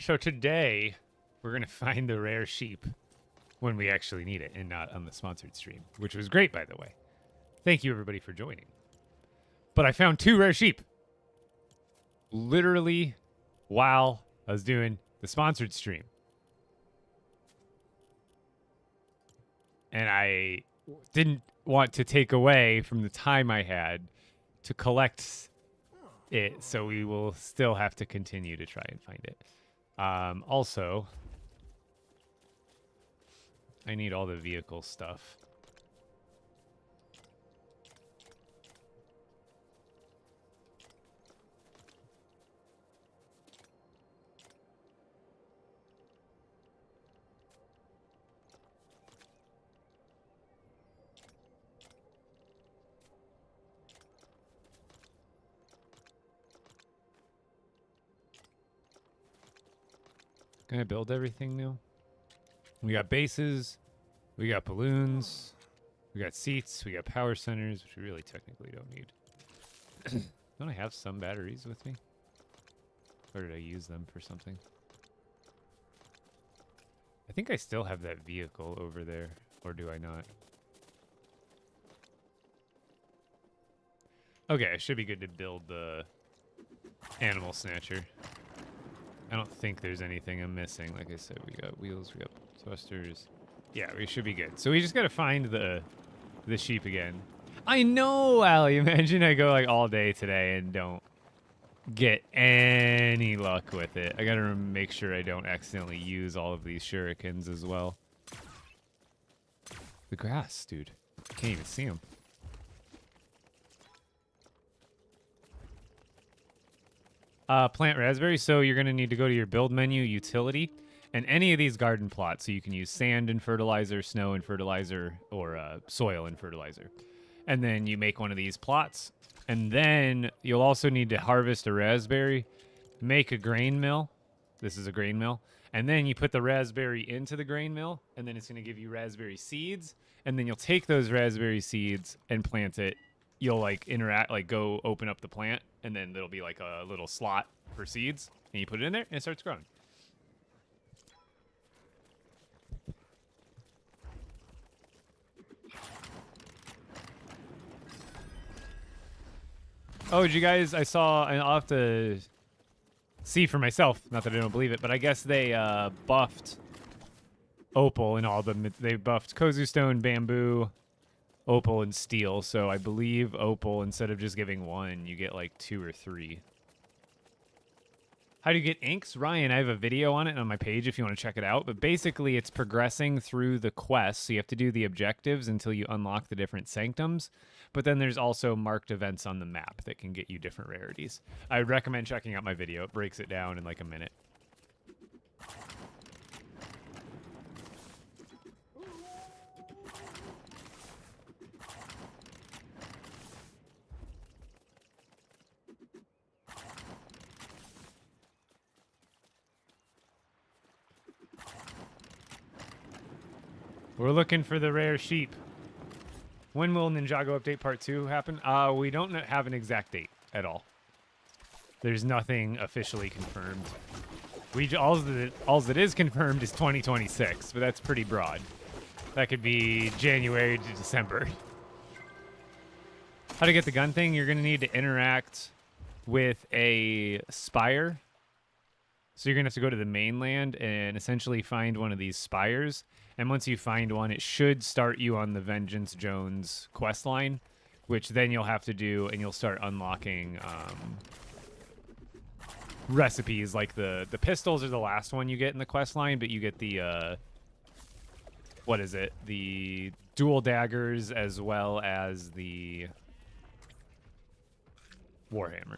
So today, we're going to find the rare sheep when we actually need it and not on the sponsored stream, which was great, by the way. Thank you, everybody, for joining. But I found 2 rare sheep. Literally while I was doing the sponsored stream. And I didn't want to take away from the time I had to collect it, so we will still have to continue to try and find it. Also, I need all the vehicle stuff. Can I build everything now? We got bases, we got balloons, we got seats, we got power centers, which we really technically don't need. Don't I have some batteries with me? Or did I use them for something? I think I still have that vehicle over there, or do I not? Okay, I should be good to build the animal snatcher. I don't think there's anything I'm missing. Like I said, we got wheels, we got thrusters. Yeah, we should be good. So we just gotta find the sheep again. I know, Allie. Imagine I go like all day today and don't get any luck with it. I gotta make sure I don't accidentally use all of these shurikens as well. The grass, dude. Can't even see them. Plant raspberry, so you're going to need to go to your build menu, utility, and any of these garden plots. So you can use sand and fertilizer, snow and fertilizer, or soil and fertilizer. And then you make one of these plots. And then you'll also need to harvest a raspberry, make a grain mill. This is a grain mill. And then you put the raspberry into the grain mill, and then it's going to give you raspberry seeds. And then you'll take those raspberry seeds and plant it. You'll like interact, like go open up the plant, and then there'll be like a little slot for seeds, and you put it in there, and it starts growing. Oh, did you guys? I saw, and I'll have to see for myself. Not that I don't believe it, but I guess they buffed opal and all of them. They buffed Kozu stone, bamboo, opal, and steel. So I believe opal, instead of just giving 1, you get like 2 or 3. How do you get inks? Ryan, I have a video on it on my page if you want to check it out. But basically, it's progressing through the quest. So you have to do the objectives until you unlock the different sanctums. But then there's also marked events on the map that can get you different rarities. I would recommend checking out my video. It breaks it down in like a minute. We're looking for the rare sheep. When will Ninjago Update Part 2 happen? We don't have an exact date at all. There's nothing officially confirmed. All that is confirmed is 2026, but that's pretty broad. That could be January to December. How to get the gun thing? You're going to need to interact with a spire. So you're going to have to go to the mainland and essentially find one of these spires. And once you find one, it should start you on the Vengeance Jones quest line, which then you'll have to do, and you'll start unlocking recipes. Like the pistols are the last one you get in the quest line, but you get the, what is it? The dual daggers as well as the Warhammer.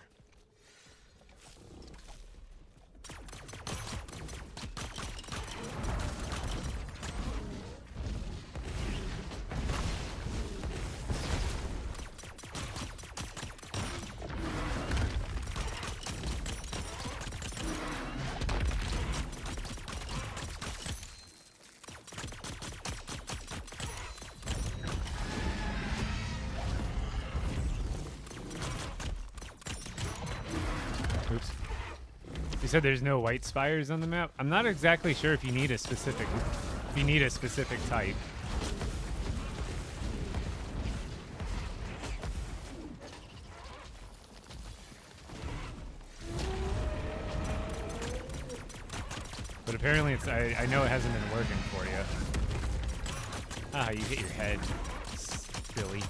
said there's no white spires on the map. I'm not exactly sure if you need a specific type. But apparently it's I know it hasn't been working for you. Ah, you hit your head. Silly.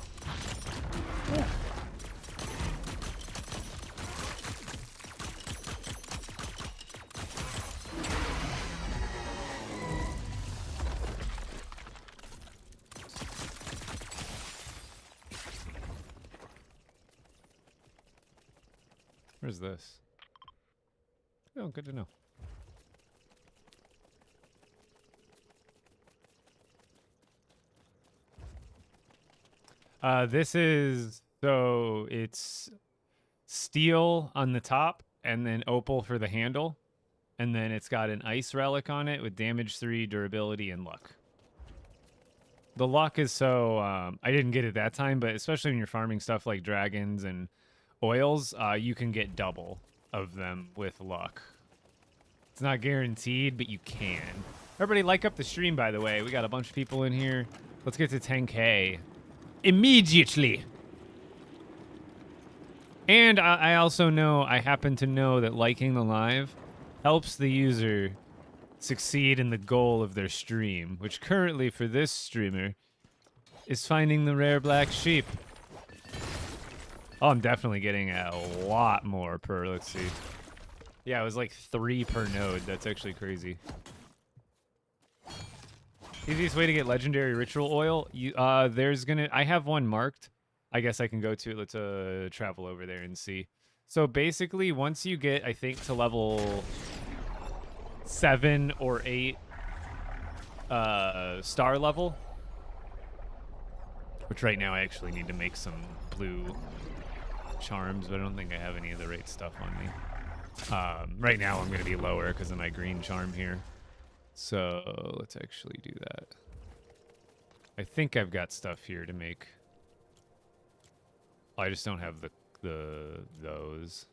Where's this? Oh, good to know. This is, so it's steel on the top and then opal for the handle. And then it's got an ice relic on it with damage 3, durability, and luck. The luck is so, I didn't get it that time, but especially when you're farming stuff like dragons and oils, you can get double of them with luck. It's not guaranteed, but you can. Everybody like up the stream, by the way. We got a bunch of people in here. Let's get to 10K. Immediately. And I also know, I happen to know that liking the live helps the user succeed in the goal of their stream, which currently for this streamer is finding the rare black sheep. Oh, I'm definitely getting a lot more per, let's see. Yeah, it was like 3 per node. That's actually crazy. Easiest way to get legendary ritual oil? I have one marked. I guess I can go to it. Let's travel over there and see. So basically, once you get, I think, to level 7 or 8 star level, which right now I actually need to make some blue charms, but I don't think I have any of the right stuff on me. Right now I'm going to be lower because of my green charm here. So let's actually do that. I think I've got stuff here to make. I just don't have those.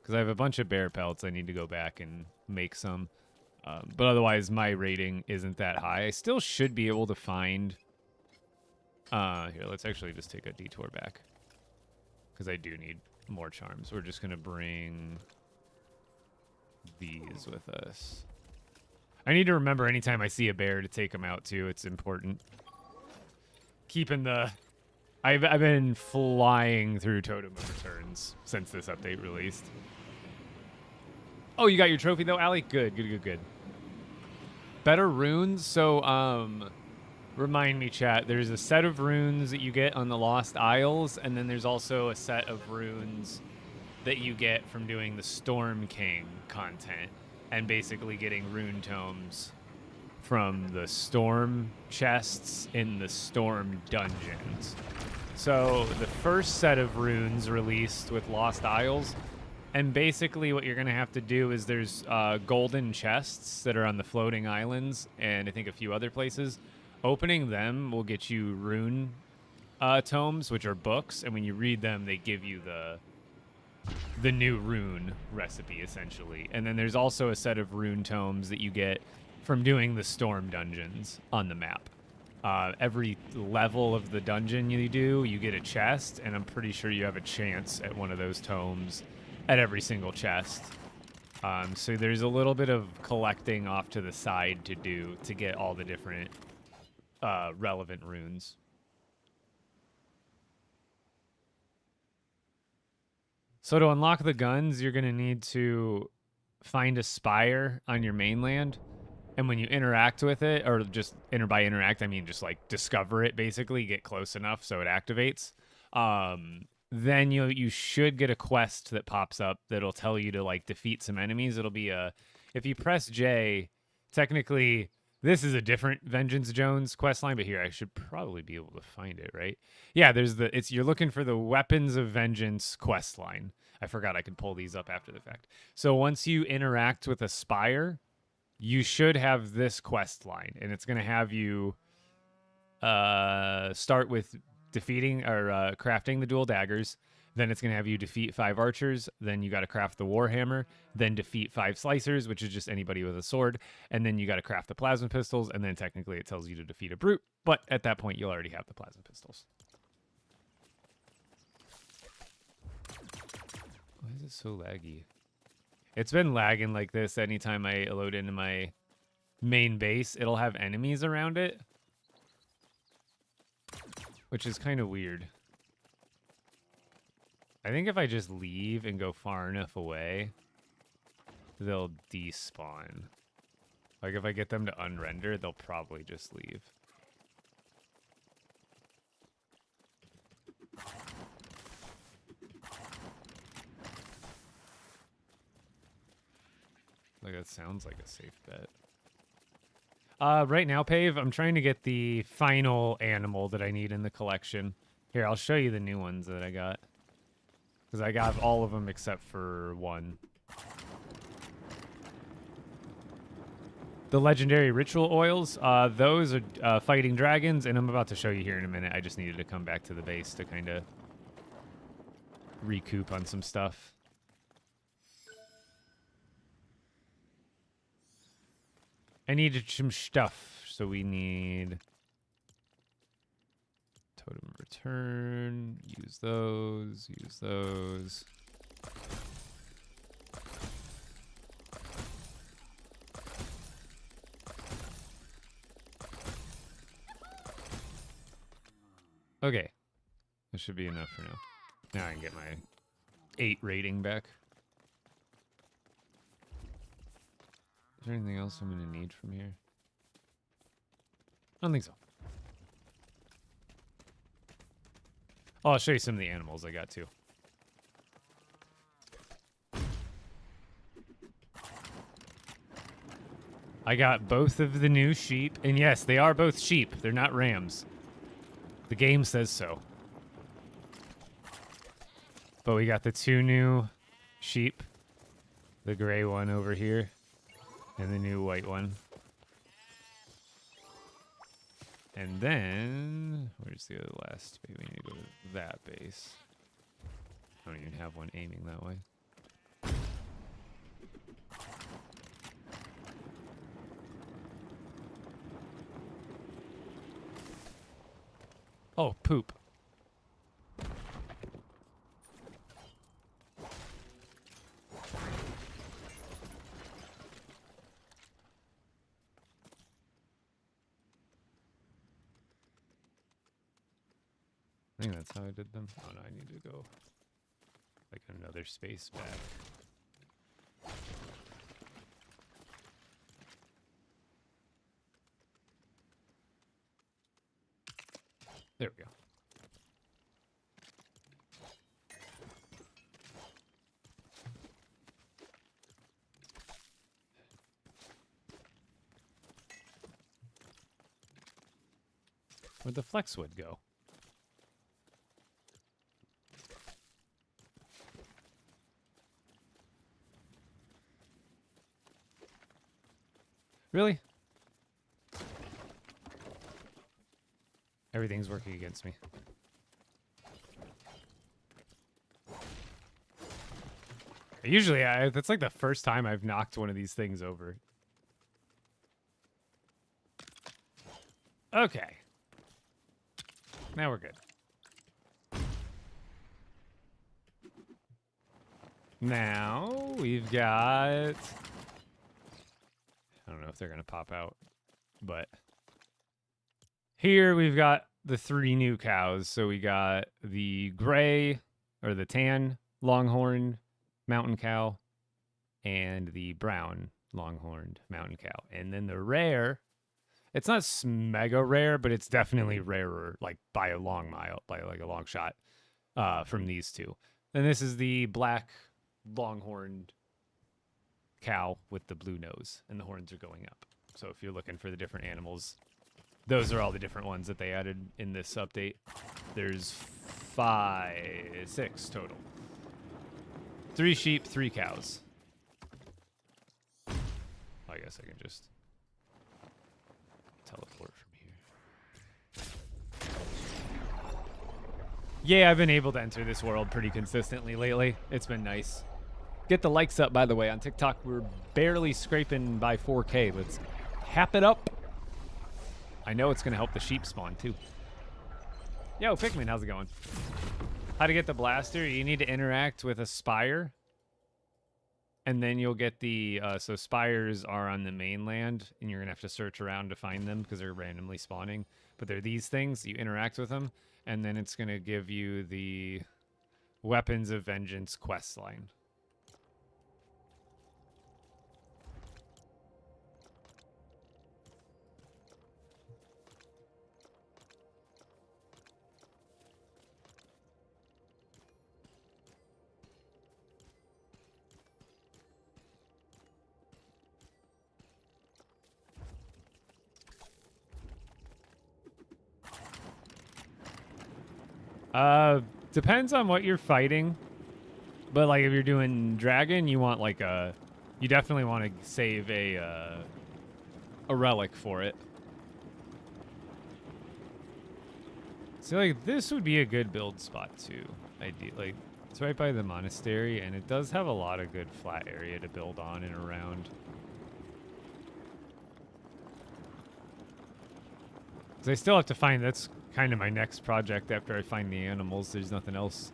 Because I have a bunch of bear pelts. I need to go back and make some. But otherwise, my rating isn't that high. I still should be able to find... here, let's actually just take a detour back. Because I do need more charms. We're just going to bring these with us. I need to remember anytime I see a bear to take them out, too. It's important. Keeping the... I've been flying through Totem of Returns since this update released. Oh, you got your trophy, though, Allie? Good, good, good, good. Better runes? So, remind me, chat. There's a set of runes that you get on the Lost Isles, and then there's also a set of runes that you get from doing the Storm King content and basically getting rune tomes from the storm chests in the storm dungeons. So the first set of runes released with Lost Isles, and basically what you're going to have to do is there's golden chests that are on the floating islands and I think a few other places. Opening them will get you rune tomes, which are books, and when you read them, they give you the new rune recipe, essentially. And then there's also a set of rune tomes that you get from doing the storm dungeons on the map. Every level of the dungeon you do, you get a chest, and I'm pretty sure you have a chance at one of those tomes at every single chest. So there's a little bit of collecting off to the side to do to get all the different relevant runes. So to unlock the guns, you're going to need to find a spire on your mainland. And when you interact with it, or just by interact, I mean just like discover it, basically, get close enough so it activates. Then you should get a quest that pops up that'll tell you to like defeat some enemies. It'll be if you press J, technically this is a different Vengeance Jones quest line, but here I should probably be able to find it, right? Yeah, you're looking for the Weapons of Vengeance quest line. I forgot I could pull these up after the fact. So once you interact with a spire, you should have this quest line, and it's going to have you start with defeating or crafting the dual daggers. Then it's going to have you defeat 5 archers. Then you got to craft the warhammer. Then defeat 5 slicers, which is just anybody with a sword. And then you got to craft the plasma pistols. And then technically it tells you to defeat a brute. But at that point, you'll already have the plasma pistols. Why is it so laggy? It's been lagging like this anytime I load into my main base. It'll have enemies around it, which is kind of weird. I think if I just leave and go far enough away, they'll despawn. Like if I get them to unrender, they'll probably just leave. Like that sounds like a safe bet. Right now, Pave, I'm trying to get the final animal that I need in the collection. Here, I'll show you the new ones that I got. Because I got all of them except for one. The legendary ritual oils, those are fighting dragons, and I'm about to show you here in a minute. I just needed to come back to the base to kind of recoup on some stuff. I needed some stuff, so we need totem return, use those, use those. Okay, that should be enough for now. Now I can get my 8 rating back. Is there anything else I'm going to need from here? I don't think so. Oh, I'll show you some of the animals I got too. I got both of the new sheep. And yes, they are both sheep. They're not rams. The game says so. But we got the 2 new sheep. The gray one over here. And the new white one. And then, where's the other last? Maybe we need to go to that base. I don't even have one aiming that way. Oh, poop. I think that's how I did them. Oh no, I need to go like another space back. There we go. Where'd the flexwood go? Really? Everything's working against me. Usually, that's like the first time I've knocked one of these things over. Okay. Now we're good. Now we've got... I don't know if they're going to pop out, but here we've got the 3 new cows. So we got the gray or the tan longhorn mountain cow and the brown longhorned mountain cow. And then the rare, it's not mega rare, but it's definitely rarer, like by a long mile, by like a long shot from these 2. And this is the black longhorned cow with the blue nose, and the horns are going up. So if you're looking for the different animals, those are all the different ones that they added in this update. There's 6 total. 3 sheep, 3 cows. I guess I can just teleport from here. Yeah, I've been able to enter this world pretty consistently lately. It's been nice. Get the likes up, by the way. On TikTok, we're barely scraping by 4K. Let's hap it up. I know it's going to help the sheep spawn, too. Yo, Pikmin, how's it going? How to get the blaster? You need to interact with a spire. And then you'll get the... so spires are on the mainland, and you're going to have to search around to find them because they're randomly spawning. But they're these things. You interact with them, and then it's going to give you the Weapons of Vengeance quest line. Depends on what you're fighting. But like if you're doing dragon, you want like a, you definitely want to save a relic for it. So like this would be a good build spot too. Like it's right by the monastery, and it does have a lot of good flat area to build on and around. So I still have to find, that's kind of my next project after I find the animals. There's nothing else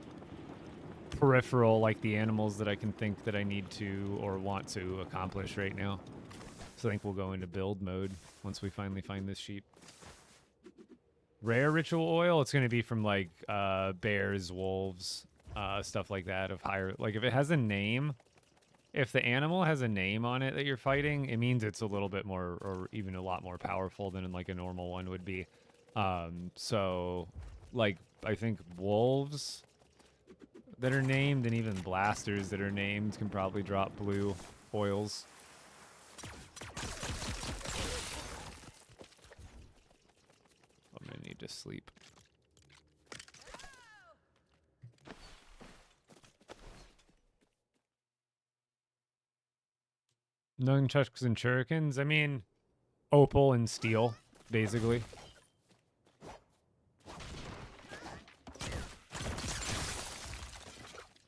peripheral like the animals that I can think that I need to or want to accomplish right now. So I think we'll go into build mode once we finally find this sheep. Rare ritual oil, it's going to be from like bears, wolves, stuff like that of higher, like if it has a name, if the animal has a name on it that you're fighting, it means it's a little bit more or even a lot more powerful than like a normal one would be. So like I think wolves that are named and even blasters that are named can probably drop blue oils. I'm gonna need to sleep. Nunchucks and shurikens? I mean, opal and steel, basically.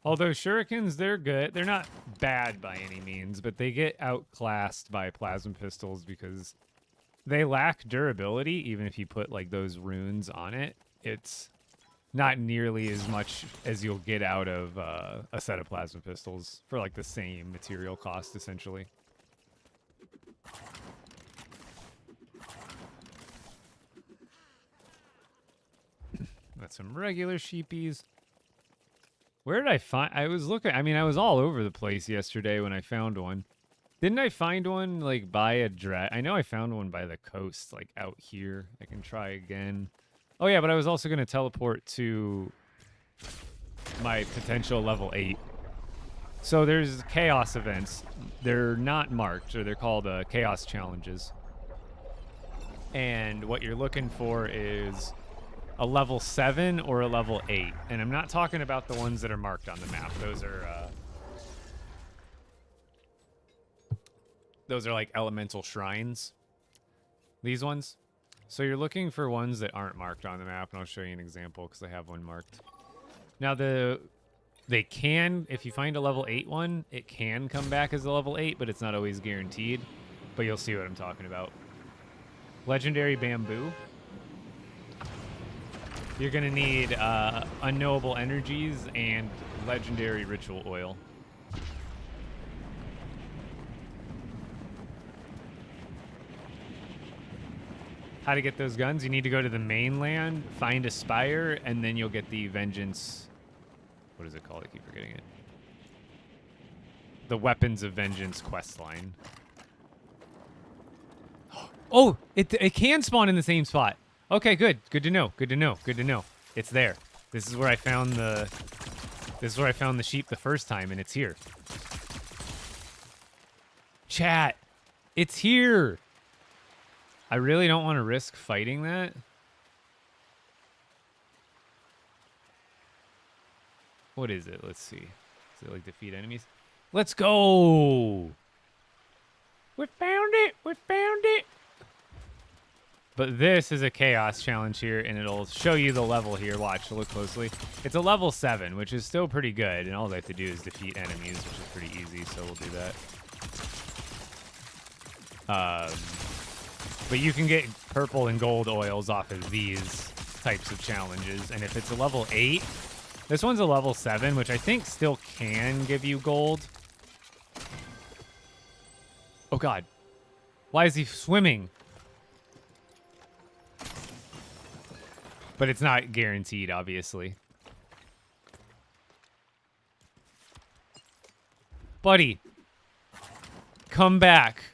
Although shurikens, they're good. They're not bad by any means, but they get outclassed by plasma pistols because they lack durability. Even if you put like those runes on it, it's not nearly as much as you'll get out of a set of plasma pistols for like the same material cost, essentially. Got some regular sheepies. Where did I find... I was looking... I mean, I was all over the place yesterday when I found one. Didn't I find one, like, by a I know I found one by the coast, like, out here. I can try again. Oh, yeah, but I was also going to teleport to my potential level 8. So there's chaos events. They're not marked, or they're called chaos challenges. And what you're looking for is a level 7 or a level 8. And I'm not talking about the ones that are marked on the map. Those are like elemental shrines. These ones. So you're looking for ones that aren't marked on the map, and I'll show you an example because I have one marked. Now they can, if you find a level 8 one, it can come back as a level 8, but it's not always guaranteed. But you'll see what I'm talking about. Legendary bamboo. You're going to need unknowable energies and legendary ritual oil. How to get those guns? You need to go to the mainland, find a spire, and then you'll get the vengeance. What is it called? I keep forgetting it. The Weapons of Vengeance quest line. Oh, it can spawn in the same spot. Okay, good. Good to know. Good to know. Good to know. It's there. This is where I found the sheep the first time, and it's here. Chat, it's here. I really don't want to risk fighting that. What is it? Let's see. Is it like defeat enemies? Let's go. We found it. We found it. But this is a chaos challenge here, and it'll show you the level here. Watch, look closely. It's a level 7, which is still pretty good, and all they have to do is defeat enemies, which is pretty easy, so we'll do that. But you can get purple and gold oils off of these types of challenges, and if it's a level 8, this one's a level 7, which I think still can give you gold. Oh, God. Why is he swimming? But it's not guaranteed, obviously. Buddy. Come back.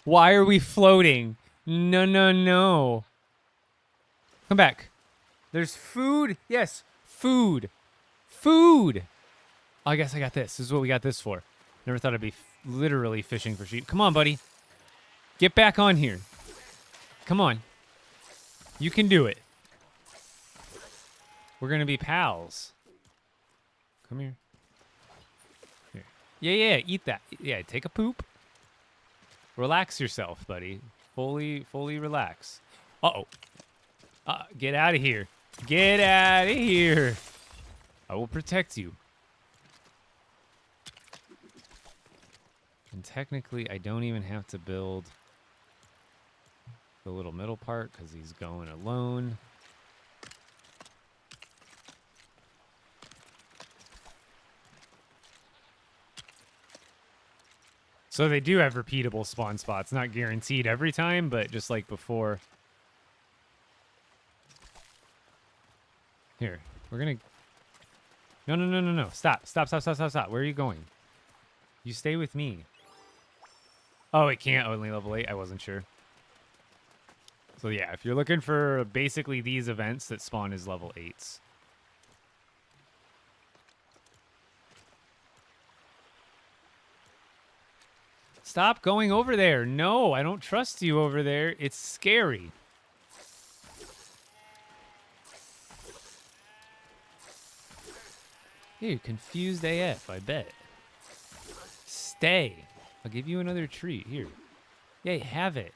Why are we floating? No, no, no. Come back. There's food. Yes, food. Food. Oh, I guess I got this. This is what we got this for. Never thought I'd be literally fishing for sheep. Come on, buddy. Get back on here. Come on. You can do it. We're going to be pals. Come here. Here. Yeah, eat that. Yeah, take a poop. Relax yourself, buddy. Fully relax. Uh-oh. Get out of here. Get out of here. I will protect you. And technically, I don't even have to build the little middle part because he's going alone. So they do have repeatable spawn spots. Not guaranteed every time, but just like before. Here, we're gonna... No. Stop. Where are you going? You stay with me. Oh, it can't only level 8. I wasn't sure. So yeah, if you're looking for basically these events that spawn as level 8s. Stop going over there. No, I don't trust you over there. It's scary. You're confused AF, I bet. Stay. I'll give you another treat. Here. Yeah, have it.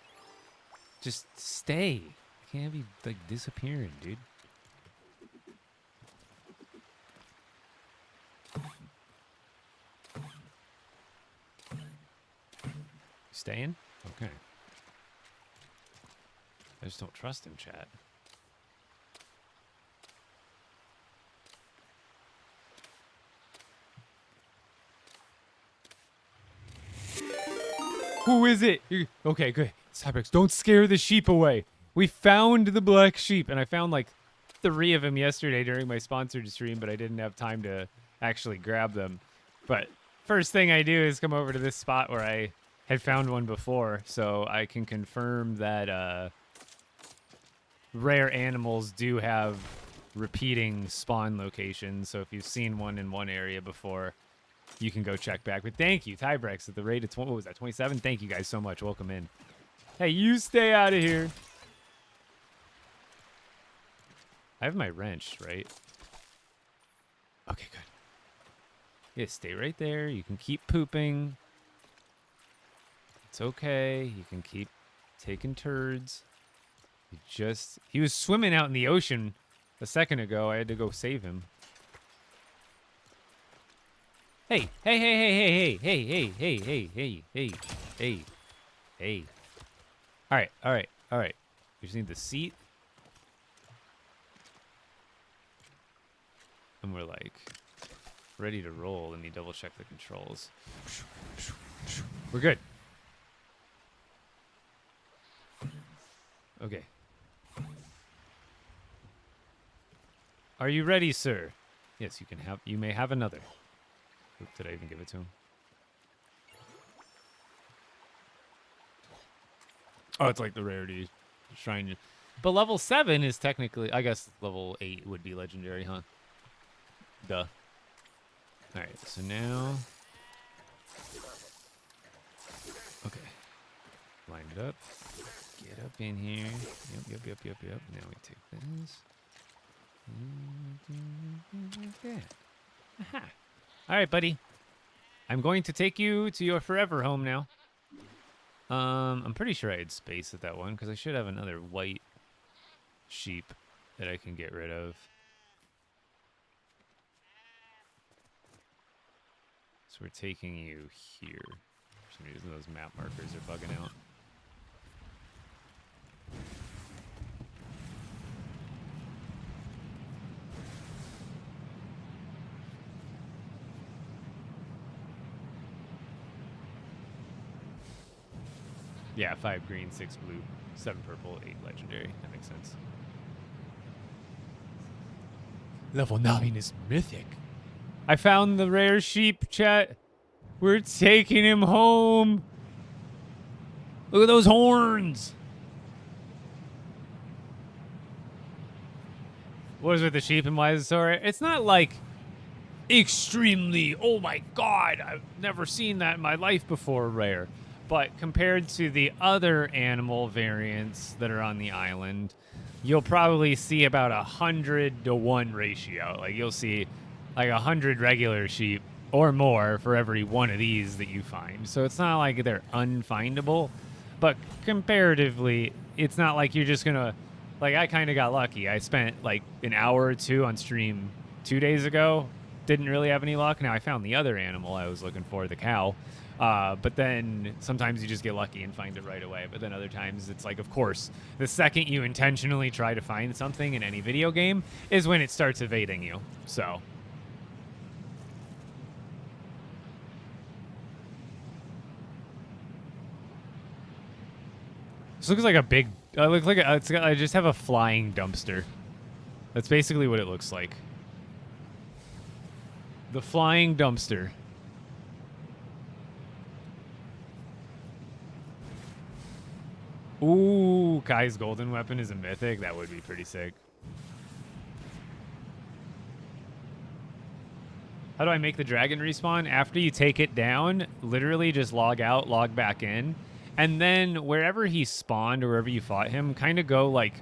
Just stay. I can't have you, like, disappearing, dude. Staying? Okay. I just don't trust him, chat. Who is it? Okay, good. Cyberx, don't scare the sheep away. We found the black sheep, and I found like 3 of them yesterday during my sponsored stream, but I didn't have time to actually grab them. But first thing I do is come over to this spot where I had found one before, so I can confirm that rare animals do have repeating spawn locations. So if you've seen one in one area before, you can go check back. But thank you, Tybrex, at the rate of what was that, 27? Thank you guys so much. Welcome in. Hey, you stay out of here. I have my wrench, right? Okay, good. Yeah, stay right there. You can keep pooping. It's okay. You can keep taking turds. He was swimming out in the ocean a second ago. I had to go save him. Hey. All right. You just need the seat. And we're like ready to roll. Let me double check the controls. We're good. Okay. Are you ready, sir? Yes, you may have another. Oop, did I even give it to him? Oh, it's like the rarity shrine. But level 7 is technically, I guess level 8 would be legendary, huh? Duh. Alright, so now... Okay. Line it up. Get up in here. Yep. Now we take this. Like that. Aha. All right, buddy. I'm going to take you to your forever home now. I'm pretty sure I had space at that one because I should have another white sheep that I can get rid of. So we're taking you here. For some reason, those map markers are bugging out. Yeah, 5 green, 6 blue, 7 purple, 8 legendary. That makes sense. Level 9 is mythic. I found the rare sheep, chat. We're taking him home. Look at those horns. What is with the sheep and why is it so rare? It's not like extremely, oh my god, I've never seen that in my life before rare. But compared to the other animal variants that are on the island, you'll probably see about 100 to 1 ratio. Like you'll see like 100 regular sheep or more for every one of these that you find. So it's not like they're unfindable, but comparatively, it's not like you're just gonna, like I kind of got lucky. I spent like an hour or 2 on stream 2 days ago. Didn't really have any luck. Now I found the other animal I was looking for, the cow. But then sometimes you just get lucky and find it right away. But then other times it's like, of course, the second you intentionally try to find something in any video game is when it starts evading you. So. This looks like a big, looks like I just have a flying dumpster. That's basically what it looks like. The flying dumpster. Ooh, Kai's golden weapon is a mythic. That would be pretty sick. How do I make the dragon respawn? After you take it down, literally just log out, log back in. And then wherever he spawned or wherever you fought him, kind of go like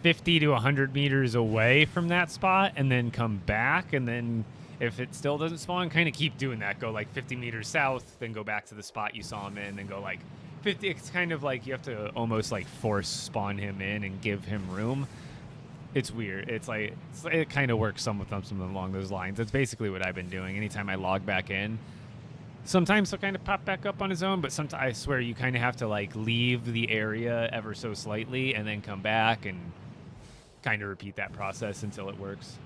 50 to 100 meters away from that spot and then come back. And then if it still doesn't spawn, kind of keep doing that. Go like 50 meters south, then go back to the spot you saw him in, then go like 50. It's kind of like you have to almost like force spawn him in and give him room. It's weird. It's like it kind of works something along those lines. That's basically what I've been doing. Anytime I log back in, sometimes he'll kind of pop back up on his own, but sometimes I swear you kind of have to like leave the area ever so slightly and then come back and kind of repeat that process until it works.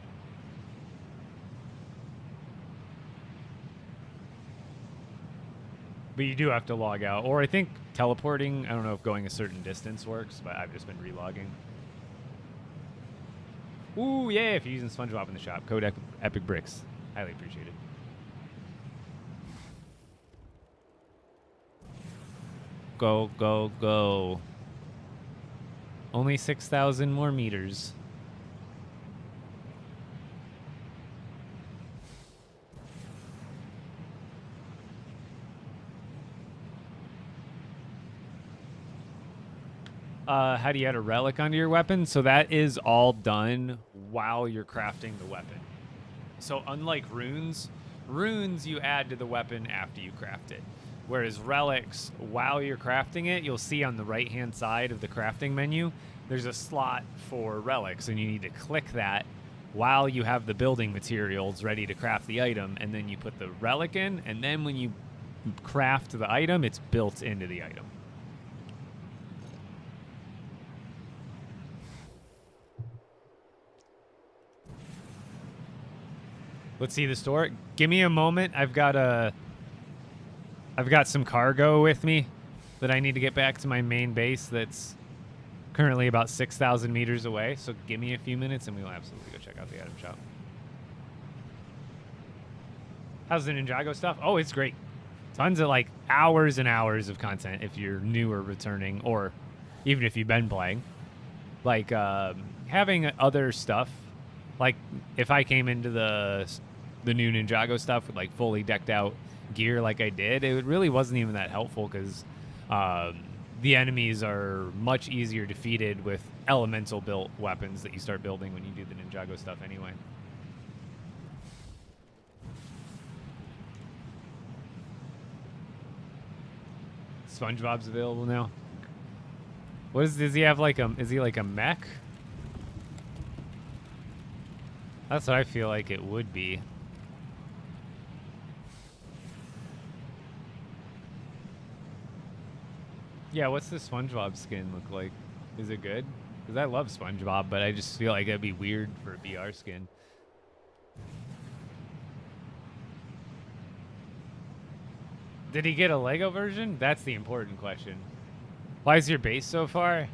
But you do have to log out. Or I think teleporting, I don't know if going a certain distance works, but I've just been relogging. Ooh, yeah, if you're using SpongeBob in the shop. Code Epic Bricks. Highly appreciated. Go, go, go. Only 6,000 more meters. How do you add a relic onto your weapon? So that is all done while you're crafting the weapon. So unlike runes you add to the weapon after you craft it. Whereas relics, while you're crafting it, you'll see on the right-hand side of the crafting menu, there's a slot for relics, and you need to click that while you have the building materials ready to craft the item, and then you put the relic in, and then when you craft the item, it's built into the item. Let's see the store. Give me a moment. I've got some cargo with me that I need to get back to my main base that's currently about 6,000 meters away. So give me a few minutes and we'll absolutely go check out the item shop. How's the Ninjago stuff? Oh, it's great. Tons of like hours and hours of content if you're new or returning, or even if you've been playing. Like having other stuff. Like if I came into the new Ninjago stuff with like fully decked out gear like I did, it really wasn't even that helpful because the enemies are much easier defeated with elemental built weapons that you start building when you do the Ninjago stuff anyway. SpongeBob's available now. What is? Does he have like a? Is he like a mech? That's what I feel like it would be. Yeah, what's the SpongeBob skin look like? Is it good? Because I love SpongeBob, but I just feel like it'd be weird for a VR skin. Did he get a Lego version? That's the important question. Why is your base so far?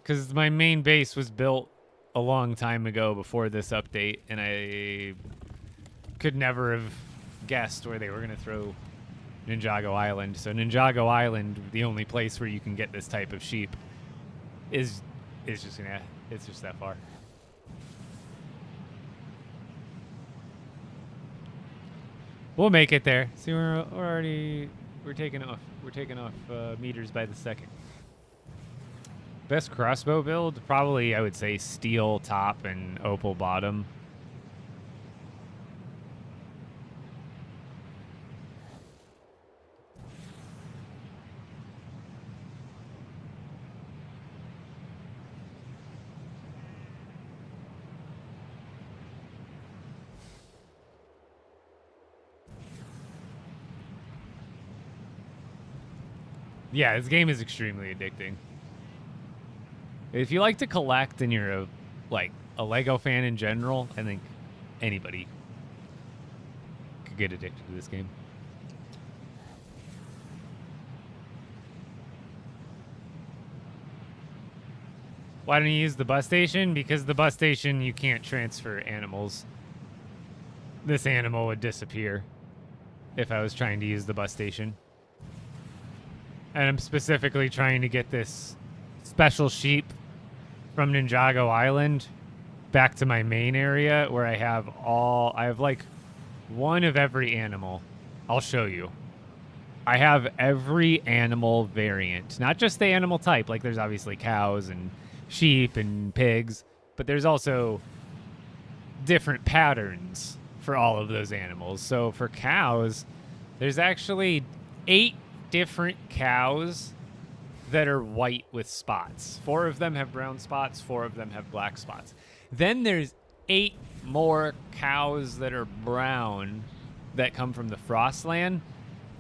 Because my main base was built a long time ago before this update, and I could never have guessed where they were going to throw Ninjago Island. So Ninjago Island, the only place where you can get this type of sheep, is just it's just that far. We'll make it there. See, we're taking off. We're taking off meters by the second. Best crossbow build, probably I would say steel top and opal bottom. Yeah, this game is extremely addicting. If you like to collect and you're a Lego fan in general, I think anybody could get addicted to this game. Why don't you use the bus station? Because the bus station, you can't transfer animals. This animal would disappear if I was trying to use the bus station. And I'm specifically trying to get this special sheep from Ninjago Island back to my main area where I have like one of every animal. I'll show you. I have every animal variant, not just the animal type. Like there's obviously cows and sheep and pigs, but there's also different patterns for all of those animals. So for cows, there's actually 8 different cows that are white with spots. 4 of them have brown spots, 4 of them have black spots. Then there's 8 more cows that are brown that come from the Frostland.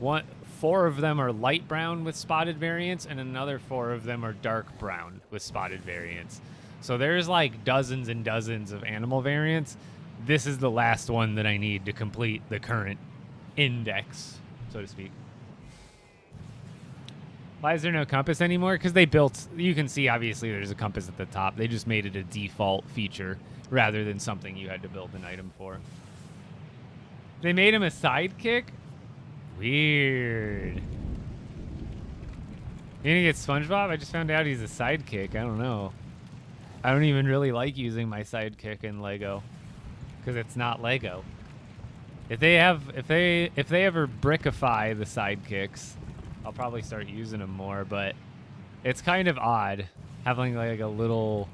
4 of them are light brown with spotted variants, and another 4 of them are dark brown with spotted variants. So there's like dozens and dozens of animal variants. This is the last one that I need to complete the current index, so to speak. Why is there no compass anymore? Because they built, you can see obviously there's a compass at the top. They just made it a default feature rather than something you had to build an item for. They made him a sidekick? Weird. You gonna get SpongeBob? I just found out he's a sidekick. I don't know. I don't even really like using my sidekick in Lego because it's not Lego. If they ever brickify the sidekicks, I'll probably start using them more, but it's kind of odd having like a little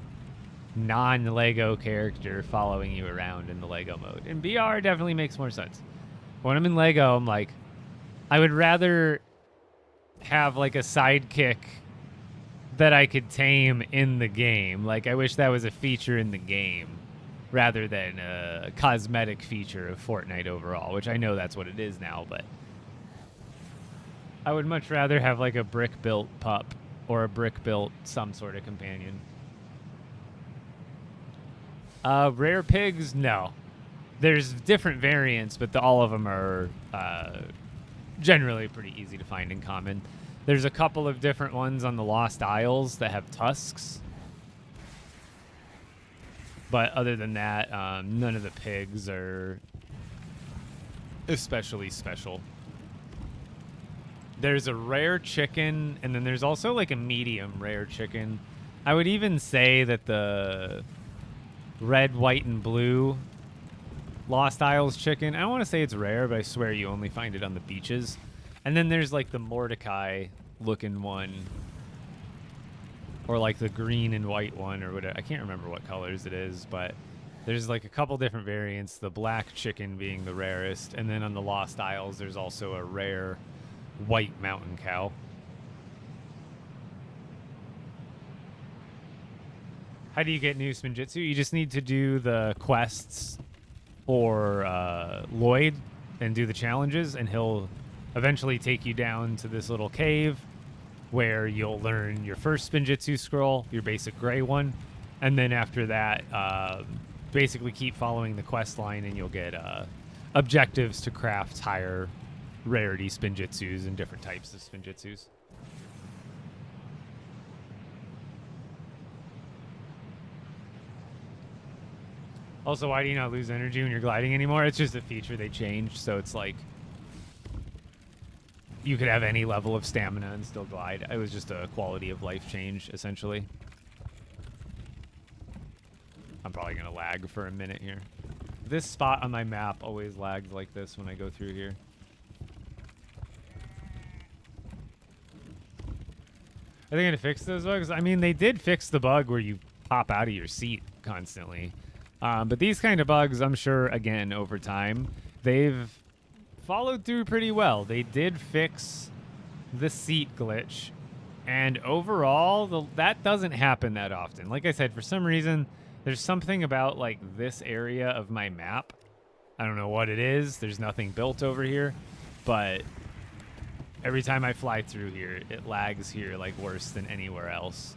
non-Lego character following you around in the Lego mode. In VR, it definitely makes more sense. When I'm in Lego, I'm like, I would rather have like a sidekick that I could tame in the game. Like, I wish that was a feature in the game rather than a cosmetic feature of Fortnite overall, which I know that's what it is now, but I would much rather have like a brick-built pup or a brick-built some sort of companion. Rare pigs, no. There's different variants, but all of them are generally pretty easy to find in common. There's a couple of different ones on the Lost Isles that have tusks. But other than that, none of the pigs are especially special. There's a rare chicken, and then there's also like a medium rare chicken. I would even say that the red, white, and blue Lost Isles chicken, I don't want to say it's rare, but I swear you only find it on the beaches. And then there's like the Mordecai looking one, or like the green and white one, or whatever. I can't remember what colors it is, but there's like a couple different variants, the black chicken being the rarest. And then on the Lost Isles, there's also a rare white mountain cow. How do you get new Spinjitzu? You just need to do the quests for Lloyd and do the challenges, and he'll eventually take you down to this little cave where you'll learn your first Spinjitzu scroll, your basic gray one, and then after that, basically keep following the quest line, and you'll get objectives to craft higher rarity Spinjitzus and different types of Spinjitzus. Also, why do you not lose energy when you're gliding anymore? It's just a feature they changed, so it's like you could have any level of stamina and still glide. It was just a quality of life change, essentially. I'm probably going to lag for a minute here. This spot on my map always lags like this when I go through here. Are they going to fix those bugs? I mean, they did fix the bug where you pop out of your seat constantly. But these kind of bugs, I'm sure, again, over time, they've followed through pretty well. They did fix the seat glitch. And overall, that doesn't happen that often. Like I said, for some reason, there's something about, like, this area of my map. I don't know what it is. There's nothing built over here. But every time I fly through here, it lags here, like, worse than anywhere else.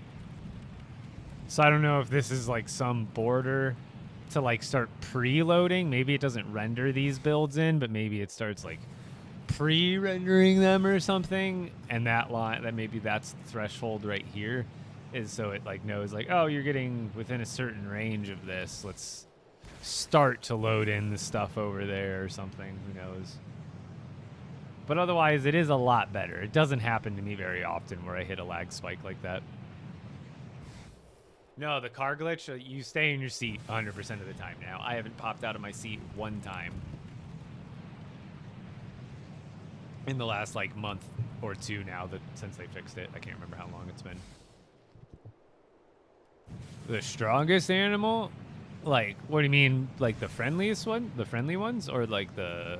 So I don't know if this is, like, some border to like start preloading. Maybe it doesn't render these builds in, but maybe it starts like pre-rendering them or something, and that line, that maybe that's the threshold right here, is so it like knows like, oh, you're getting within a certain range of this, let's start to load in the stuff over there or something. Who knows? But otherwise, it is a lot better. It doesn't happen to me very often where I hit a lag spike like that. No, the car glitch, you stay in your seat 100% of the time now. I haven't popped out of my seat one time in the last, like, month or two now since they fixed it. I can't remember how long it's been. The strongest animal? Like, what do you mean? Like, the friendliest one? The friendly ones? Or, like, the...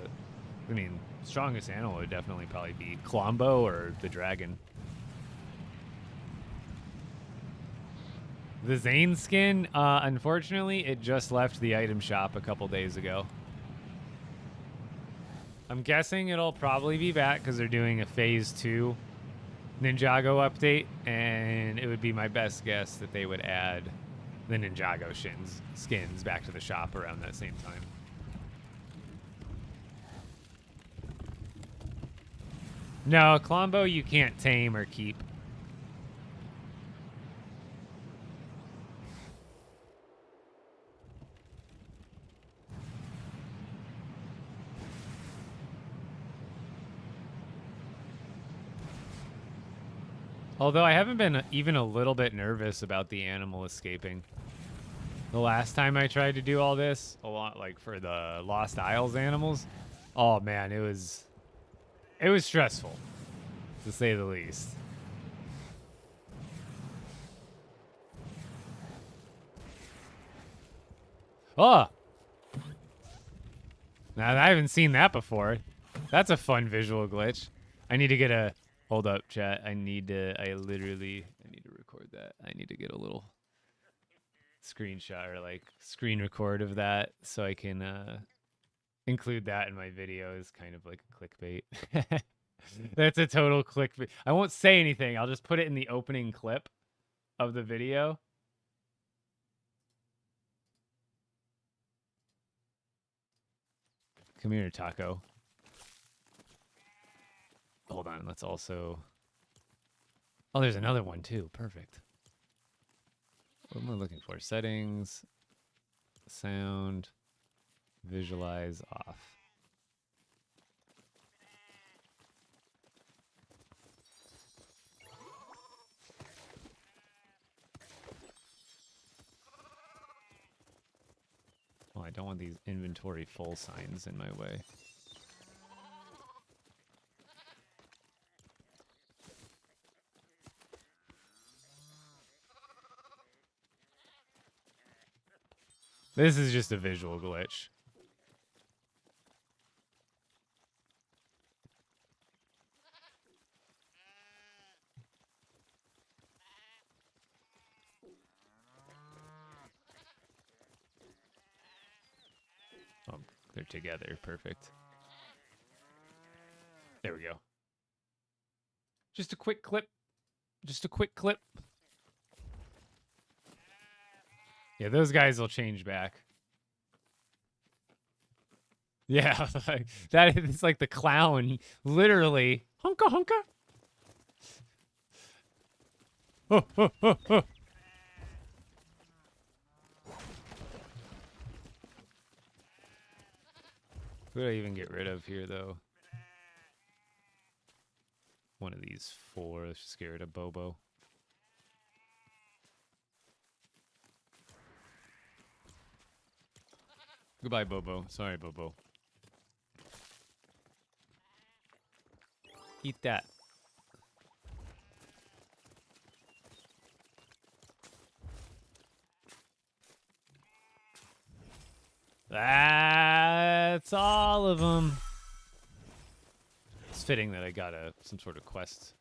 I mean, strongest animal would definitely probably be Klombo or the dragon. The Zane skin, unfortunately, it just left the item shop a couple days ago. I'm guessing it'll probably be back because they're doing a Phase 2 Ninjago update, and it would be my best guess that they would add the Ninjago skins back to the shop around that same time. No, Klombo you can't tame or keep. Although I haven't been even a little bit nervous about the animal escaping. The last time I tried to do all this, a lot like for the Lost Isles animals, oh man, it was stressful, to say the least. Oh! Now I haven't seen that before. That's a fun visual glitch. I need to get a... Hold up, chat. I need to record that. I need to get a little screenshot or like screen record of that so I can include that in my video as kind of like a clickbait. That's a total clickbait. I won't say anything. I'll just put it in the opening clip of the video. Come here, Taco. Hold on, let's also... Oh, there's another one too. Perfect. What am I looking for? Settings, sound, visualize off. Oh, I don't want these inventory full signs in my way. This is just a visual glitch. Oh, they're together. Perfect. There we go. Just a quick clip. Just a quick clip. Yeah, those guys will change back. Yeah, that is like the clown. Literally. Hunka hunka. Oh, oh, oh, oh. Who do I even get rid of here, though? One of these 4. Let's just get rid of Bobo. Goodbye, Bobo. Sorry, Bobo. Eat that. That's all of them. It's fitting that I got some sort of quest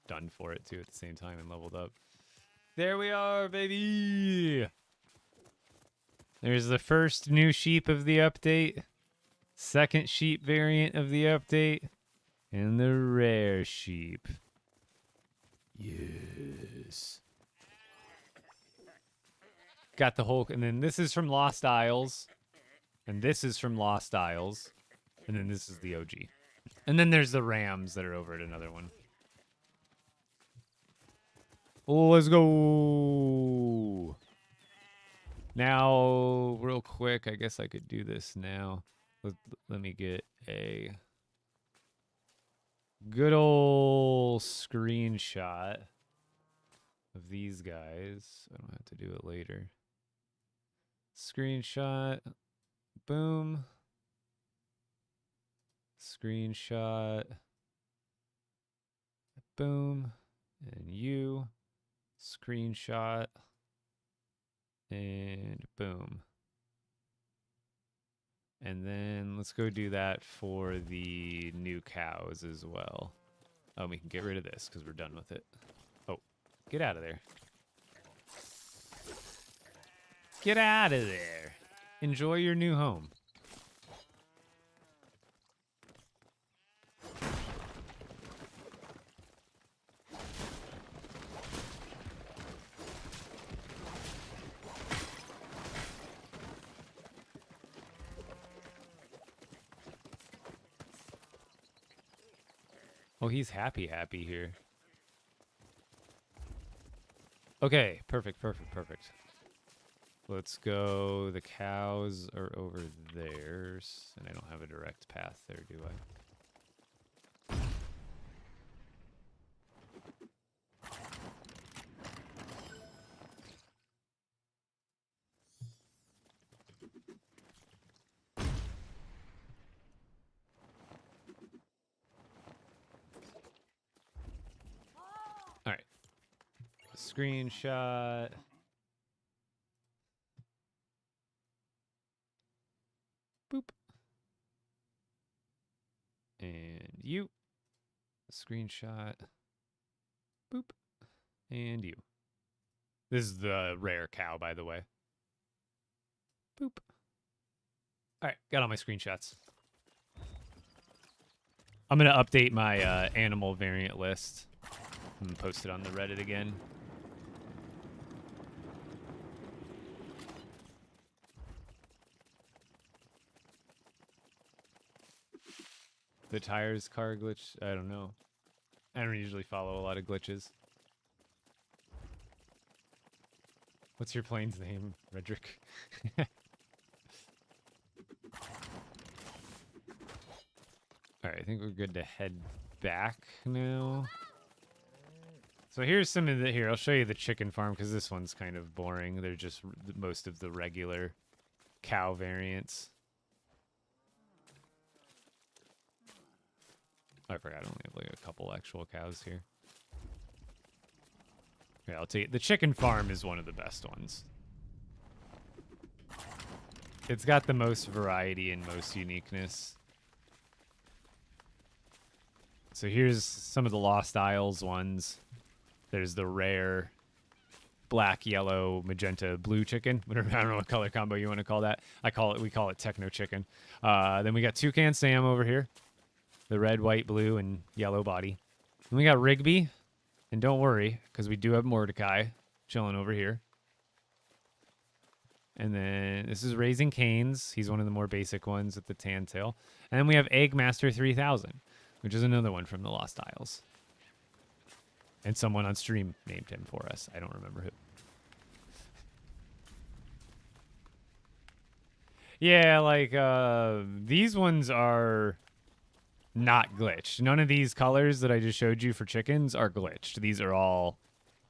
done for it, too, at the same time and leveled up. There we are, baby! There's the first new sheep of the update. Second sheep variant of the update. And the rare sheep. Yes. Got the whole... And then this is from Lost Isles. And this is from Lost Isles. And then this is the OG. And then there's the rams that are over at another one. Let's go. Now, real quick, I guess I could do this now. Let me get a good old screenshot of these guys. I don't have to do it later. Screenshot. Boom. Screenshot. Boom. And you. Screenshot. And boom. And then let's go do that for the new cows as well. Oh, we can get rid of this because we're done with it. Oh, get out of there. Get out of there. Enjoy your new home. Oh, he's happy here. Okay, perfect. Let's go. The cows are over there, and I don't have a direct path there, do I? All right. Screenshot. Boop. And you. Screenshot. Boop. And you. This is the rare cow, by the way. Boop. All right, got all my screenshots. I'm going to update my animal variant list and post it on the Reddit again. The tires car glitch? I don't know. I don't usually follow a lot of glitches. What's your plane's name, Redrick? Alright, I think we're good to head back now. So here's some of the... Here, I'll show you the chicken farm, because this one's kind of boring. They're just most of the regular cow variants. I forgot, I only have like a couple actual cows here. Yeah, I'll tell you, the chicken farm is one of the best ones. It's got the most variety and most uniqueness. So here's some of the Lost Isles ones. There's the rare black, yellow, magenta, blue chicken. Whatever, I don't know what color combo you want to call that. We call it techno chicken. Then we got Toucan Sam over here. The red, white, blue, and yellow body. And we got Rigby. And don't worry, because we do have Mordecai chilling over here. And then this is Raising Cane's. He's one of the more basic ones with the tan tail. And then we have Eggmaster 3000, which is another one from the Lost Isles. And someone on stream named him for us. I don't remember who. Yeah, like, these ones are not glitched. None of these colors that I just showed you for chickens are glitched. These are all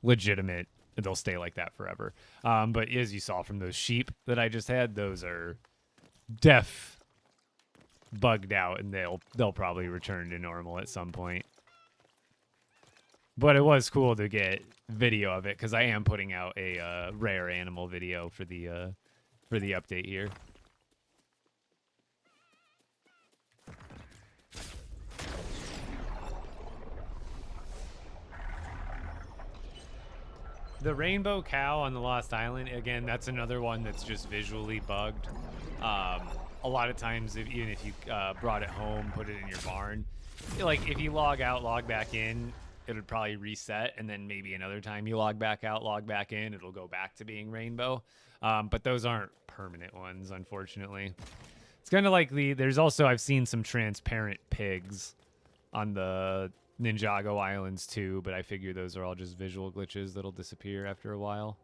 legitimate. They'll stay like that forever. But as you saw from those sheep that I just had, those are bugged out, and they'll probably return to normal at some point. But it was cool to get video of it, because I am putting out a rare animal video for the update here. The rainbow cow on the Lost Island, again, that's another one that's just visually bugged. A lot of times, even if you brought it home, put it in your barn, like if you log out, log back in, it would probably reset, and then maybe another time you log back out, log back in, it'll go back to being rainbow. But those aren't permanent ones, unfortunately. It's kind of like there's also, I've seen some transparent pigs on the Ninjago Islands too, but I figure those are all just visual glitches that'll disappear after a while.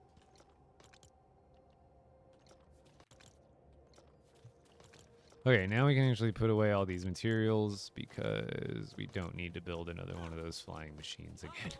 Okay, now we can actually put away all these materials because we don't need to build another one of those flying machines again.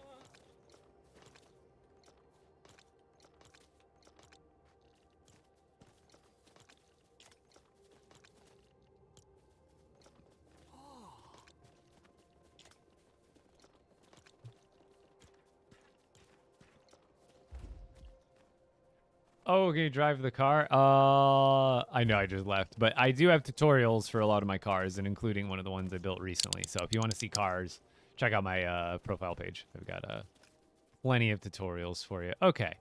Oh, okay, drive the car. I know I just left, but I do have tutorials for a lot of my cars, and including one of the ones I built recently. So if you want to see cars, check out my profile page. I've got plenty of tutorials for you. Okay,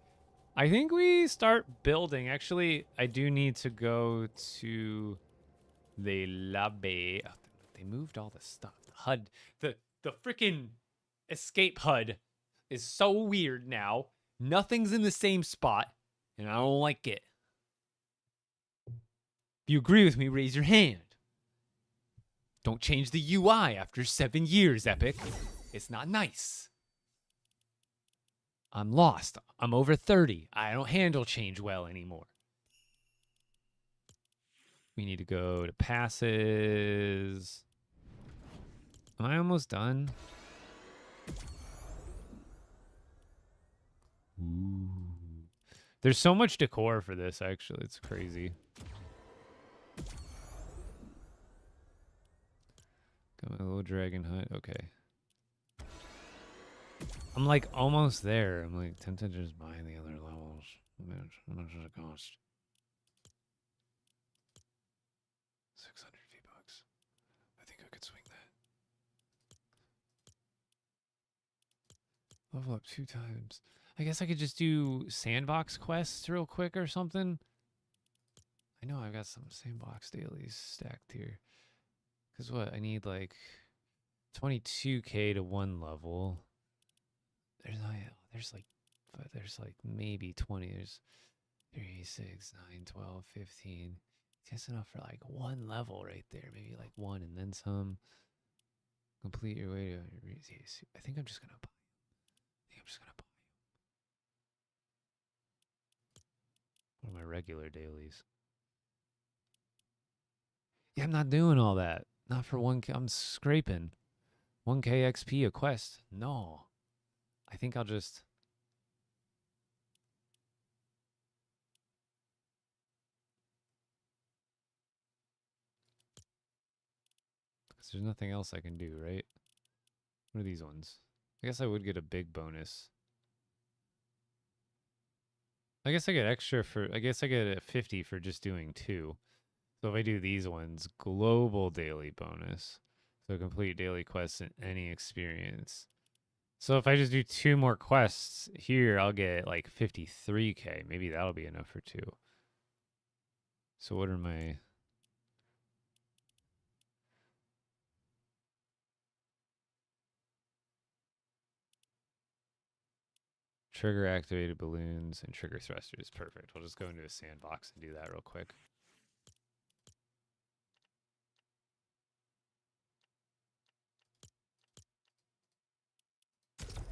I think we start building. Actually, I do need to go to the lobby. Oh, they moved all the stuff. The HUD, the freaking escape HUD is so weird now. Nothing's in the same spot. And I don't like it. If you agree with me, raise your hand. Don't change the UI after 7 years, Epic. It's not nice. I'm lost. I'm over 30. I don't handle change well anymore. We need to go to passes. Am I almost done? Ooh. There's so much decor for this, actually. It's crazy. Got my little dragon hut. Okay. I'm like almost there. I'm like tempted to just buy the other levels. How much does it cost? 600 V-Bucks. I think I could swing that. Level up 2 times. I guess I could just do sandbox quests real quick or something. I know I've got some sandbox dailies stacked here. Because what? I need like 22k to 1 level. There's like maybe 20. There's 3, 6, 9, 12, 15. Just enough for like 1 level right there. Maybe like 1 and then some. Complete your way to... I think I'm just going to buy. One of my regular dailies. Yeah, I'm not doing all that. Not for 1k. I'm scraping. 1k XP a quest. No. I think I'll just... Because there's nothing else I can do, right? What are these ones? I guess I would get a big bonus. I guess I get extra for... I guess I get a 50 for just doing 2. So if I do these ones, global daily bonus. So complete daily quests in any experience. So if I just do 2 more quests here, I'll get like 53k. Maybe that'll be enough for 2. So what are my... Trigger activated balloons and trigger thrusters. Perfect. We'll just go into a sandbox and do that real quick.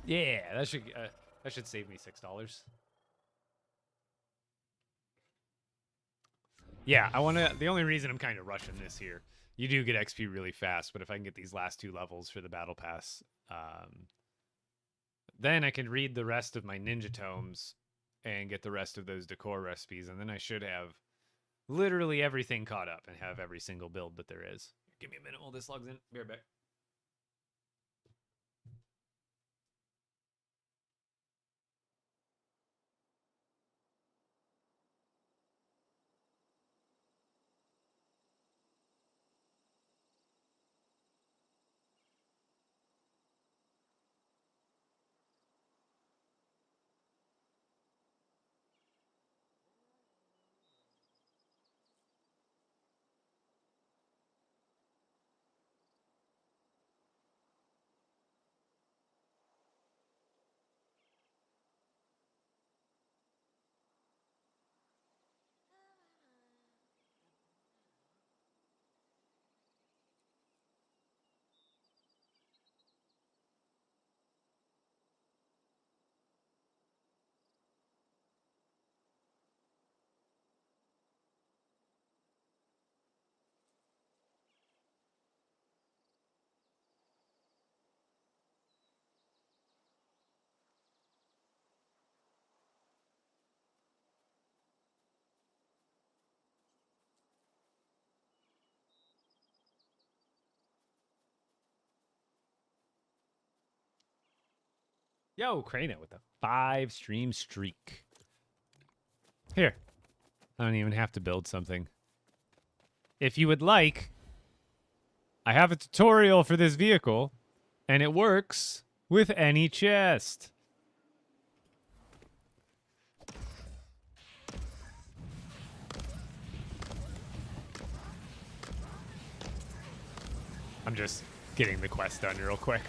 Yeah, that should save me $6. Yeah, I want to. The only reason I'm kind of rushing this here, you do get XP really fast, but if I can get these last 2 levels for the battle pass, then I can read the rest of my ninja tomes and get the rest of those decor recipes, and then I should have literally everything caught up and have every single build that there is. Give me a minute while this logs in. Be right back. Yo, Krana with a 5 stream streak. Here, I don't even have to build something. If you would like, I have a tutorial for this vehicle, and it works with any chest. I'm just getting the quest done real quick.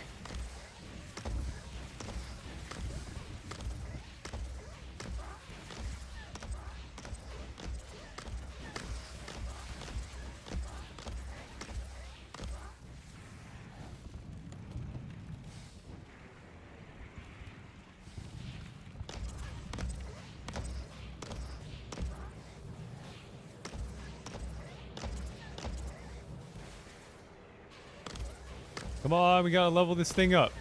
Come on, we gotta level this thing up.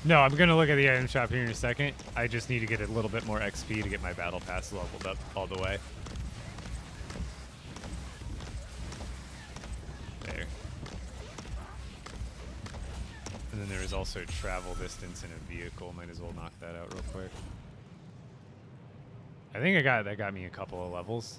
No, I'm gonna look at the item shop here in a second. I just need to get a little bit more XP to get my battle pass leveled up all the way. There. And then there is also travel distance in a vehicle. Might as well knock that out real quick. I think that got me a couple of levels.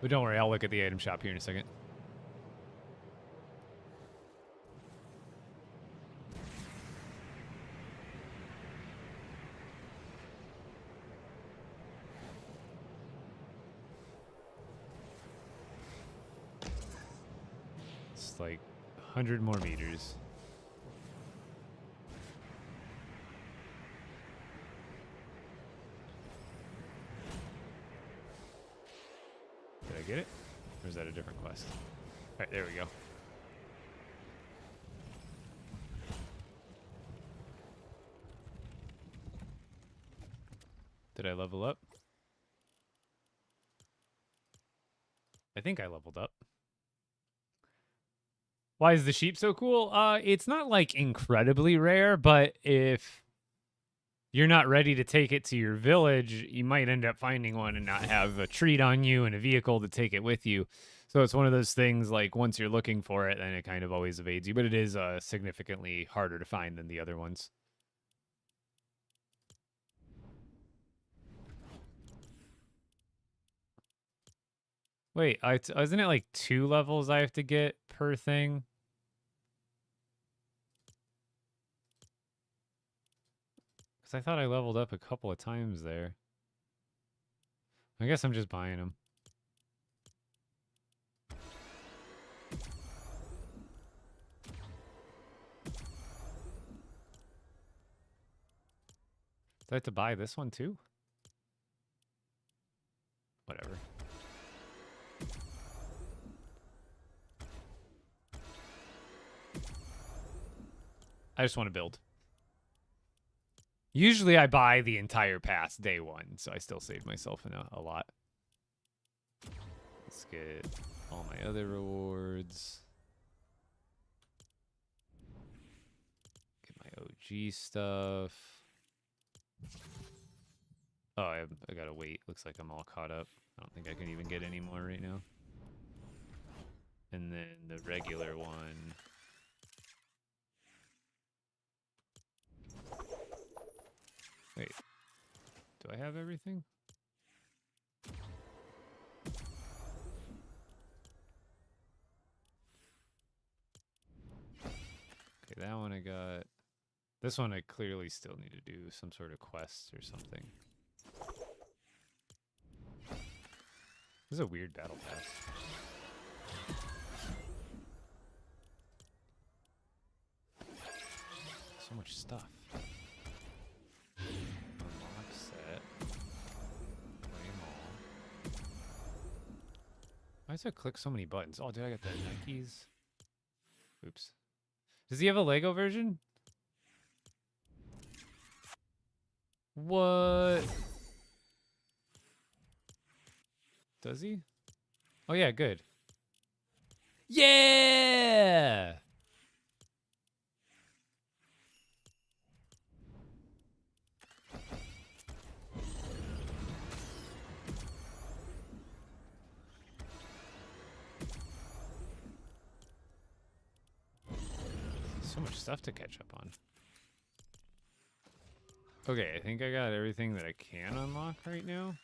But don't worry, I'll look at the item shop here in a second. It's like 100 more meters. Did I get it? Or is that a different quest? All right, there we go. Did I level up? I think I leveled up. Why is the sheep so cool? It's not like incredibly rare, but if you're not ready to take it to your village, you might end up finding one and not have a treat on you and a vehicle to take it with you. So it's one of those things like once you're looking for it, then it kind of always evades you, but it is significantly harder to find than the other ones. Wait, isn't it like 2 levels I have to get per thing? Because I thought I leveled up a couple of times there. I guess I'm just buying them. Do I have to buy this one too? Whatever. I just want to build. Usually I buy the entire pass day one, so I still save myself a lot. Let's get all my other rewards. Get my OG stuff. Oh, I gotta wait. Looks like I'm all caught up. I don't think I can even get any more right now. And then the regular one. Wait, do I have everything? Okay, that one I got. This one I clearly still need to do some sort of quest or something. This is a weird battle pass. So much stuff. Unlock set. Play them all. Why does it click so many buttons? Oh, dude, I got the Nikes. Oops. Does he have a Lego version? What? Does he? Oh, yeah, good. Yeah! So much stuff to catch up on. Okay, I think I got everything that I can unlock right now.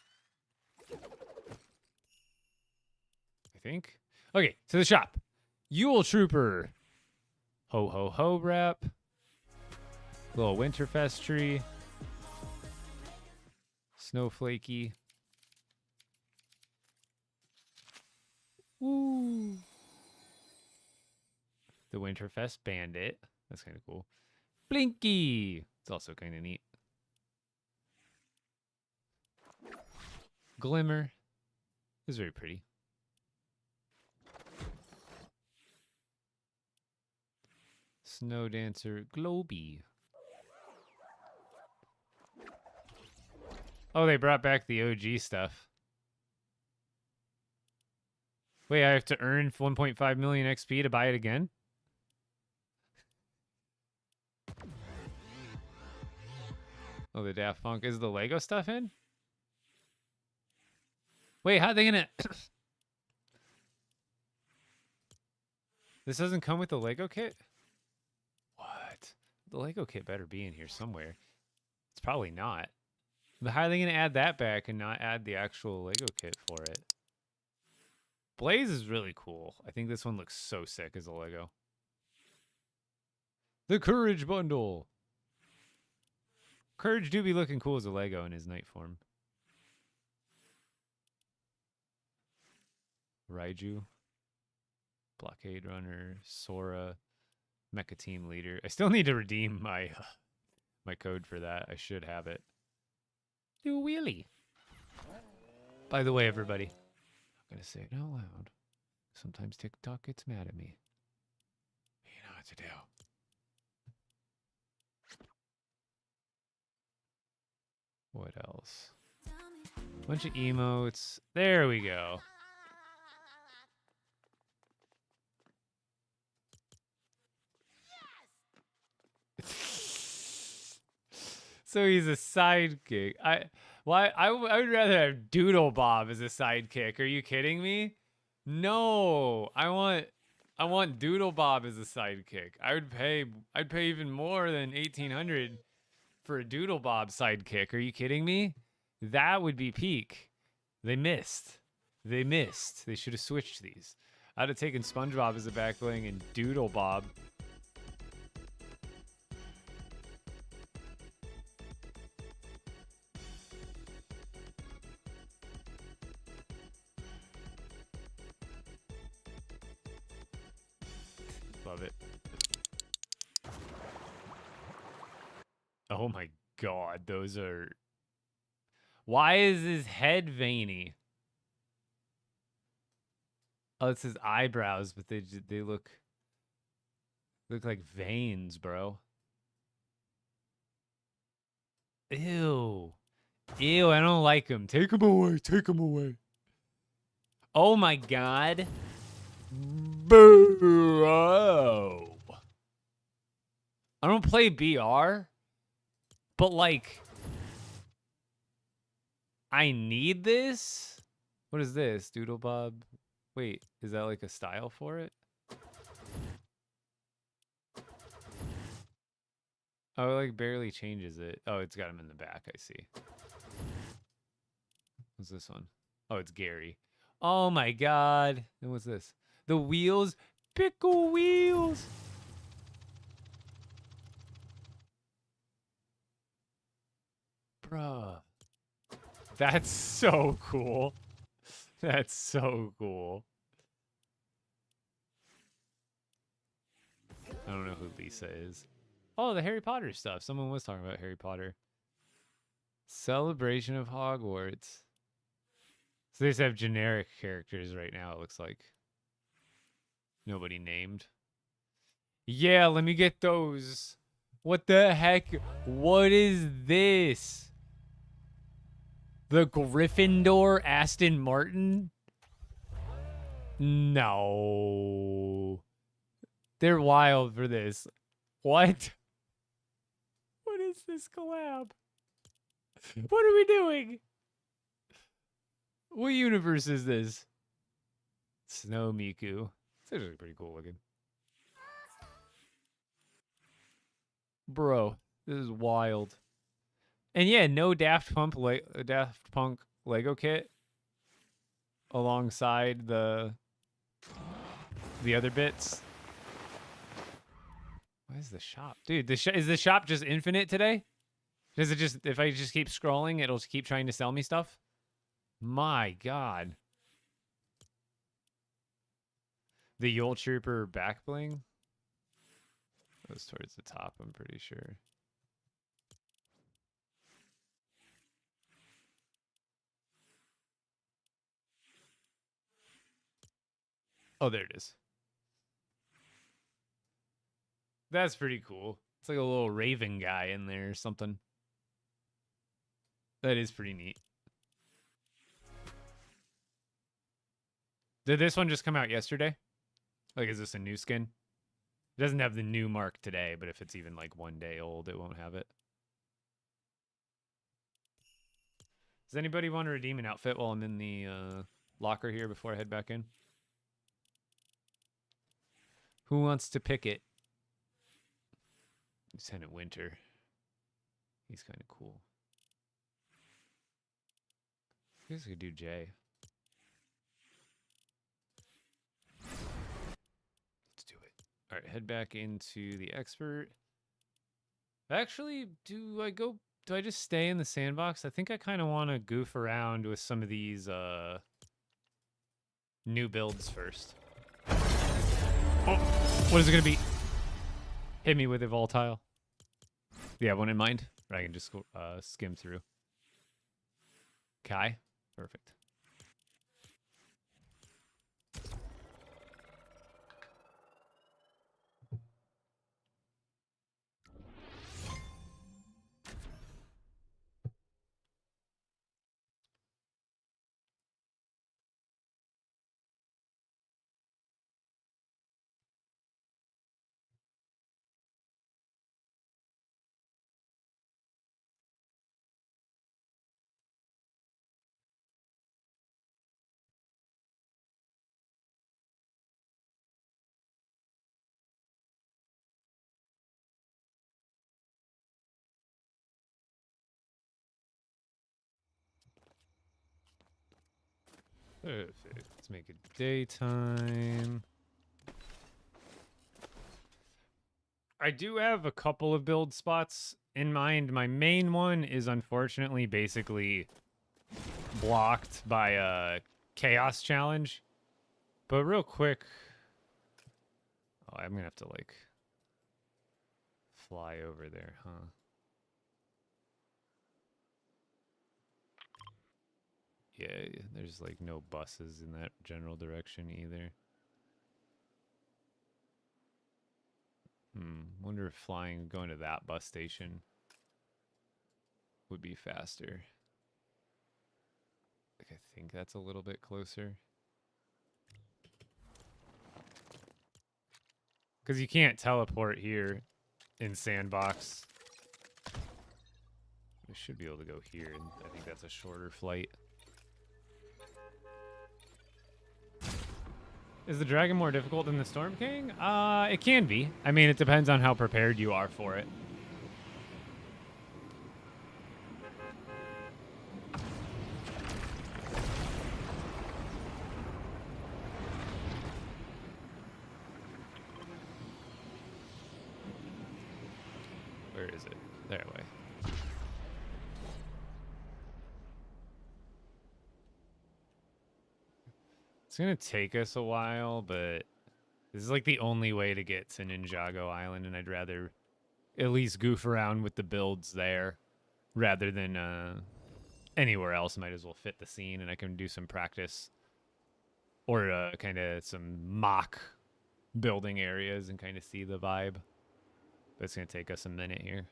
I think. Okay, to the shop. Yule Trooper. Ho ho ho wrap. Little Winterfest tree. Snowflakey. Woo. The Winterfest bandit. That's kind of cool. Blinky. It's also kind of neat. Glimmer. It's very pretty. Snow Dancer Globy. Oh, they brought back the OG stuff. Wait, I have to earn 1.5 million XP to buy it again? Oh, the Daft Punk. Is the Lego stuff in? Wait, how are they gonna... This doesn't come with the Lego kit? What? The Lego kit better be in here somewhere. It's probably not. But how are they gonna add that back and not add the actual Lego kit for it? Blaze is really cool. I think this one looks so sick as a Lego. The Courage Bundle. Courage do be looking cool as a Lego in his night form. Raiju. Blockade Runner. Sora. Mecha Team Leader. I still need to redeem my my code for that. I should have it. Do a wheelie. By the way, everybody, I'm going to say it out loud. Sometimes TikTok gets mad at me. You know what to do. What else? Bunch of emotes. There we go. So he's a sidekick. I would rather have Doodle Bob as a sidekick. Are you kidding me? No, I want Doodle Bob as a sidekick. I'd pay even more than 1800 for a Doodle Bob sidekick. Are you kidding me? That would be peak. They missed. They missed. They should have switched these. I'd have taken SpongeBob as a backbling and Doodle Bob. Love it. Oh my god, those are. Why is his head veiny? Oh, it's his eyebrows, but they look like veins, bro. Ew. Ew, I don't like him. Take him away. Take him away. Oh my god. Bro. I don't play BR, but like I need this? What is this? Doodle Bob? Wait, is that like a style for it? Oh, it like barely changes it. Oh, it's got him in the back, I see. What's this one? Oh, it's Gary. Oh my god. And what's this? The wheels? Pickle wheels! Bruh. That's so cool. That's so cool. I don't know who Lisa is. Oh, the Harry Potter stuff. Someone was talking about Harry Potter. Celebration of Hogwarts. So they just have generic characters right now, it looks like. Nobody named. Yeah, let me get those. What the heck? What is this? The Gryffindor Aston Martin? No. They're wild for this. What? What is this collab? What are we doing? What universe is this? Snow Miku. It's actually pretty cool looking. Bro, this is wild. And yeah, no Daft Punk Lego kit alongside the other bits. Why is the shop? Dude, is the shop just infinite today? Does it just, if I just keep scrolling, it'll just keep trying to sell me stuff? My god. The Yule Trooper back bling goes towards the top, I'm pretty sure. Oh, there it is. That's pretty cool. It's like a little raven guy in there or something. That is pretty neat. Did this one just come out yesterday? Like, is this a new skin? It doesn't have the new mark today, but if it's even like 1 day old, it won't have it. Does anybody want to redeem an outfit while I'm in the locker here before I head back in? Who wants to pick it? Lieutenant Winter. He's kind of cool. I guess I could do Jay. Let's do it. All right, head back into the expert. Actually, do I just stay in the sandbox? I think I kind of want to goof around with some of these new builds first. Oh, what is it going to be? Hit me with a volatile. Do you have one in mind? Or I can just skim through. Kai? Perfect. Perfect. Let's make it daytime. I do have a couple of build spots in mind. My main one is unfortunately basically blocked by a chaos challenge. But real quick, oh, I'm gonna have to like fly over there, huh? Yeah, there's like no buses in that general direction either. Wonder if going to that bus station would be faster. Like, I think that's a little bit closer. Because you can't teleport here in Sandbox. We should be able to go here, and I think that's a shorter flight. Is the dragon more difficult than the Storm King? It can be. I mean, it depends on how prepared you are for it. Where is it? There way. It's gonna take us a while, but this is like the only way to get to Ninjago Island, and I'd rather at least goof around with the builds there rather than anywhere else. Might as well fit the scene, and I can do some practice or kind of some mock building areas and kind of see the vibe. But it's gonna take us a minute here.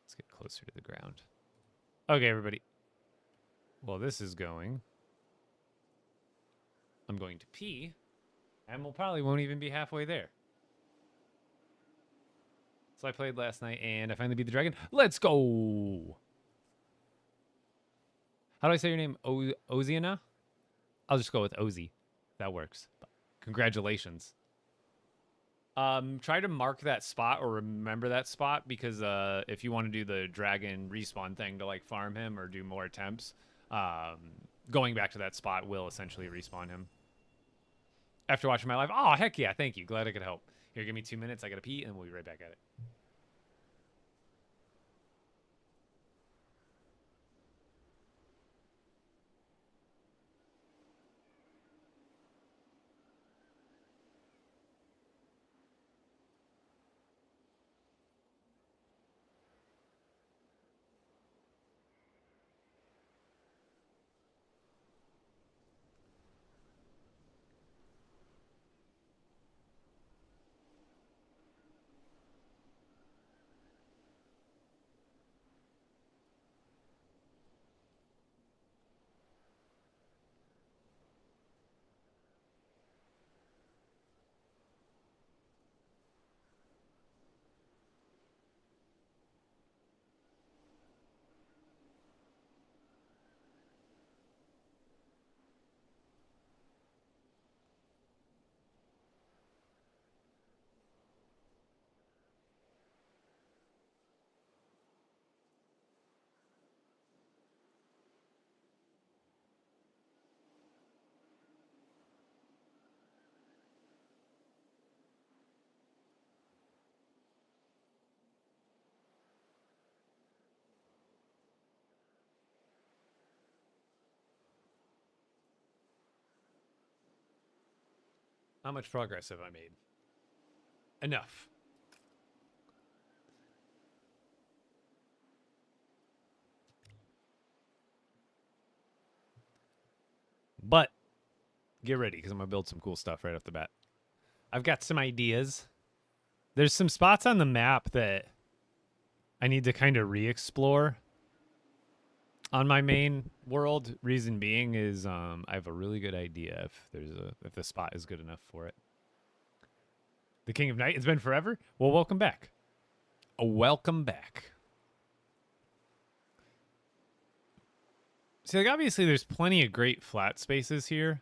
Let's get closer to the ground. Okay, everybody. Well, this is going. I'm going to pee, and we'll probably won't even be halfway there. So I played last night, and I finally beat the dragon. Let's go! How do I say your name? Oziana? I'll just go with Ozzy. That works. Congratulations. Try to mark that spot or remember that spot, because if you want to do the dragon respawn thing to like farm him or do more attempts, going back to that spot will essentially respawn him. After watching my live, oh heck yeah, thank you, glad I could help. Here, give me 2 minutes, I gotta pee, and we'll be right back at it. How much progress have I made? Enough. But get ready, because I'm going to build some cool stuff right off the bat. I've got some ideas. There's some spots on the map that I need to kind of re-explore on my main world. Reason being is I have a really good idea if the spot is good enough for it. The King of Night, it's been forever? Well, welcome back. Welcome back. See, like, obviously there's plenty of great flat spaces here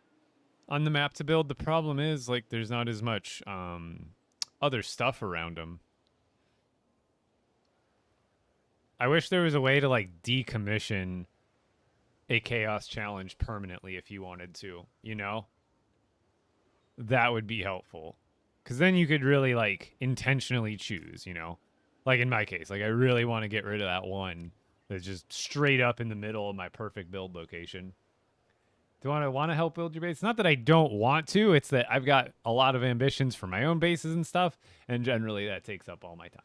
on the map to build. The problem is, like, there's not as much other stuff around them. I wish there was a way to like decommission a chaos challenge permanently if you wanted to, you know? That would be helpful. Cuz then you could really like intentionally choose, you know? Like in my case, like I really want to get rid of that one that's just straight up in the middle of my perfect build location. Do I want to help build your base? It's not that I don't want to, it's that I've got a lot of ambitions for my own bases and stuff, and generally that takes up all my time.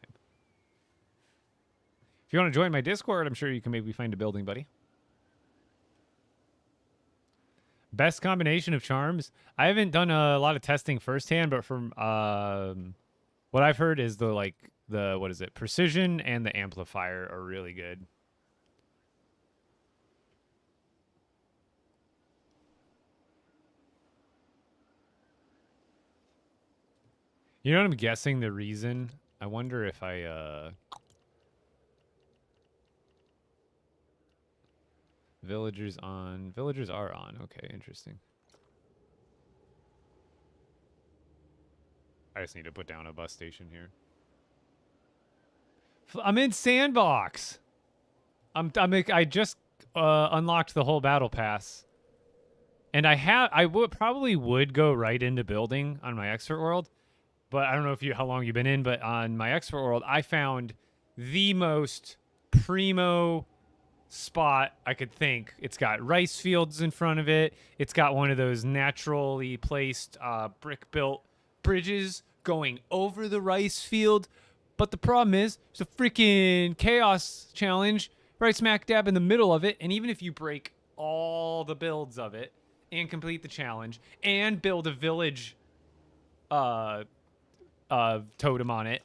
If you want to join my Discord, I'm sure you can maybe find a building buddy. Best combination of charms. I haven't done a lot of testing firsthand, but from what I've heard is the what is it? Precision and the amplifier are really good. You know what I'm guessing the reason? I wonder if I villagers on. Villagers are on. Okay, interesting. I just need to put down a bus station here. I'm in Sandbox. I just unlocked the whole battle pass. And I probably would go right into building on my expert world, but I don't know how long you've been in, but on my expert world, I found the most primo spot I could think. It's got rice fields in front of it. It's got one of those naturally placed brick built bridges going over the rice field. But the problem is, there's a freaking chaos challenge right smack dab in the middle of it. And even if you break all the builds of it and complete the challenge and build a village totem on it,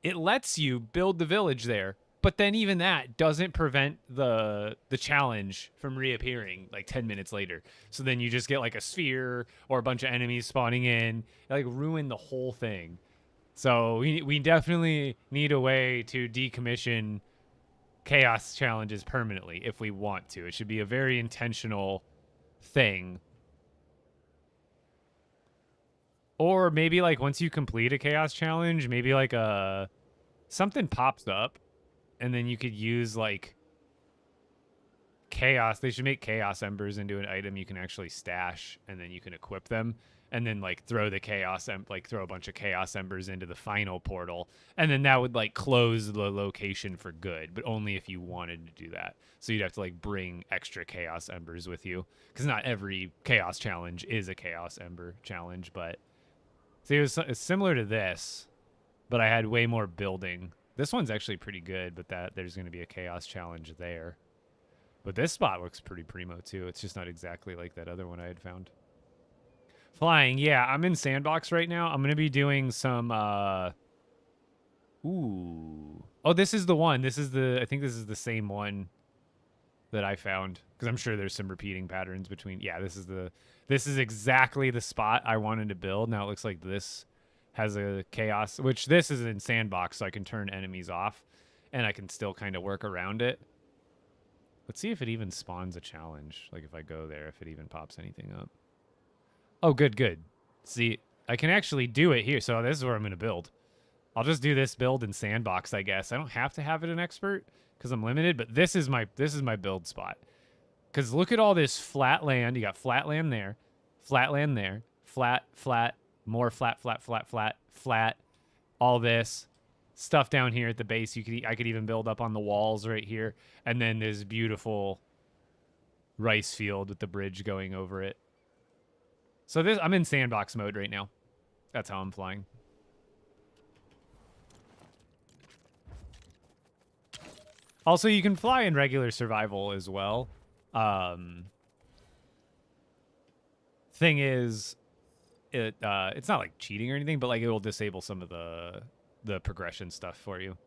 it lets you build the village there. But then even that doesn't prevent the challenge from reappearing like 10 minutes later. So then you just get like a sphere or a bunch of enemies spawning in, like ruin the whole thing. So we definitely need a way to decommission chaos challenges permanently if we want to. It should be a very intentional thing. Or maybe like once you complete a chaos challenge, maybe like something pops up. And then you could use like chaos. They should make chaos embers into an item you can actually stash, and then you can equip them, and then like throw the throw a bunch of chaos embers into the final portal, and then that would like close the location for good, but only if you wanted to do that. So you'd have to like bring extra chaos embers with you, because not every chaos challenge is a chaos ember challenge. But see, it's similar to this, but I had way more building. This one's actually pretty good, but there's going to be a chaos challenge there. But this spot looks pretty primo, too. It's just not exactly like that other one I had found. Flying, yeah. I'm in Sandbox right now. I'm going to be doing some... Ooh. Oh, this is the one. I think this is the same one that I found. Because I'm sure there's some repeating patterns between... Yeah, this is exactly the spot I wanted to build. Now it looks like this has a chaos, which this is in Sandbox, so I can turn enemies off, and I can still kind of work around it. Let's see if it even spawns a challenge. Like if I go there, if it even pops anything up. Oh, good. See, I can actually do it here. So this is where I'm going to build. I'll just do this build in Sandbox, I guess. I don't have to have it in Expert because I'm limited, but this is my build spot. Because look at all this flat land. You got flat land there, flat, more flat, all this stuff down here at the base. I could even build up on the walls right here, and then this beautiful rice field with the bridge going over it. So I'm in Sandbox mode right now. That's how I'm flying. Also, you can fly in regular survival as well. Thing is, it's not like cheating or anything, but like it will disable some of the progression stuff for you.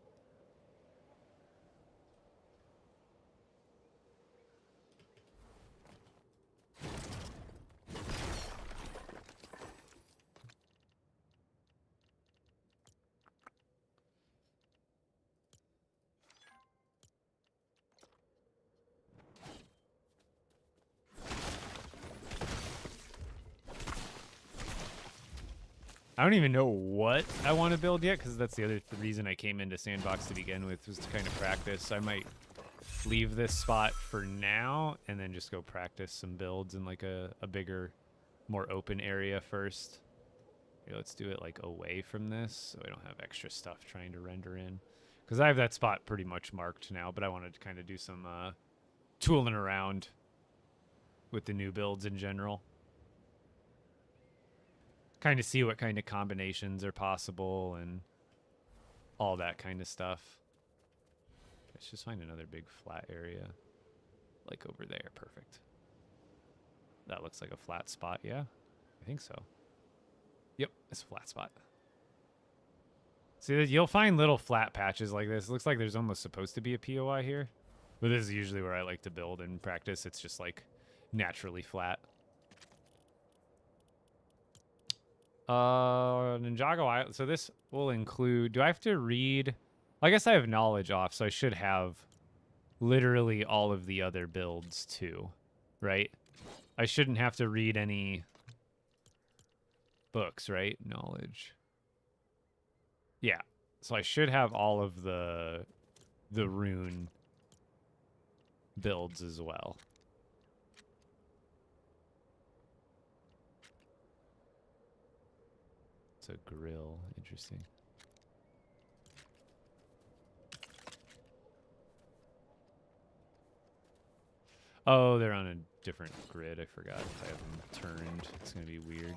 I don't even know what I want to build yet, because that's the other reason I came into Sandbox to begin with, was to kind of practice. I might leave this spot for now and then just go practice some builds in like a bigger, more open area first. Here, let's do it like away from this so I don't have extra stuff trying to render in. Because I have that spot pretty much marked now, but I wanted to kind of do some tooling around with the new builds in general. Kind of see what kind of combinations are possible and all that kind of stuff. Let's just find another big flat area. Like over there. Perfect. That looks like a flat spot, yeah? I think so. Yep, it's a flat spot. See, you'll find little flat patches like this. It looks like there's almost supposed to be a POI here. But this is usually where I like to build and practice. It's just like naturally flat. Ninjago Island. So this will include... Do I have to read... I guess I have knowledge off, so I should have literally all of the other builds too, right? I shouldn't have to read any books, right? Knowledge. Yeah. So I should have all of the rune builds as well. It's a grill. Interesting. Oh, they're on a different grid. I forgot if I have them turned. It's going to be weird.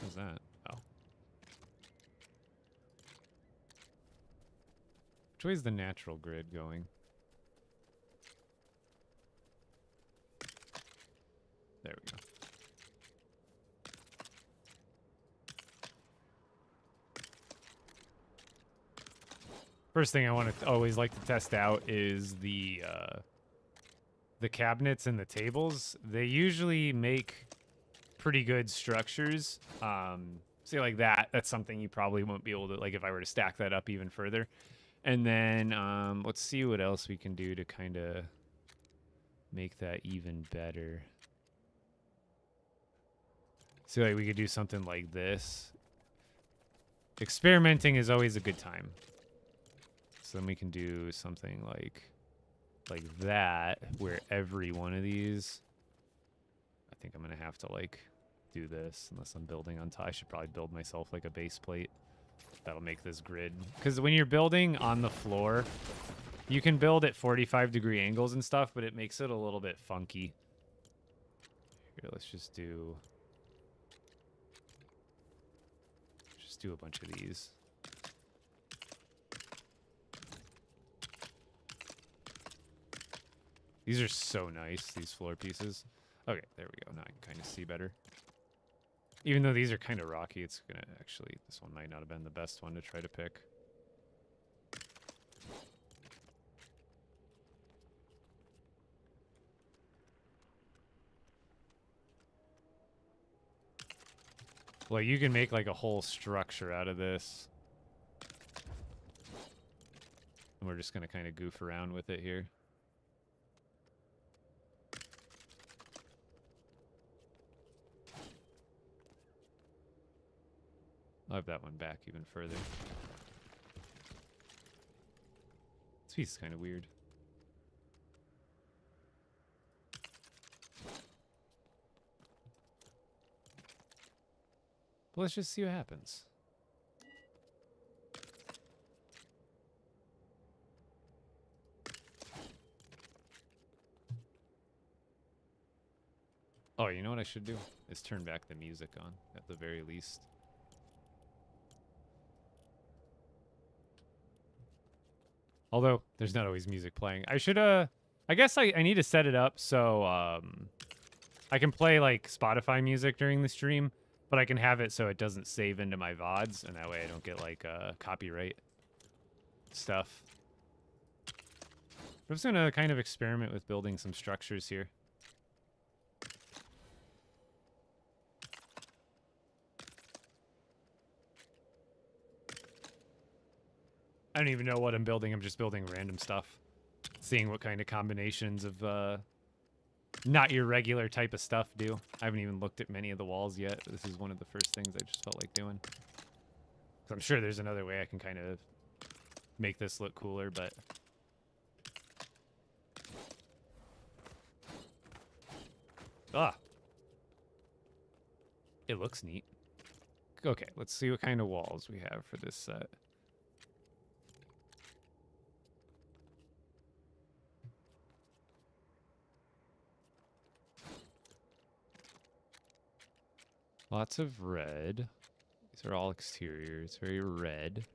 What's that? Oh. Which way is the natural grid going? There we go. First thing I want to always like to test out is the cabinets and the tables. They usually make pretty good structures. See, like that. That's something you probably won't be able to, like, if I were to stack that up even further. And then let's see what else we can do to kind of make that even better. So, like, we could do something like this. Experimenting is always a good time. So then we can do something like that, where every one of these, I think I'm going to have to, like, do this, unless I'm building on top. I should probably build myself, like, a base plate. That'll make this grid. Because when you're building on the floor, you can build at 45-degree angles and stuff, but it makes it a little bit funky. Here, let's just do a bunch of these. These are so nice, these floor pieces. Okay, there we go. Now I can kind of see better. Even though these are kind of rocky, it's going to actually... This one might not have been the best one to try to pick. Well, you can make like a whole structure out of this. And we're just going to kind of goof around with it here. I'll have that one back even further. This piece is kind of weird. But let's just see what happens. Oh, you know what I should do? Is turn back the music on, at the very least. Although, there's not always music playing. I should, I guess I need to set it up so, I can play, like, Spotify music during the stream, but I can have it so it doesn't save into my VODs, and that way I don't get, like, copyright stuff. I'm just gonna kind of experiment with building some structures here. I don't even know what I'm building. I'm just building random stuff. Seeing what kind of combinations of not your regular type of stuff do. I haven't even looked at many of the walls yet. This is one of the first things I just felt like doing. So I'm sure there's another way I can kind of make this look cooler, but... Ah! It looks neat. Okay, let's see what kind of walls we have for this set. Lots of red. These are all exteriors, very red.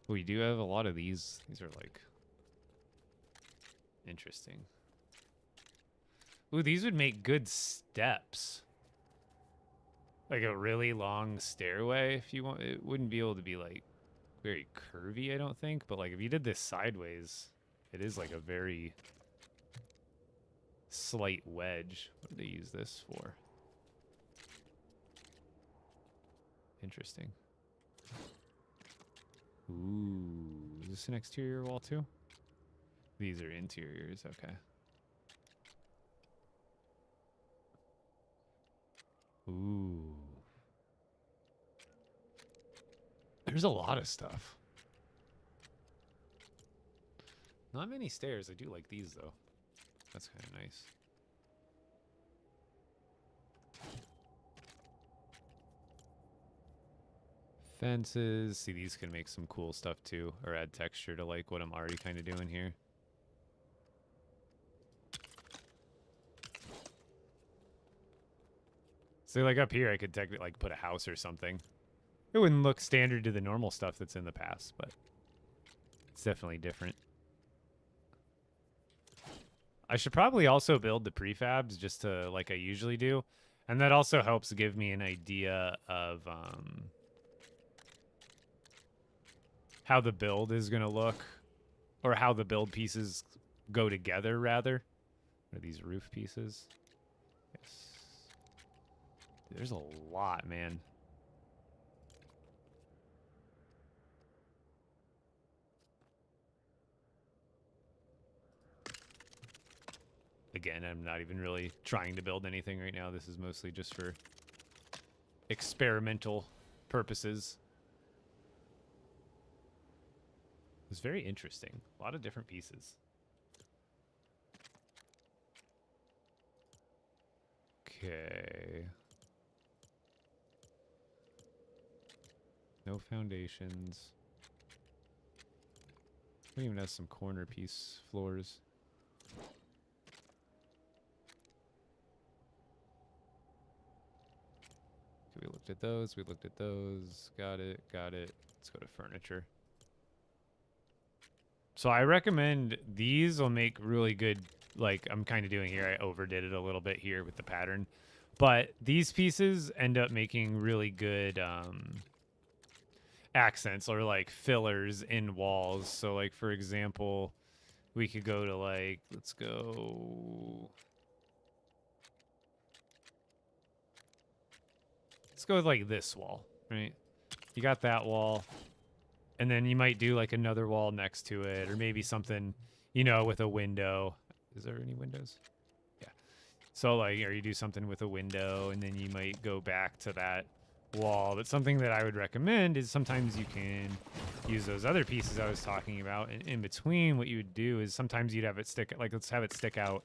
We do have a lot of these. These are like interesting. Ooh, these would make good steps. Like a really long stairway if you want. It wouldn't be able to be like very curvy, I don't think. But like if you did this sideways, it is like a very slight wedge. What do they use this for? Interesting. Ooh, is this an exterior wall too? These are interiors, okay. Ooh. There's a lot of stuff. Not many stairs. I do like these though. That's kind of nice. Fences. See, these can make some cool stuff too, or add texture to like what I'm already kind of doing here. So like up here, I could technically like put a house or something. It wouldn't look standard to the normal stuff that's in the past, but it's definitely different. I should probably also build the prefabs just to like I usually do. And that also helps give me an idea of how the build is going to look, or how the build pieces go together, rather. Are these roof pieces? Yes. There's a lot, man. Again, I'm not even really trying to build anything right now. This is mostly just for experimental purposes. It's very interesting. A lot of different pieces. Okay. No foundations. It even has some corner piece floors. Okay, we looked at those. We looked at those. Got it. Got it. Let's go to furniture. So I recommend these will make really good, like I'm kind of doing here. I overdid it a little bit here with the pattern. But these pieces end up making really good accents or like fillers in walls. So like, for example, we could go to like, let's go with like this wall, right? You got that wall. And then you might do like another wall next to it, or maybe something, you know, with a window. Is there any windows? Yeah. So like, or you do something with a window, and then you might go back to that wall. But something that I would recommend is sometimes you can use those other pieces I was talking about. And in between, what you would do is sometimes you'd have it stick, like let's have it stick out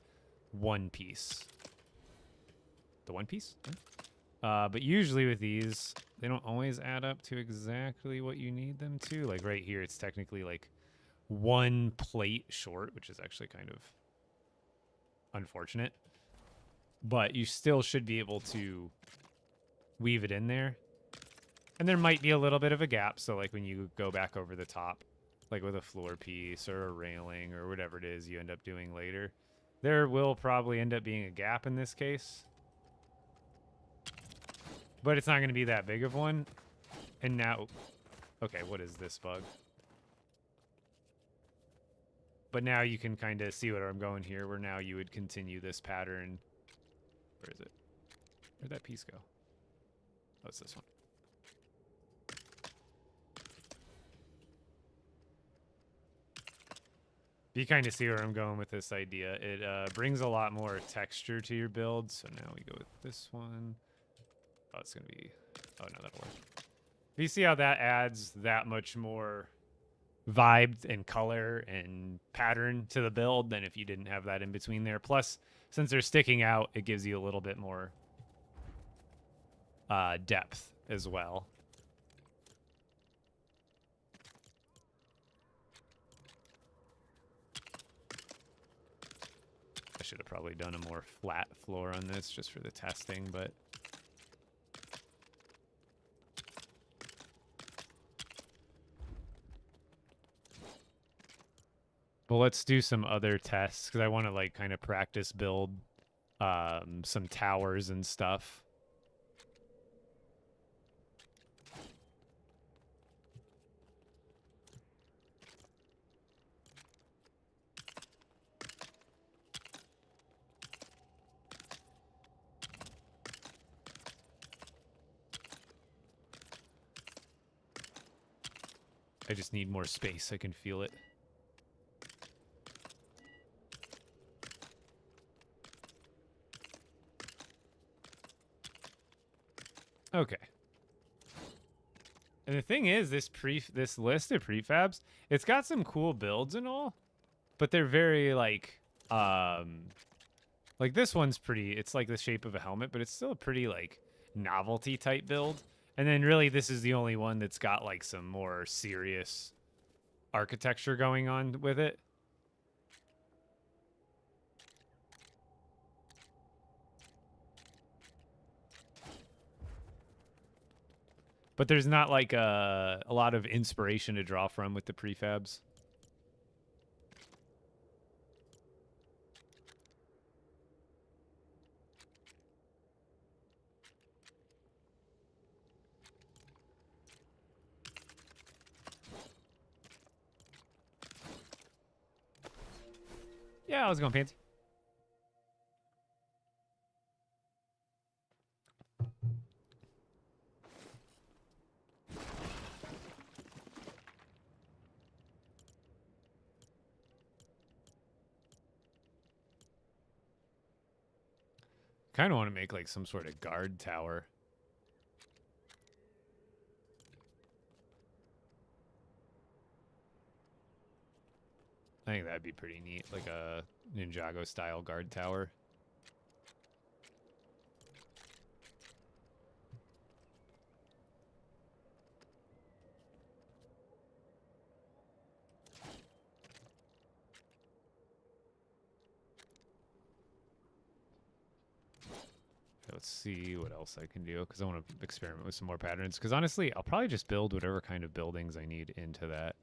one piece. The one piece? Yeah. But usually with these, they don't always add up to exactly what you need them to. Like right here, it's technically like one plate short, which is actually kind of unfortunate. But you still should be able to weave it in there. And there might be a little bit of a gap. So like when you go back over the top, like with a floor piece or a railing or whatever it is you end up doing later, there will probably end up being a gap in this case. But it's not going to be that big of one. And now... Okay, what is this bug? But now you can kind of see where I'm going here, where now you would continue this pattern. Where is it? Where'd that piece go? Oh, it's this one. You kind of see where I'm going with this idea. It brings a lot more texture to your build. So now we go with this one. Oh, it's going to be... Oh, no, that'll work. You see how that adds that much more vibe and color and pattern to the build than if you didn't have that in between there. Plus, since they're sticking out, it gives you a little bit more depth as well. I should have probably done a more flat floor on this just for the testing, but... Well, let's do some other tests, because I want to, like, kind of practice build some towers and stuff. I just need more space. I can feel it. Okay. And the thing is, this list of prefabs, it's got some cool builds and all, but they're very like this one's pretty. It's like the shape of a helmet, but it's still a pretty like novelty type build. And then really, this is the only one that's got like some more serious architecture going on with it. But there's not like a lot of inspiration to draw from with the prefabs. Yeah, I was going fancy. Kind of want to make like some sort of guard tower. I think that'd be pretty neat, like a Ninjago style guard tower. Let's see what else I can do, because I want to experiment with some more patterns. Because honestly, I'll probably just build whatever kind of buildings I need into that.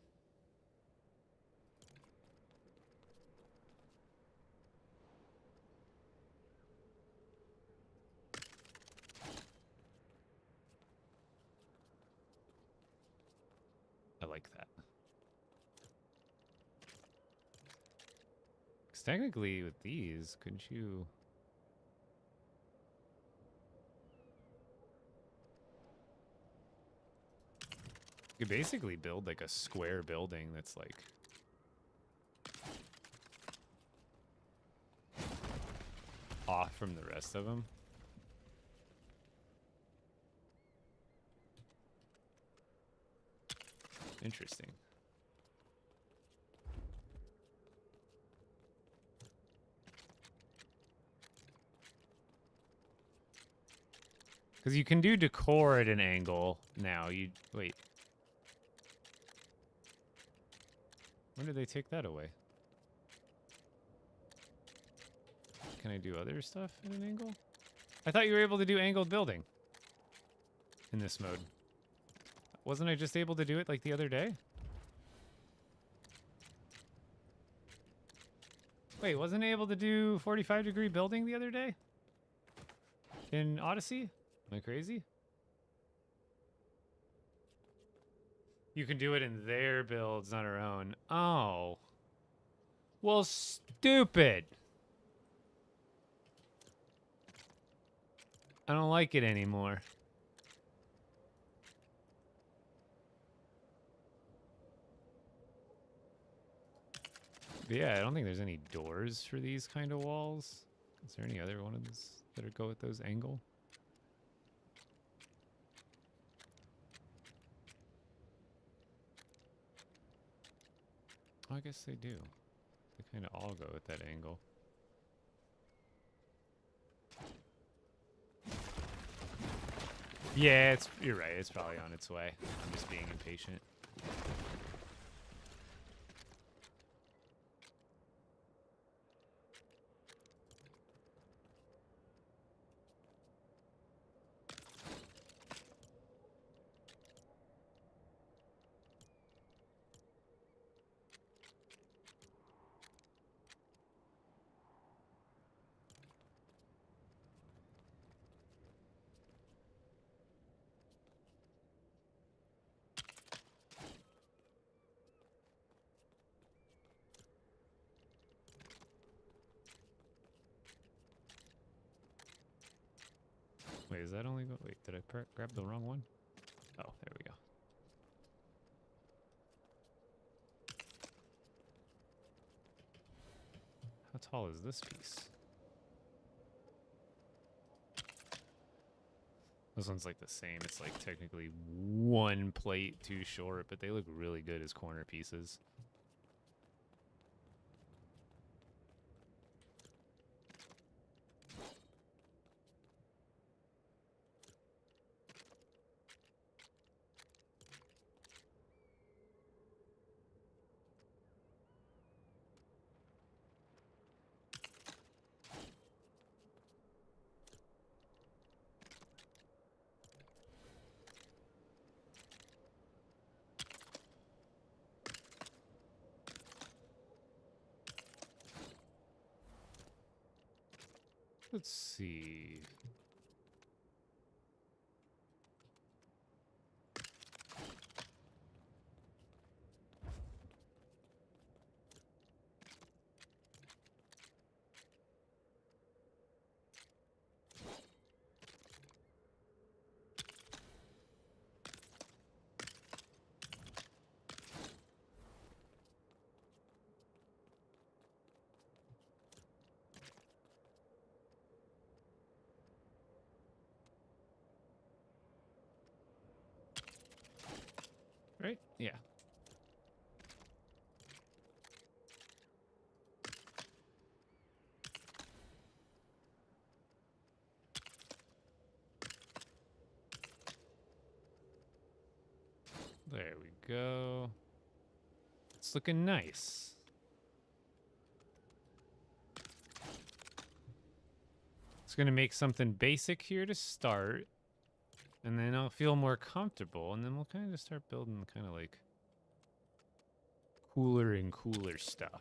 I like that. Because technically with these, couldn't you... You could basically build like a square building that's like... off from the rest of them. Interesting. Because you can do decor at an angle now. Wait. When did they take that away? Can I do other stuff at an angle? I thought you were able to do angled building in this mode. Wasn't I just able to do it like the other day? Wait, wasn't I able to do 45-degree building the other day? In Odyssey? Am I crazy? You can do it in their builds, not our own. Oh. Well, stupid. I don't like it anymore. But yeah, I don't think there's any doors for these kind of walls. Is there any other one of those that go with those angle? Oh, I guess they do. They kind of all go with that angle. Yeah, you're right. It's probably on its way. I'm just being impatient. Wait, is that only go? Wait, did I grab the wrong one? Oh, there we go. How tall is this piece? This one's like the same. It's like technically one plate too short, but they look really good as corner pieces. Let's see. Right? Yeah. There we go. It's looking nice. It's going to make something basic here to start. And then I'll feel more comfortable. And then we'll kind of just start building kind of like cooler and cooler stuff.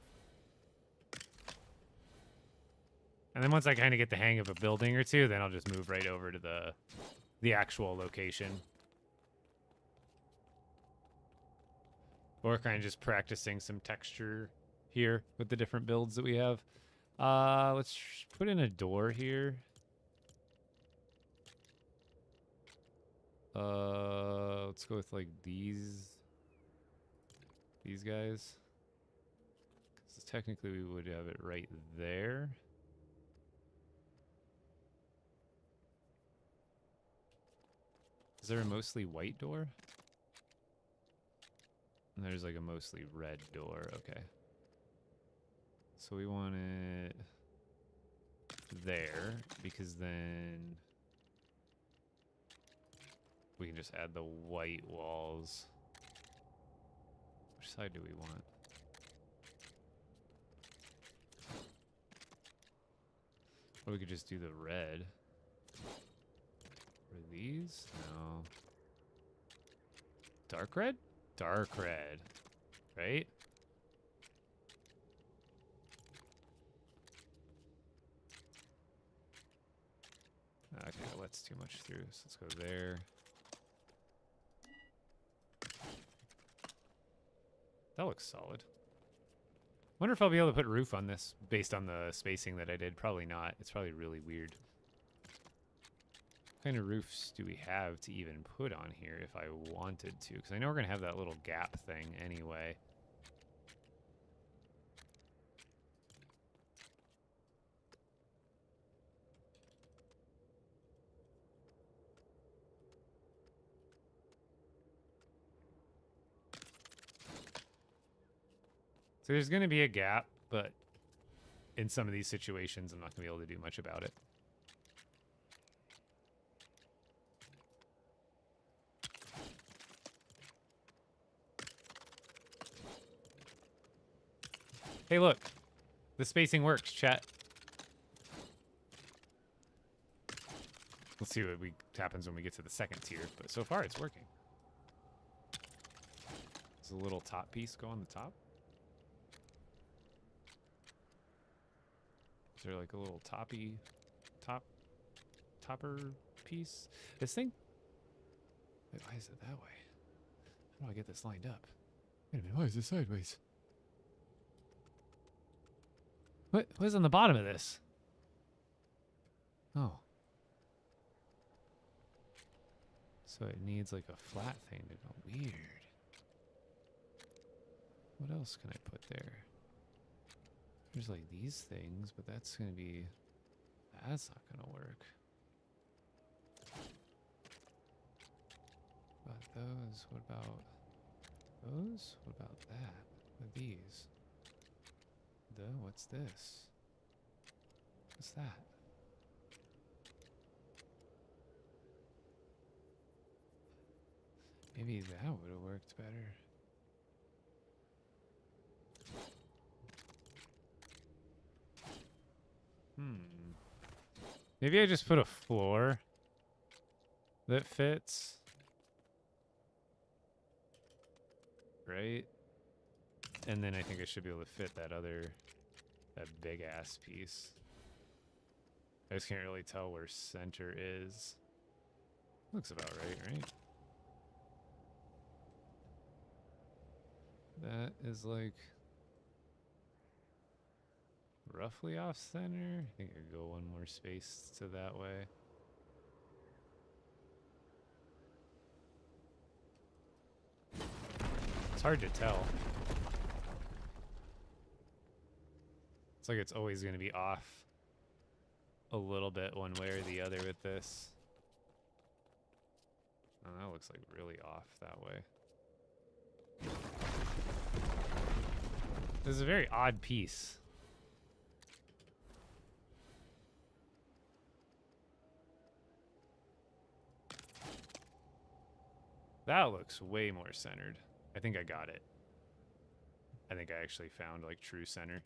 And then once I kind of get the hang of a building or two, then I'll just move right over to the actual location. Or kind of just practicing some texture here with the different builds that we have. Let's put in a door here. Let's go with like these guys. Because technically we would have it right there. Is there a mostly white door? And there's like a mostly red door. Okay. So we want it there because then we can just add the white walls. Which side do we want? Or we could just do the red. Are these? No. Dark red? Dark red. Right? Okay, that's too much through, so let's go there. That looks solid. Wonder if I'll be able to put roof on this based on the spacing that I did. Probably not. It's probably really weird. What kind of roofs do we have to even put on here if I wanted to? Because I know we're going to have that little gap thing anyway. So there's going to be a gap, but in some of these situations, I'm not going to be able to do much about it. Hey, look. The spacing works, chat. Let's see what happens when we get to the second tier, but so far it's working. Does a little top piece go on the top? Is there like a little topper piece? This thing? Wait, why is it that way? How do I get this lined up? Wait a minute, why is this sideways? What is on the bottom of this? Oh. So it needs like a flat thing to go. Weird. What else can I put there? There's like these things, but that's not gonna work. What about those? What about those? What about that? What are these? What's this? What's that? Maybe that would have worked better. Maybe I just put a floor that fits. Right? And then I think I should be able to fit that big ass piece. I just can't really tell where center is. Looks about right? That is like roughly off center. I think I could go one more space to that way. It's hard to tell. It's like it's always going to be off a little bit one way or the other with this. Oh, that looks like really off that way. This is a very odd piece. That looks way more centered. I think I got it. I think I actually found like true center.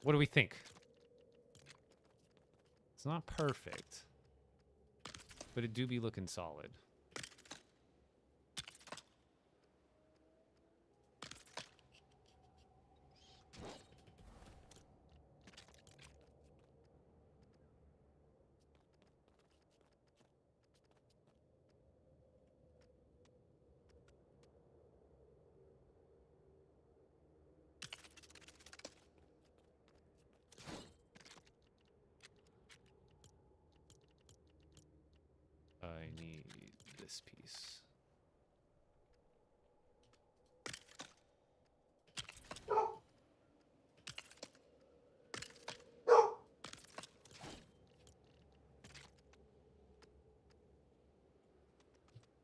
What do we think? It's not perfect, but it do be looking solid. I need this piece.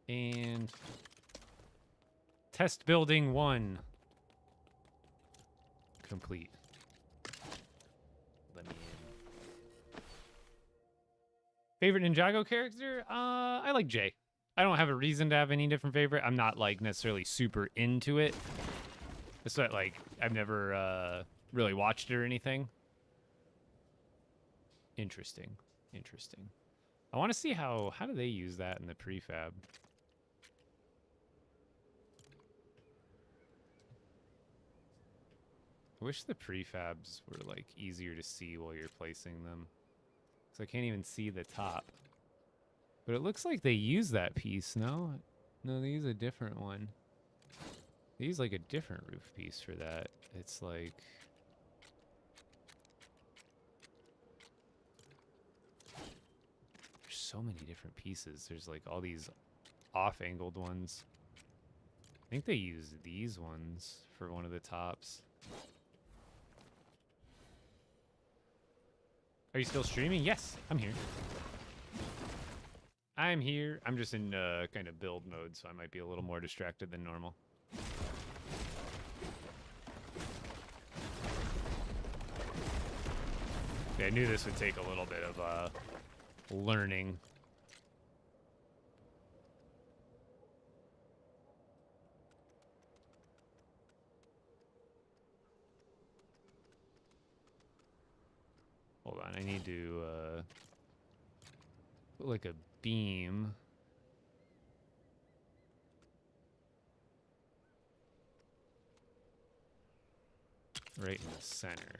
And test building 1 complete. Let me in. Favorite Ninjago character? I like Jay. I don't have a reason to have any different favorite. I'm not like necessarily super into it. It's not like I've never really watched it or anything. Interesting. Interesting. I want to see how do they use that in the prefab? I wish the prefabs were like easier to see while you're placing them. So I can't even see the top. But it looks like they use that piece, no? No, they use a different one. They use like a different roof piece for that. It's like... so many different pieces. There's like all these off-angled ones. I think they use these ones for one of the tops. Are you still streaming? Yes, I'm here. I'm here. I'm just in kind of build mode, so I might be a little more distracted than normal. Yeah, I knew this would take a little bit of learning. Hold on, I need to put like a beam. Right in the center.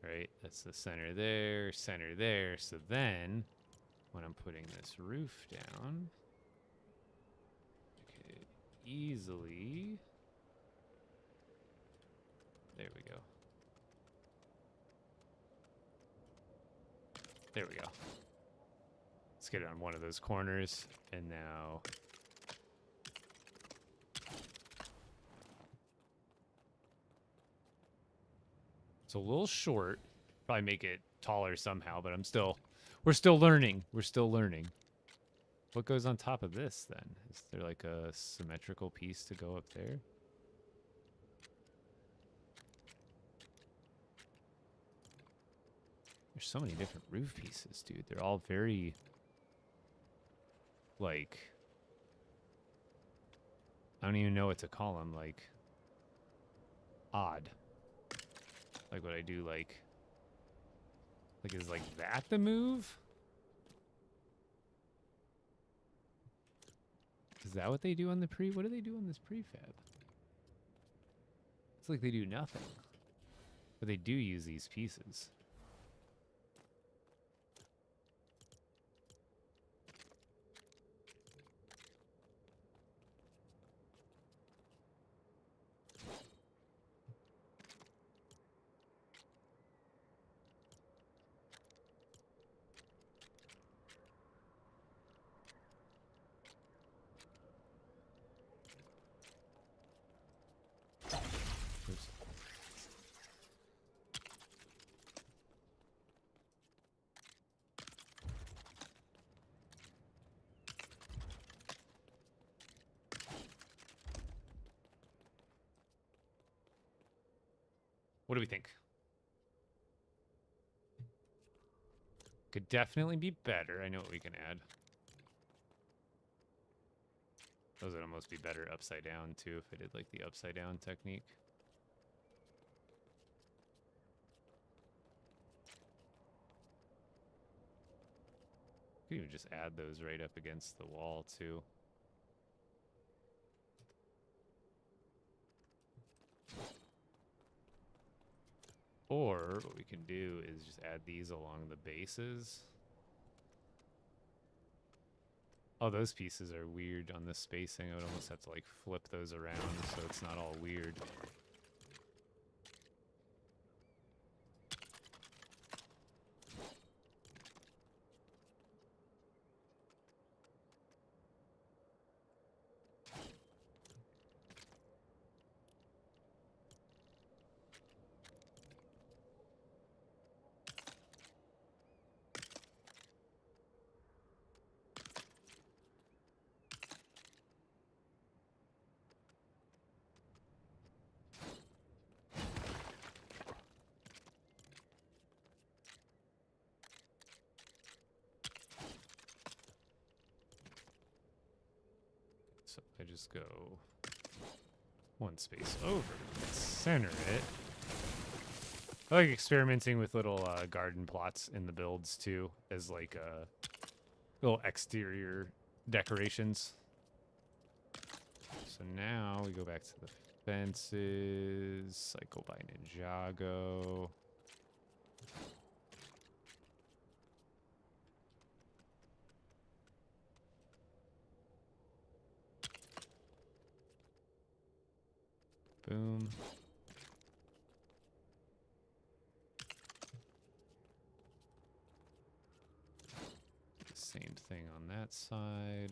Right, that's the center there, center there. So then, when I'm putting this roof down, I could easily... There we go. There we go. Let's get it on one of those corners, and now... It's a little short. Probably make it taller somehow, but we're still learning. We're still learning. What goes on top of this, then? Is there like a symmetrical piece to go up there? There's so many different roof pieces, dude. They're all very, like... I don't even know what to call them, like... odd. Like what I do, like... Like, is like that the move? Is that what they do on the pre? What do they do on this prefab? It's like they do nothing. But they do use these pieces. Oops. What do we think? Could definitely be better. I know what we can add. Those would almost be better upside down, too, if I did, like, the upside down technique. Could even just add those right up against the wall, too. Or what we can do is just add these along the bases. Oh, those pieces are weird on the spacing. I would almost have to like flip those around so it's not all weird. So I just go one space over, center it. I like experimenting with little garden plots in the builds too, as like little exterior decorations. So now we go back to the fences, cycle by Ninjago. Boom. thing on that side.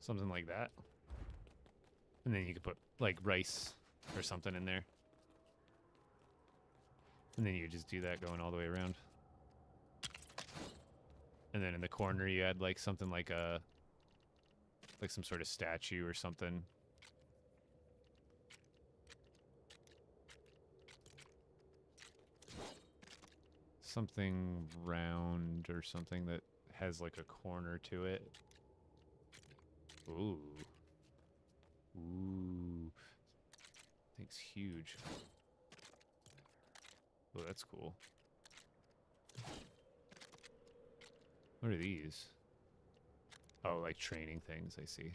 Something like that. And then you could put like rice or something in there. And then you just do that going all the way around. And then in the corner you add like something like a some sort of statue or something. Something round or something that has like a corner to it. Ooh. Ooh. Thing's huge. Oh, that's cool. What are these? Oh, like training things, I see.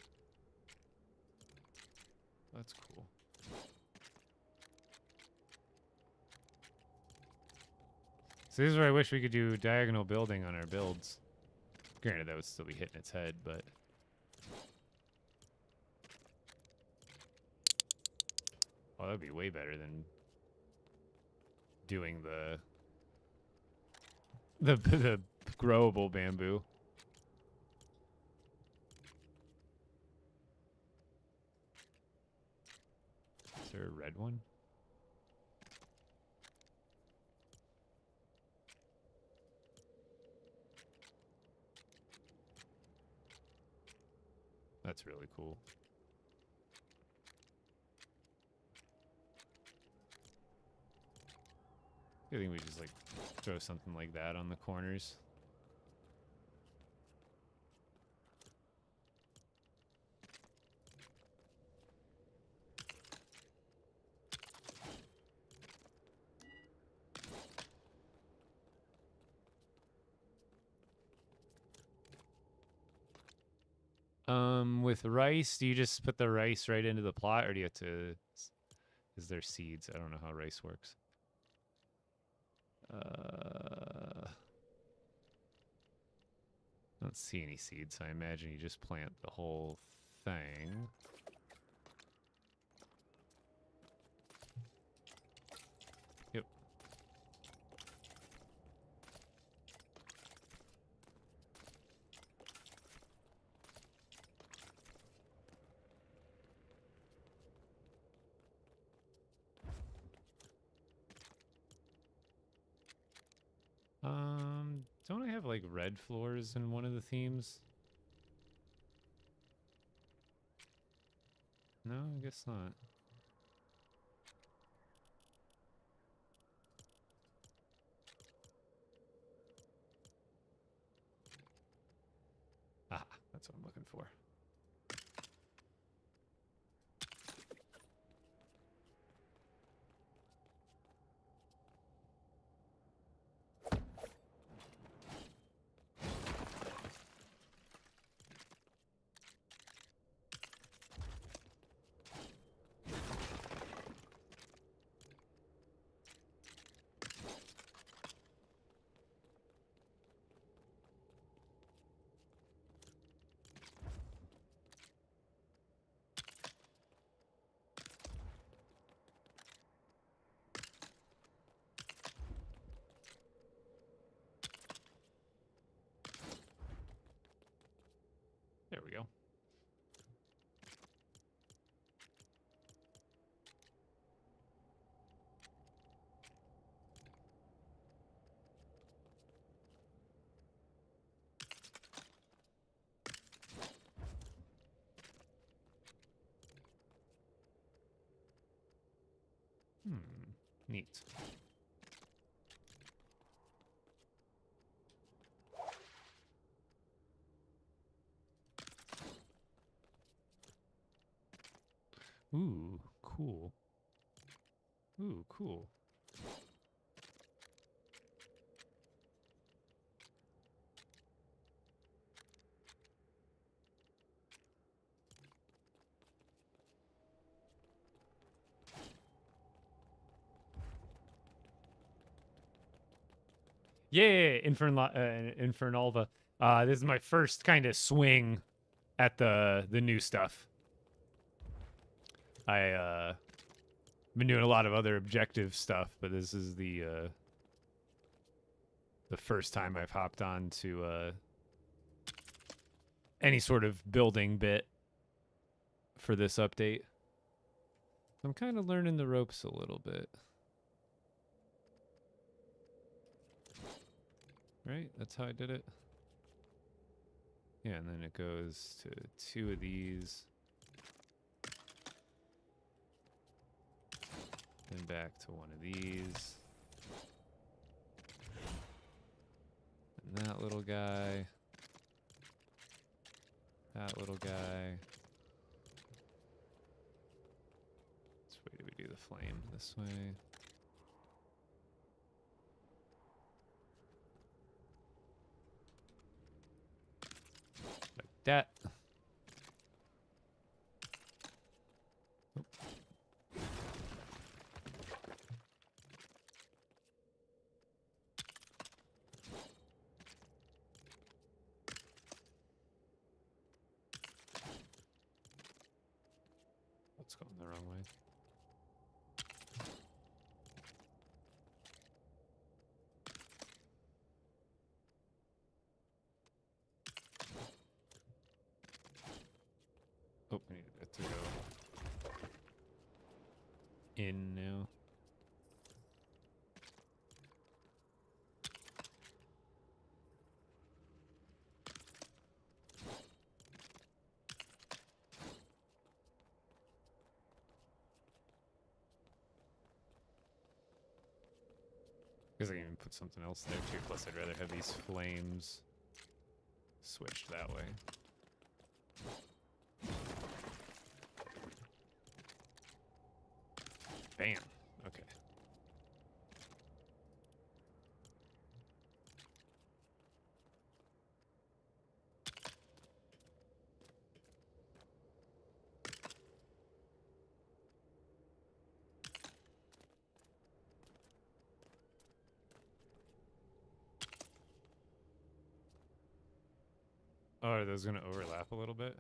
That's cool. So this is where I wish we could do diagonal building on our builds. Granted, that would still be hitting its head, but... Oh, that would be way better than doing the growable bamboo. Is there a red one? That's really cool. I think we just like throw something like that on the corners. With rice, do you just put the rice right into the plot, or do you have to... Is there seeds? I don't know how rice works. I don't see any seeds, so I imagine you just plant the whole thing. Yep. Don't I have like red floors in one of the themes? No, I guess not. Ah, that's what I'm looking for. There we go. Neat. Ooh, cool. Ooh, cool. Yeah, Infernalva. This is my first kind of swing at the new stuff. I been doing a lot of other objective stuff, but this is the first time I've hopped on to any sort of building bit for this update. I'm kind of learning the ropes a little bit. Right? That's how I did it. Yeah, and then it goes to 2 of these. Then back to 1 of these. And that little guy. That little guy. Which way do we do the flame? This way. Like that. It's going the wrong way. Oh, I need it to go in now. I guess I can even put something else there too, plus I'd rather have these flames switched that way. Bam. Okay. Oh, are those going to overlap a little bit?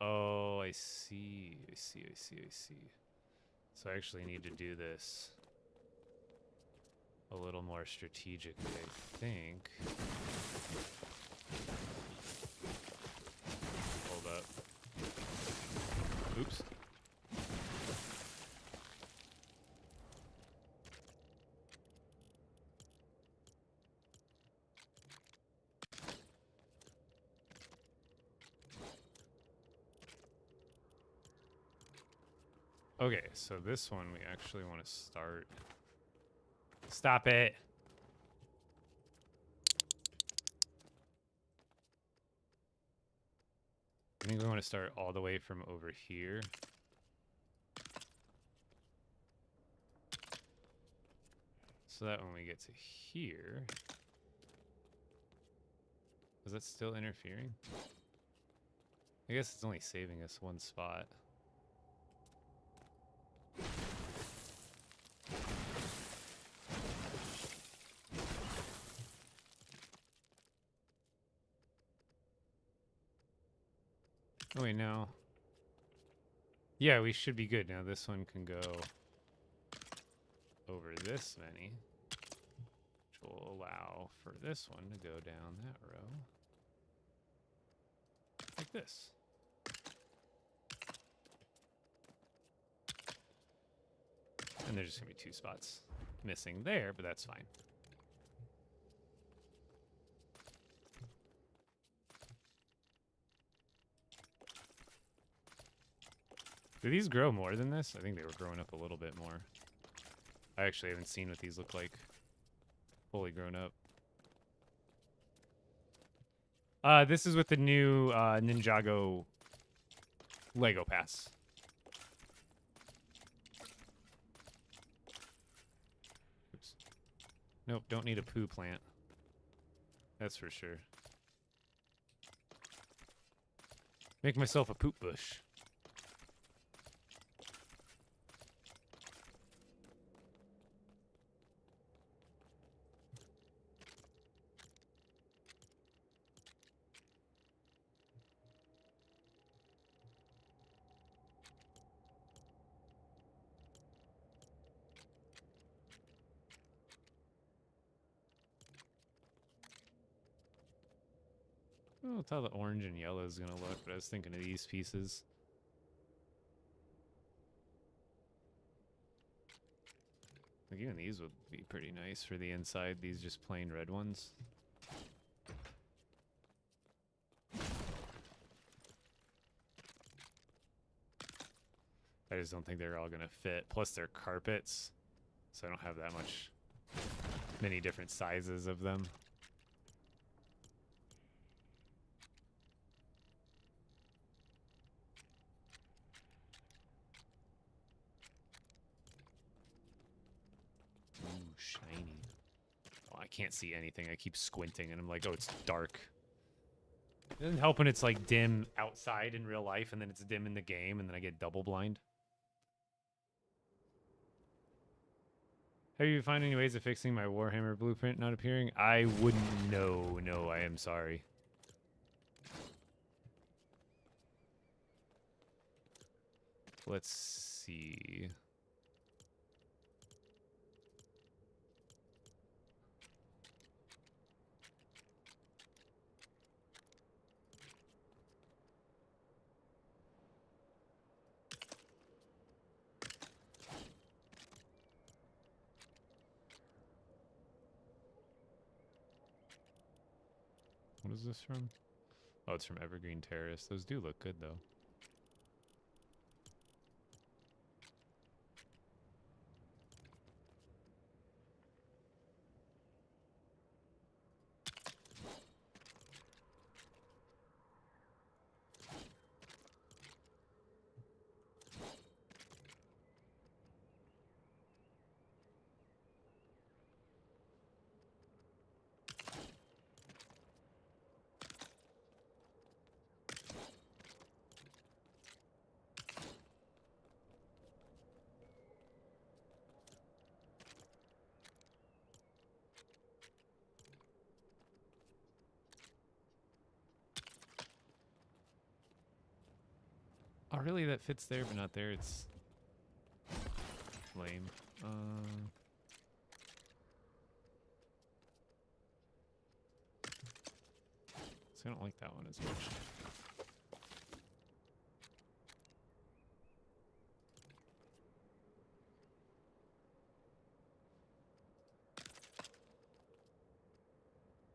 Oh, I see. I see. I see. I see. So I actually need to do this a little more strategically, I think. Hold up. Oops. Okay, so this one we actually want to start. Stop it. I think we want to start all the way from over here. So that when we get to here, is that still interfering? I guess it's only saving us 1 spot. Oh wait, no. Yeah, we should be good now. This one can go over this many, which will allow for this one to go down that row. Like this. And there's just going to be 2 spots missing there, but that's fine. Do these grow more than this? I think they were growing up a little bit more. I actually haven't seen what these look like fully grown up. This is with the new Ninjago Lego Pass. Oops. Nope, don't need a poo plant. That's for sure. Make myself a poop bush. don't know how the orange and yellow is gonna look, but I was thinking of these pieces. Like even these would be pretty nice for the inside. These just plain red ones. I just don't think they're all gonna fit. Plus they're carpets, so I don't have that many different sizes of them. Ooh, shiny. Oh, I can't see anything. I keep squinting and I'm like, oh, it's dark. It doesn't help when it's like dim outside in real life and then it's dim in the game and then I get double blind. Have you found any ways of fixing my Warhammer blueprint not appearing? I wouldn't know. No, I am sorry. Let's see. What is this from? Oh, it's from Evergreen Terrace. Those do look good, though. Oh, really? That fits there, but not there? It's lame. So I don't like that one as much.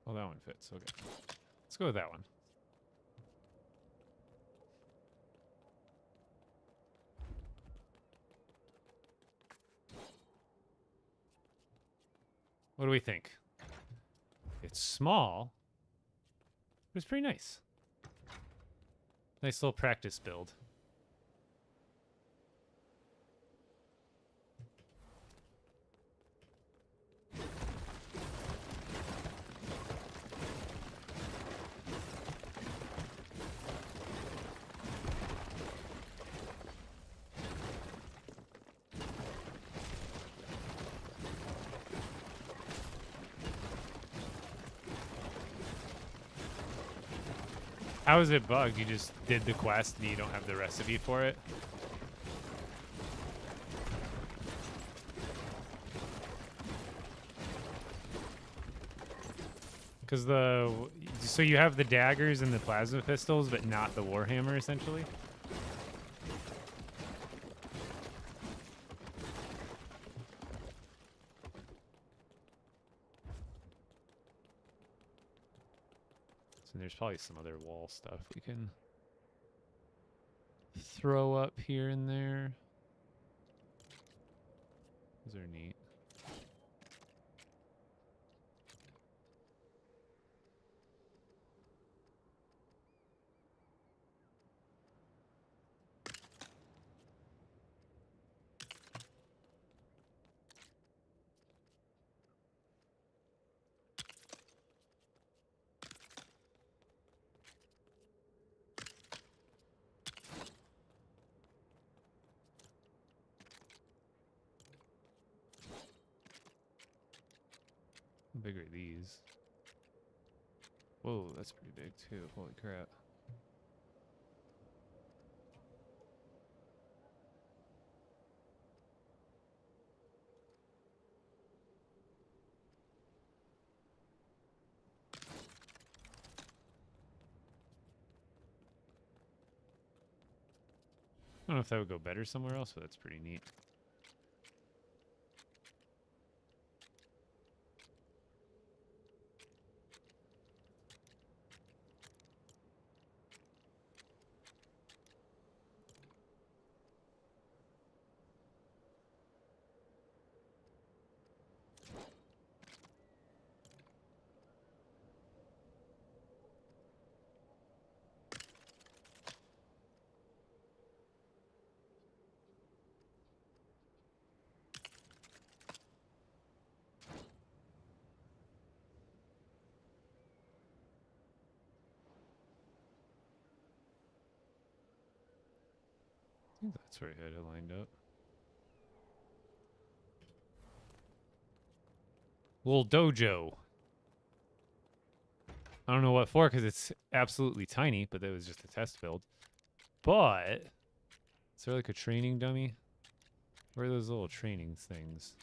Oh, that one fits. Okay. Let's go with that one. What do we think? It's small, but it's pretty nice. Nice little practice build. How is it bugged? You just did the quest and you don't have the recipe for it? Because so you have the daggers and the plasma pistols, but not the warhammer, essentially. So there's probably some other wall stuff we can throw up here and there. Those are neat. How big are these? Whoa, that's pretty big too. Holy crap. don't know if that would go better somewhere else, but that's pretty neat. I think that's where I had it lined up. Little dojo. I don't know what for, because it's absolutely tiny, but it was just a test build. But, is there like a training dummy? Where are those little training things?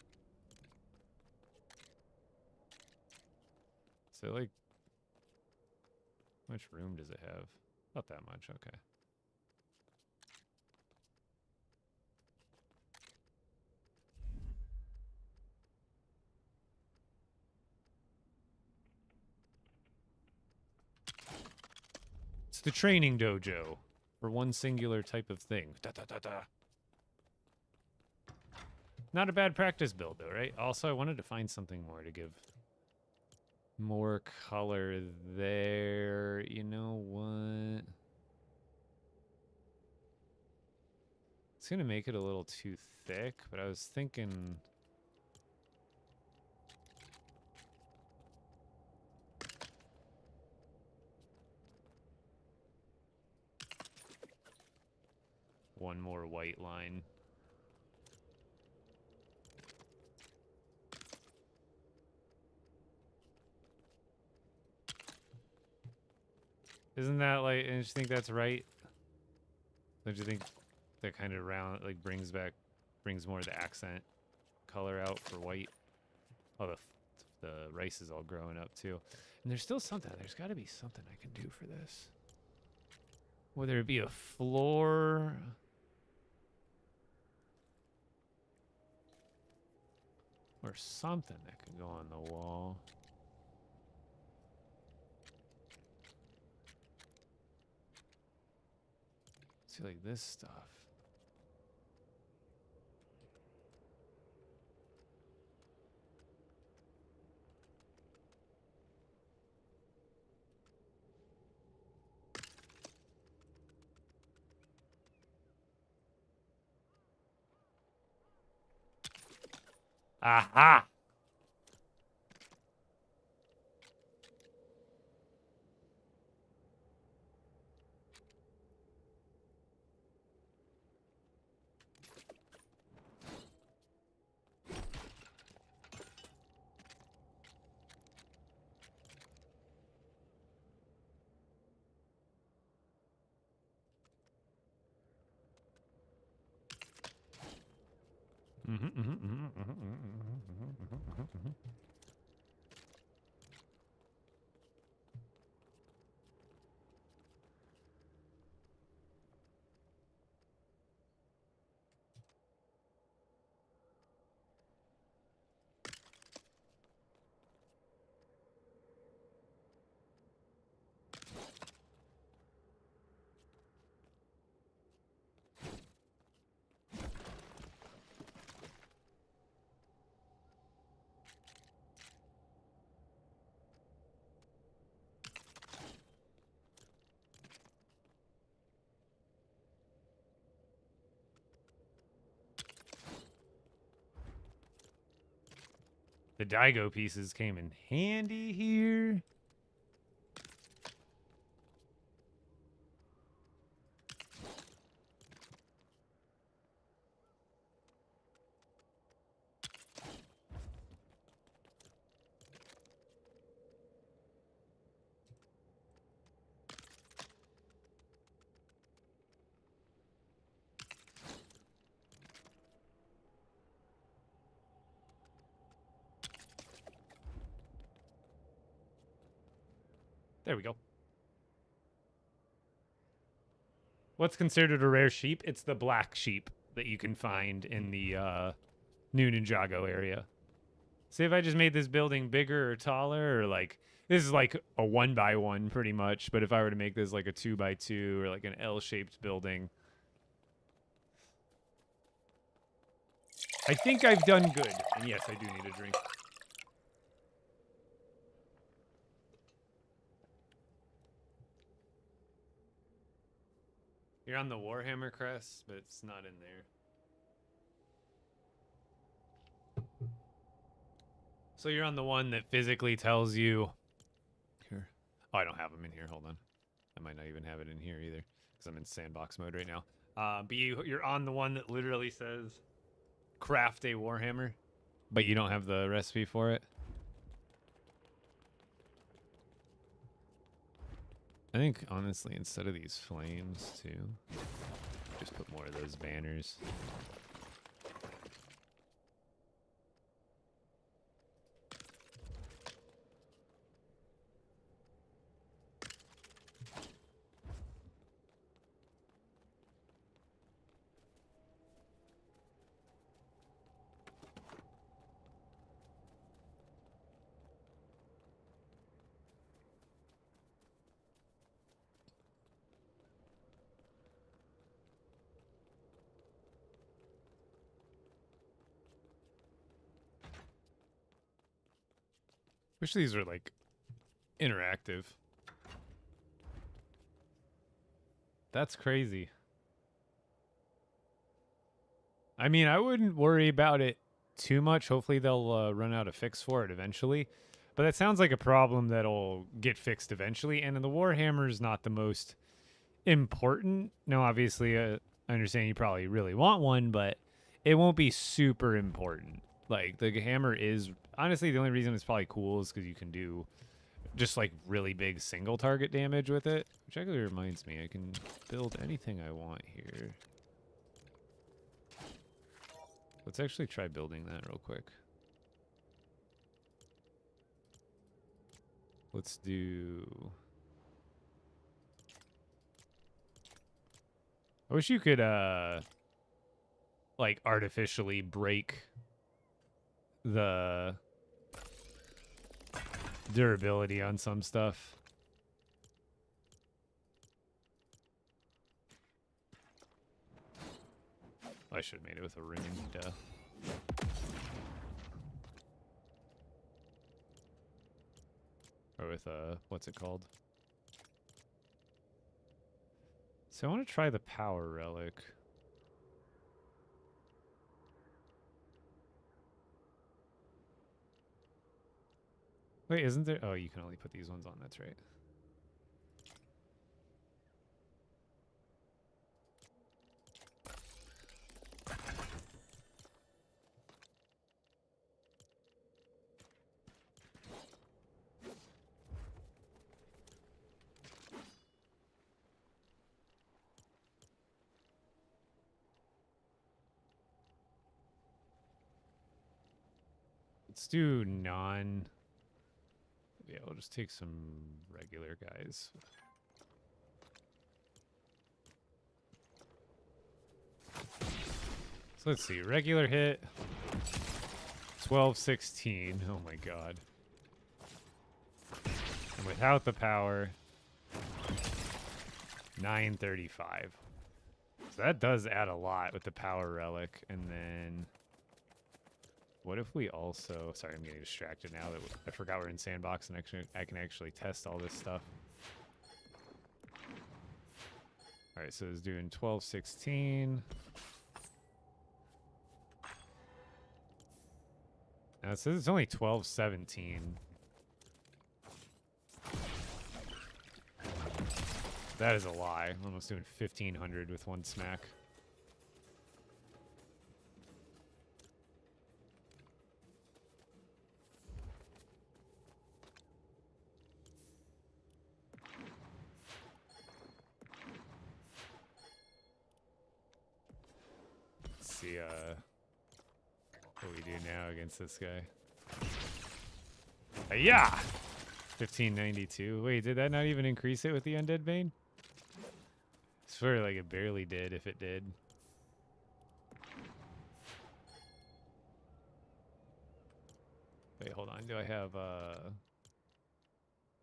So like, how much room does it have? Not that much, okay. It's the training dojo for one singular type of thing. Da, da, da, da. Not a bad practice build though, right? Also, I wanted to find something more to give more color there. You know what? It's gonna make it a little too thick, but I was thinking one more white line. Isn't that like, don't you think that's right? Don't you think that kind of round, like brings more of the accent color out for white? Oh, the rice is all growing up too. And there's still something, there's gotta be something I can do for this. Whether it be a floor, or something that could go on the wall. See, like this stuff. Aha! The Daigo pieces came in handy here. There we go. What's considered a rare sheep? It's the black sheep that you can find in the New Ninjago area. See if I just made this building bigger or taller, or like this is like a 1x1 pretty much. But if I were to make this like a 2x2 or like an L-shaped building, I think I've done good. And yes, I do need a drink. You're on the Warhammer crest, but it's not in there. So you're on the one that physically tells you... Here. Oh, I don't have them in here. Hold on. I might not even have it in here either, because I'm in sandbox mode right now. But you're on the one that literally says, craft a Warhammer, but you don't have the recipe for it. I think, honestly, instead of these flames, too, just put more of those banners. Wish these were, like, interactive. That's crazy. I mean, I wouldn't worry about it too much. Hopefully they'll run out a fix for it eventually. But that sounds like a problem that'll get fixed eventually. And the Warhammer is not the most important. No, obviously, I understand you probably really want one, but it won't be super important. Like, the hammer is... Honestly, the only reason it's probably cool is because you can do just, like, really big single target damage with it. Which actually reminds me, I can build anything I want here. Let's actually try building that real quick. Let's do... I wish you could, like, artificially break the durability on some stuff. I should have made it with a ring, duh. Or with what's it called? So I want to try the power relic. Wait, isn't there? Oh, you can only put these ones on, that's right. Let's do non... Yeah, we'll just take some regular guys. So let's see. Regular hit. 1216. Oh my god. And without the power, 935. So that does add a lot with the power relic. And then... What if we also... Sorry, I'm getting distracted now that I forgot we're in sandbox and actually I can actually test all this stuff. Alright, so it's doing 1216. Now it says it's only 1217. That is a lie. I'm almost doing 1500 with one smack. See what we do now against this guy. Yeah, 1592. Wait, did that not even increase it with the Undead Bane? It's swear like it barely did if it did. Wait, hold on. Do I have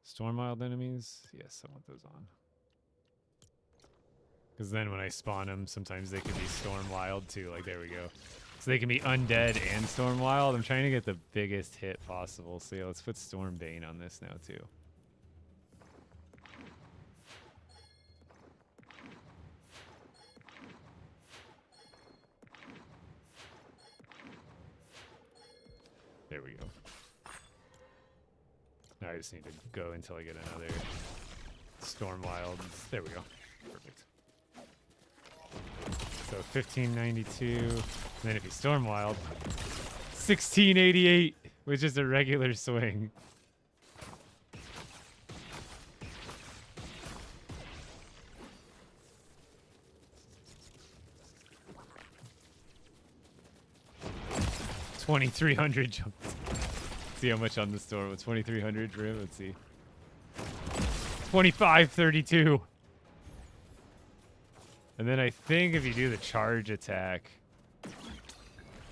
storm wild enemies? Yes, I want those on. Because then when I spawn them, sometimes they can be storm wild too. Like, there we go. So they can be undead and storm wild. I'm trying to get the biggest hit possible. So yeah, let's put Stormbane on this now too. There we go. Now I just need to go until I get another storm wild. There we go. Perfect. So 1592. And then if he's storm wild, 1688, which is a regular swing. $2,300 jumped. See how much on the store with 2,300 for him. Let's see. 2532. And then I think if you do the charge attack,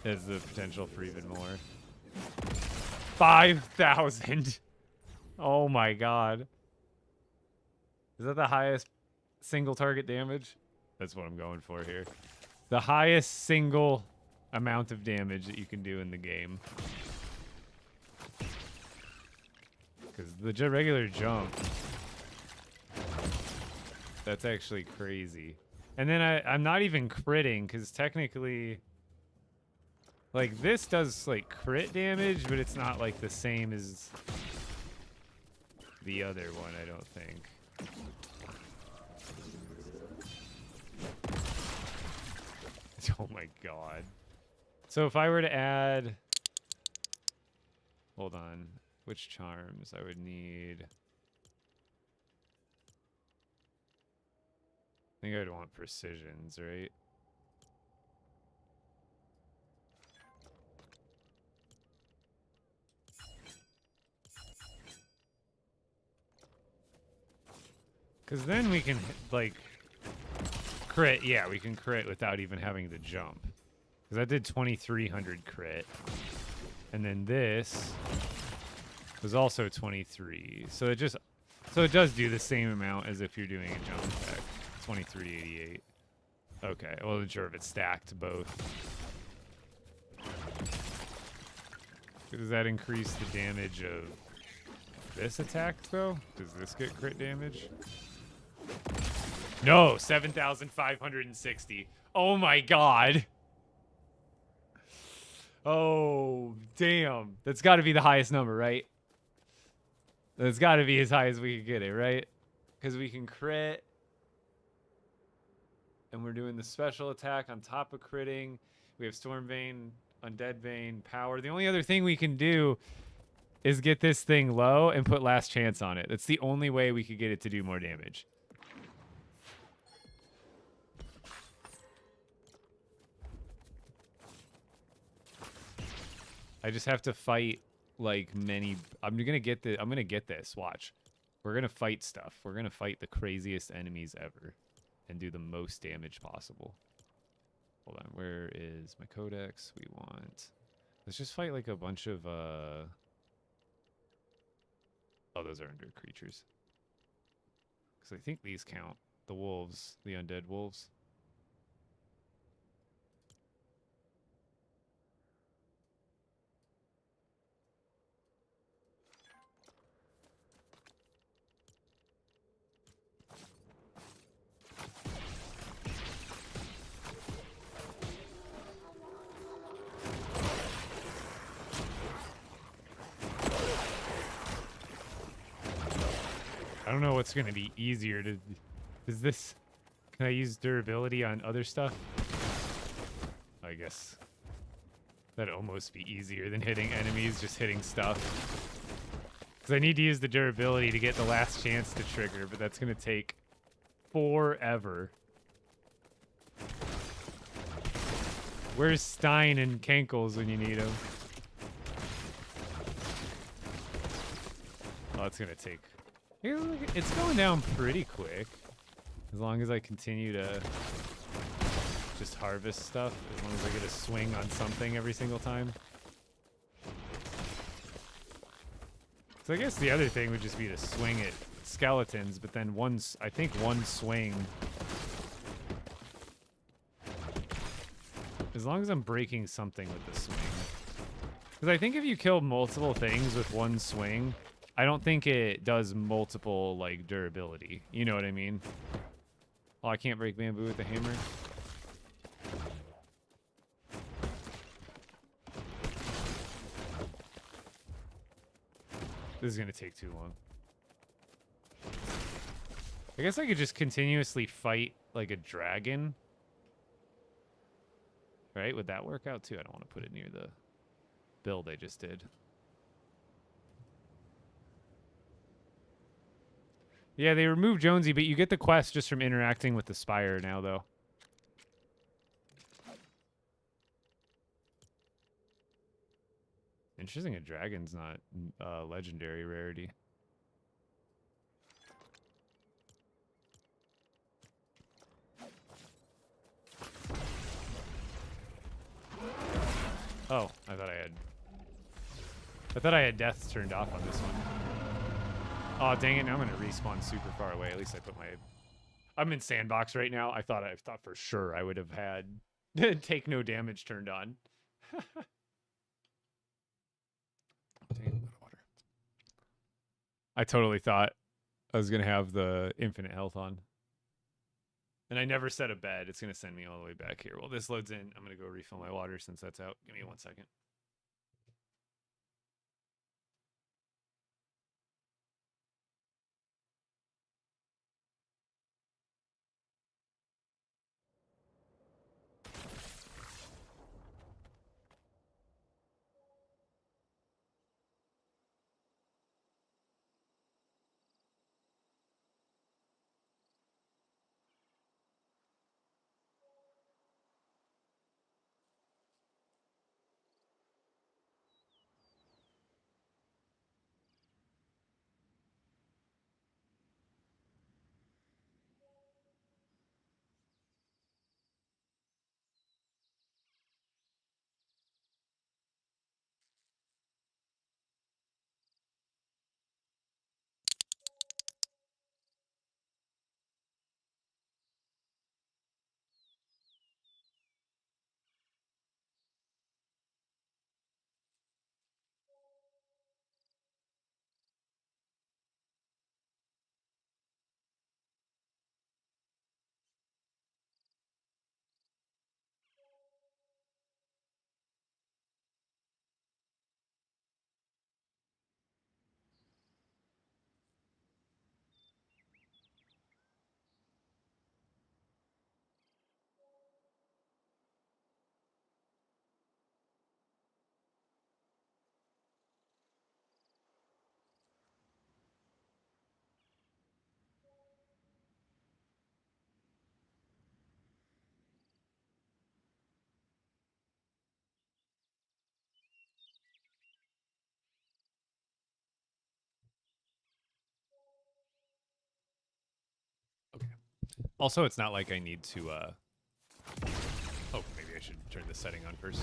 there's the potential for even more. 5,000. Oh my god. Is that the highest single target damage? That's what I'm going for here. The highest single amount of damage that you can do in the game. Because the regular jump, that's actually crazy. And then I'm not even critting, because technically, like, this does, like, crit damage, but it's not, like, the same as the other one, I don't think. Oh my god. So if I were to add... Hold on. Which charms I would need? I think I would want precisions, right? Because then we can, like, crit. Yeah, we can crit without even having to jump. Because I did 2,300 crit. And then this was also 23. So it just, so it does do the same amount as if you're doing a jump attack. 2388. Okay, I wasn't sure if it stacked both. Does that increase the damage of this attack, though? Does this get crit damage? No, 7,560. Oh my god. Oh, damn. That's got to be the highest number, right? That's got to be as high as we can get it, right? Because we can crit. And we're doing the special attack on top of critting. We have Storm Vein, Undead Vein, Power. The only other thing we can do is get this thing low and put Last Chance on it. That's the only way we could get it to do more damage. I just have to fight like many. I'm gonna get this. Watch. We're gonna fight stuff. We're gonna fight the craziest enemies ever. And do the most damage possible. Hold on, where is my codex? We want... Let's just fight like a bunch of, Oh, those are under creatures. Because I think these count. The wolves, the undead wolves. I don't know what's going to be easier to... Is this... Can I use durability on other stuff? I guess that'd almost be easier than hitting enemies, just hitting stuff. Because I need to use the durability to get the Last Chance to trigger, but that's going to take forever. Where's Stein and Kankles when you need them? Oh, it's going to take... It's going down pretty quick. As long as I continue to just harvest stuff, as long as I get a swing on something every single time. So I guess the other thing would just be to swing at skeletons, but then I think one swing, as long as I'm breaking something with the swing. Because I think if you kill multiple things with one swing, I don't think it does multiple, like, durability. You know what I mean? Oh, I can't break bamboo with a hammer. This is going to take too long. I guess I could just continuously fight like a dragon. Right? Would that work out too? I don't want to put it near the build I just did. Yeah, they removed Jonesy, but you get the quest just from interacting with the spire now, though. Interesting, a dragon's not legendary rarity. Oh, I thought I had deaths turned off on this one. Oh, dang it, now I'm gonna respawn super far away. At least I put my... I'm in sandbox right now. I thought for sure I would have had take no damage turned on. Water. I totally thought I was gonna have the infinite health on. And I never set a bed. It's gonna send me all the way back here. Well, this loads in. I'm gonna go refill my water since that's out. Give me 1 second. Okay. Also, it's not like I need to, oh, maybe I should turn the setting on first.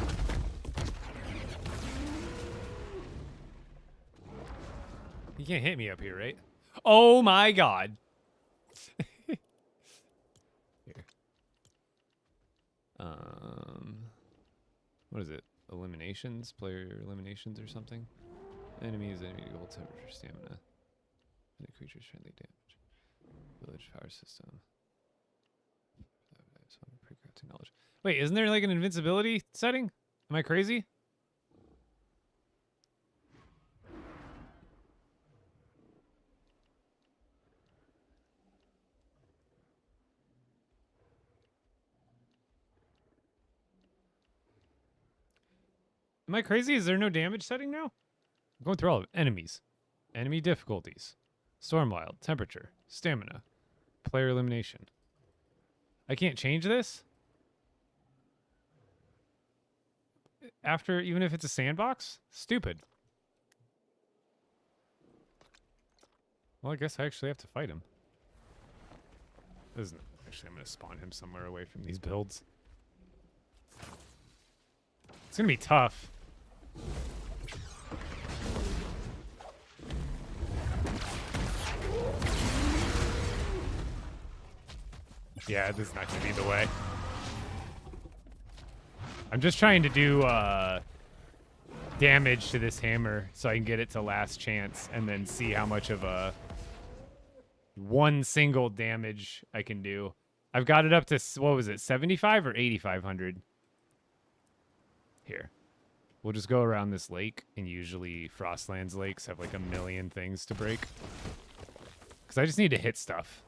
You can't hit me up here, right? Oh my god. Here. What is it? Eliminations? Player eliminations or something? Enemy goal temperature, stamina. Any creatures friendly damage. Village power system. Pre-crafting knowledge. Wait, isn't there like an invincibility setting? Am I crazy? Am I crazy? Is there no damage setting now? I'm going through all of it. Enemies. Enemy difficulties. Stormwild. Temperature. Stamina. Player elimination. I can't change this? After, even if it's a sandbox? Stupid. Well, I guess I actually have to fight him. Actually, I'm going to spawn him somewhere away from these builds. It's going to be tough. Yeah, this is not going to be the way. I'm just trying to do damage to this hammer so I can get it to last chance and then see how much of a one single damage I can do. I've got it up to, what was it, 75 or 8,500? Here. We'll just go around this lake, and usually Frostlands lakes have like a million things to break. Because I just need to hit stuff.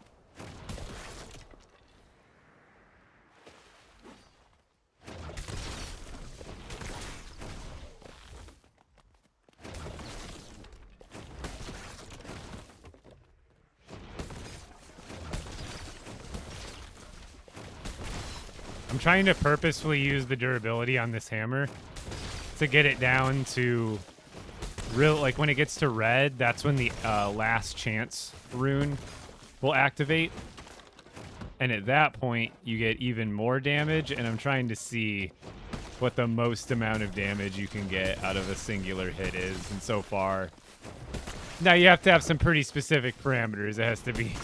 I'm trying to purposefully use the durability on this hammer to get it down to real, like when it gets to red, that's when the last chance rune will activate. And at that point, you get even more damage, and I'm trying to see what the most amount of damage you can get out of a singular hit is. And so far, now you have to have some pretty specific parameters. It has to be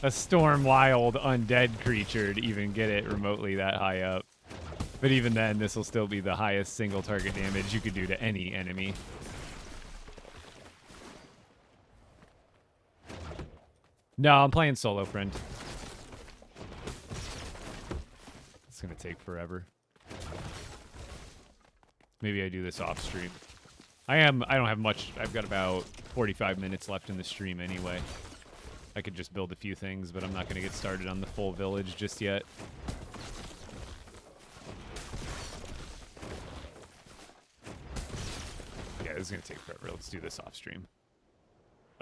a storm wild undead creature to even get it remotely that high up. But even then, this will still be the highest single target damage you could do to any enemy. No, I'm playing solo, friend. It's gonna take forever. Maybe I do this off stream. I don't have much. I've got about 45 minutes left in the stream anyway. I could just build a few things, but I'm not going to get started on the full village just yet. Yeah, this is going to take forever. Let's do this off stream.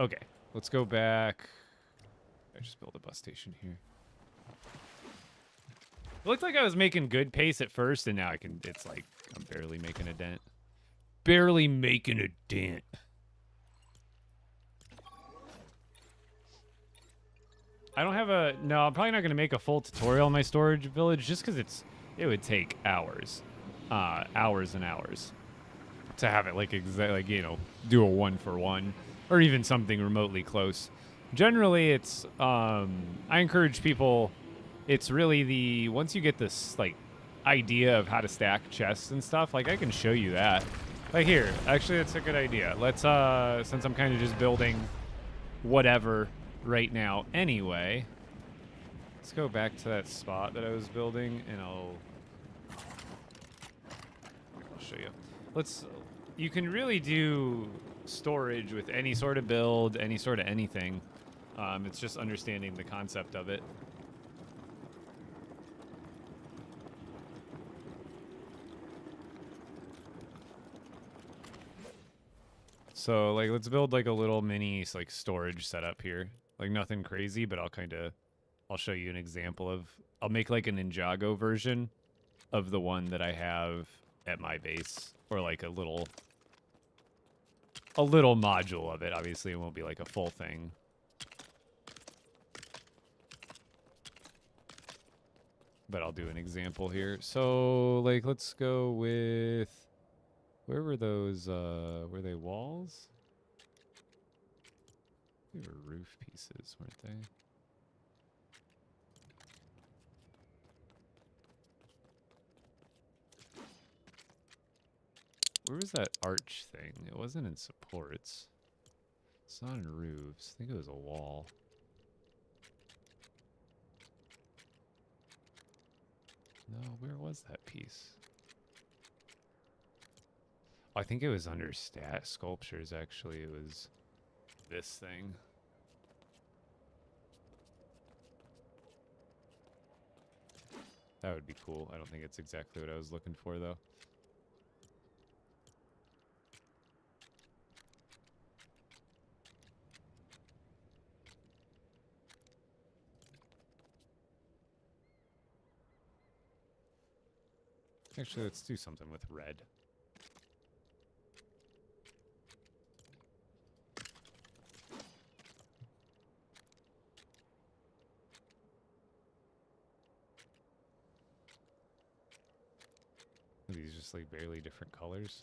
Okay, let's go back. I just built a bus station here. It looked like I was making good pace at first, and now it's like I'm barely making a dent. Barely making a dent. I don't have no, I'm probably not going to make a full tutorial on my storage village just because it would take hours. Hours and hours to have it like you know, do a 1-for-1 or even something remotely close. Generally, it's, I encourage people, it's really once you get this like idea of how to stack chests and stuff, like I can show you that. Like here, actually that's a good idea. Let's, since I'm kind of just building whatever right now anyway, let's go back to that spot that I was building and I'll show you. You can really do storage with any sort of build, any sort of anything. It's just understanding the concept of it. So like let's build like a little mini like storage setup here. Like nothing crazy, but I'll show you an example of, I'll make like a Ninjago version of the one that I have at my base, or like a little module of it. Obviously it won't be like a full thing. But I'll do an example here. So like let's go with, where were those, were they walls? They were roof pieces, weren't they? Where was that arch thing? It wasn't in supports. It's not in roofs. I think it was a wall. No, where was that piece? I think it was under sculptures, actually. It was this thing. That would be cool. I don't think it's exactly what I was looking for, though. Actually, let's do something with red. just like barely different colors.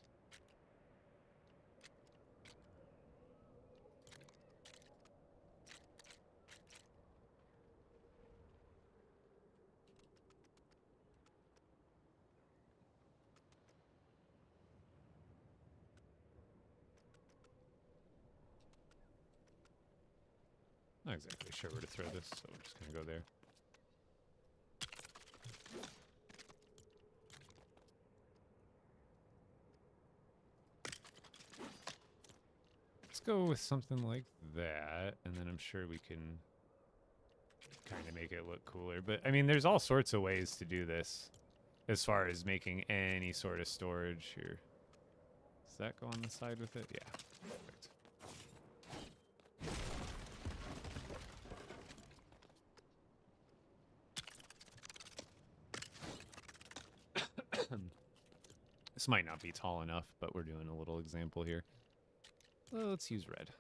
Not exactly sure where to throw this, so we're just gonna go there. Let's go with something like that, and then I'm sure we can kind of make it look cooler. But I mean, there's all sorts of ways to do this as far as making any sort of storage here. Does that go on the side with it? Yeah. Perfect. This might not be tall enough, but we're doing a little example here. Well, let's use red.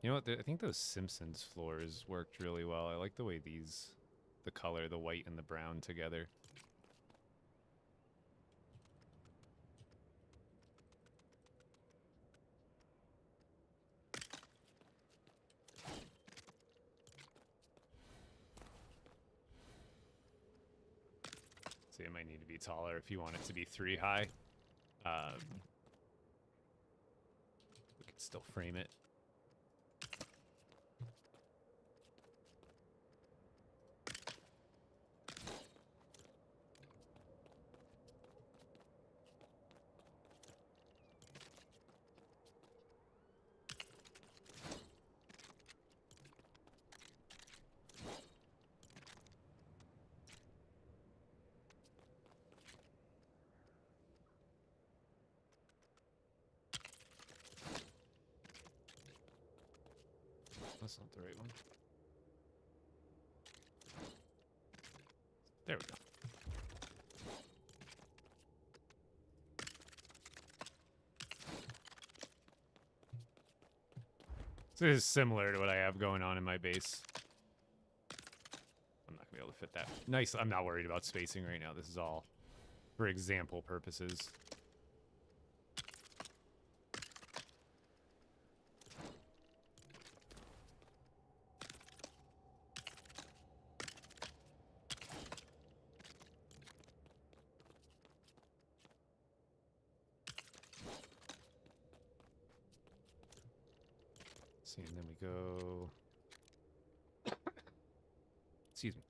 You know what? I think those Simpsons floors worked really well. I like the way these, the color, the white and the brown together. See, it might need to be taller if you want it to be 3 high. We could still frame it. That's not the right one. There we go. So this is similar to what I have going on in my base. I'm not gonna be able to fit that. Nice. I'm not worried about spacing right now. This is all for example purposes. See, and then we go. Excuse me.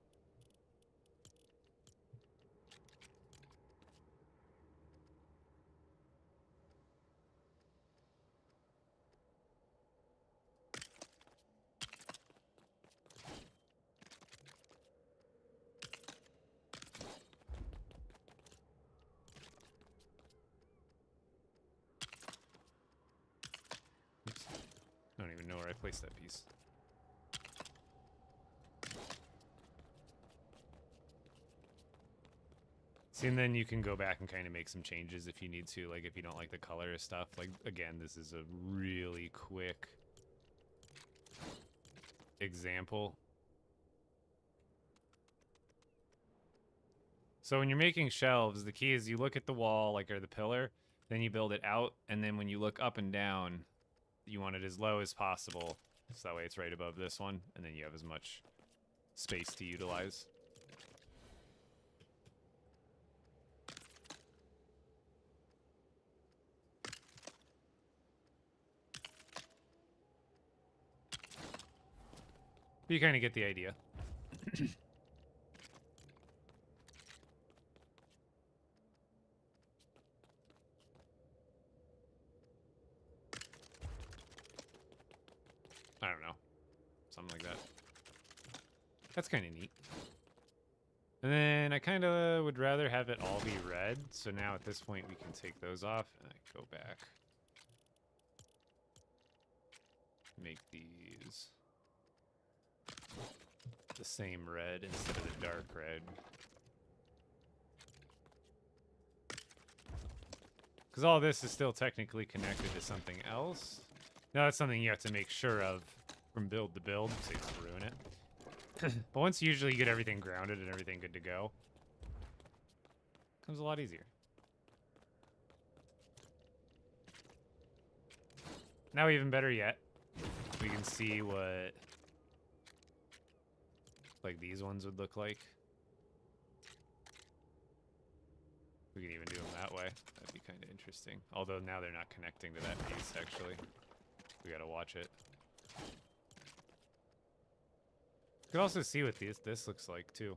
Oops. I don't even know where I placed that piece. See, and then you can go back and kind of make some changes if you need to, like if you don't like the color of stuff. Like, again, this is a really quick example. So when you're making shelves, the key is you look at the wall, like, or the pillar, then you build it out, and then when you look up and down, you want it as low as possible, so that way it's right above this one, and then you have as much space to utilize. But you kind of get the idea. I don't know. Something like that. That's kind of neat. And then I kind of would rather have it all be red. So now at this point we can take those off and I go back. Make these the same red instead of the dark red. Because all this is still technically connected to something else. Now that's something you have to make sure of from build to build, so you don't ruin it. But once you usually get everything grounded and everything good to go, it becomes a lot easier. Now even better yet, we can see what like these ones would look like. We can even do them that way. That'd be kind of interesting. Although now they're not connecting to that piece, actually. We gotta watch it. You can also see what this looks like, too.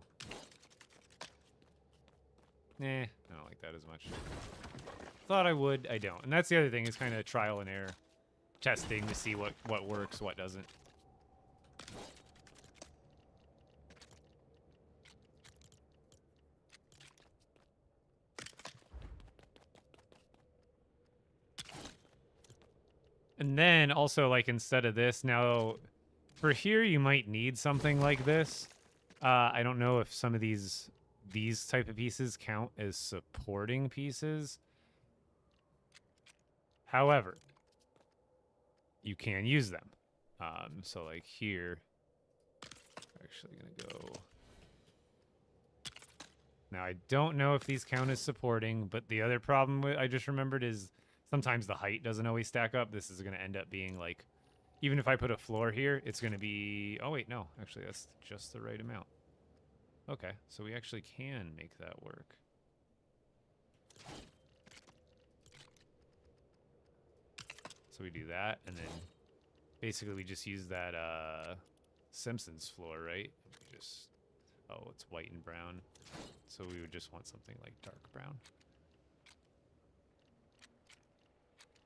Nah, I don't like that as much. Thought I would, I don't. And that's the other thing, is kind of trial and error. Testing to see what works, what doesn't. And then also, like, instead of this, now for here you might need something like this. I don't know if some of these type of pieces count as supporting pieces. However, you can use them. So like here, we're actually gonna go. Now I don't know if these count as supporting, but the other problem I just remembered is sometimes the height doesn't always stack up. This is gonna end up being like, even if I put a floor here, it's gonna be, oh wait, no, actually that's just the right amount. Okay, so we actually can make that work. So we do that, and then basically we just use that Simpsons floor, right? We just, oh, it's white and brown. So we would just want something like dark brown.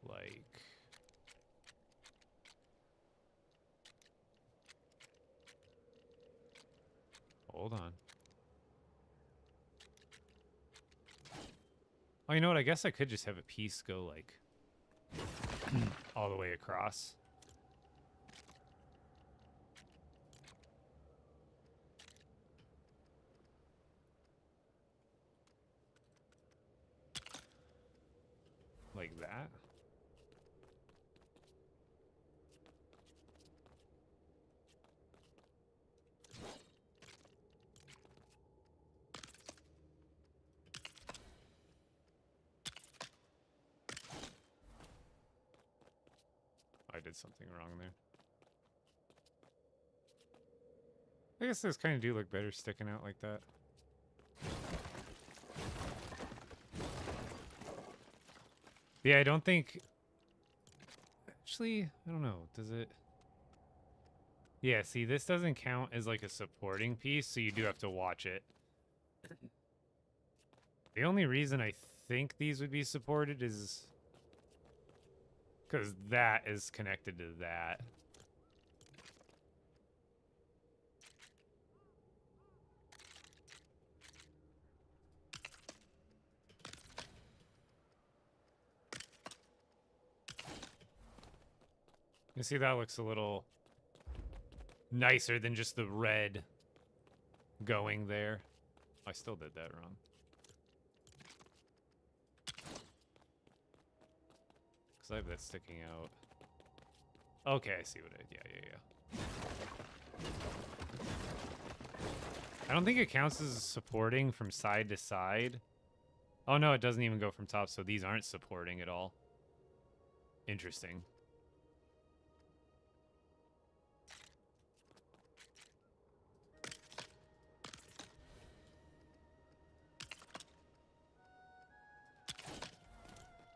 Like, hold on. Oh, you know what? I guess I could just have a piece go like all the way across. Like that. I did something wrong there. I guess those kind of do look better sticking out like that. Yeah, I don't think... Actually, I don't know. Does it... Yeah, see, this doesn't count as like a supporting piece, so you do have to watch it. The only reason I think these would be supported is... because that is connected to that. You see, that looks a little nicer than just the red going there. I still did that wrong. Because I have that sticking out. Okay, I see what I... Yeah. I don't think it counts as supporting from side to side. Oh, no, it doesn't even go from top, so these aren't supporting at all. Interesting.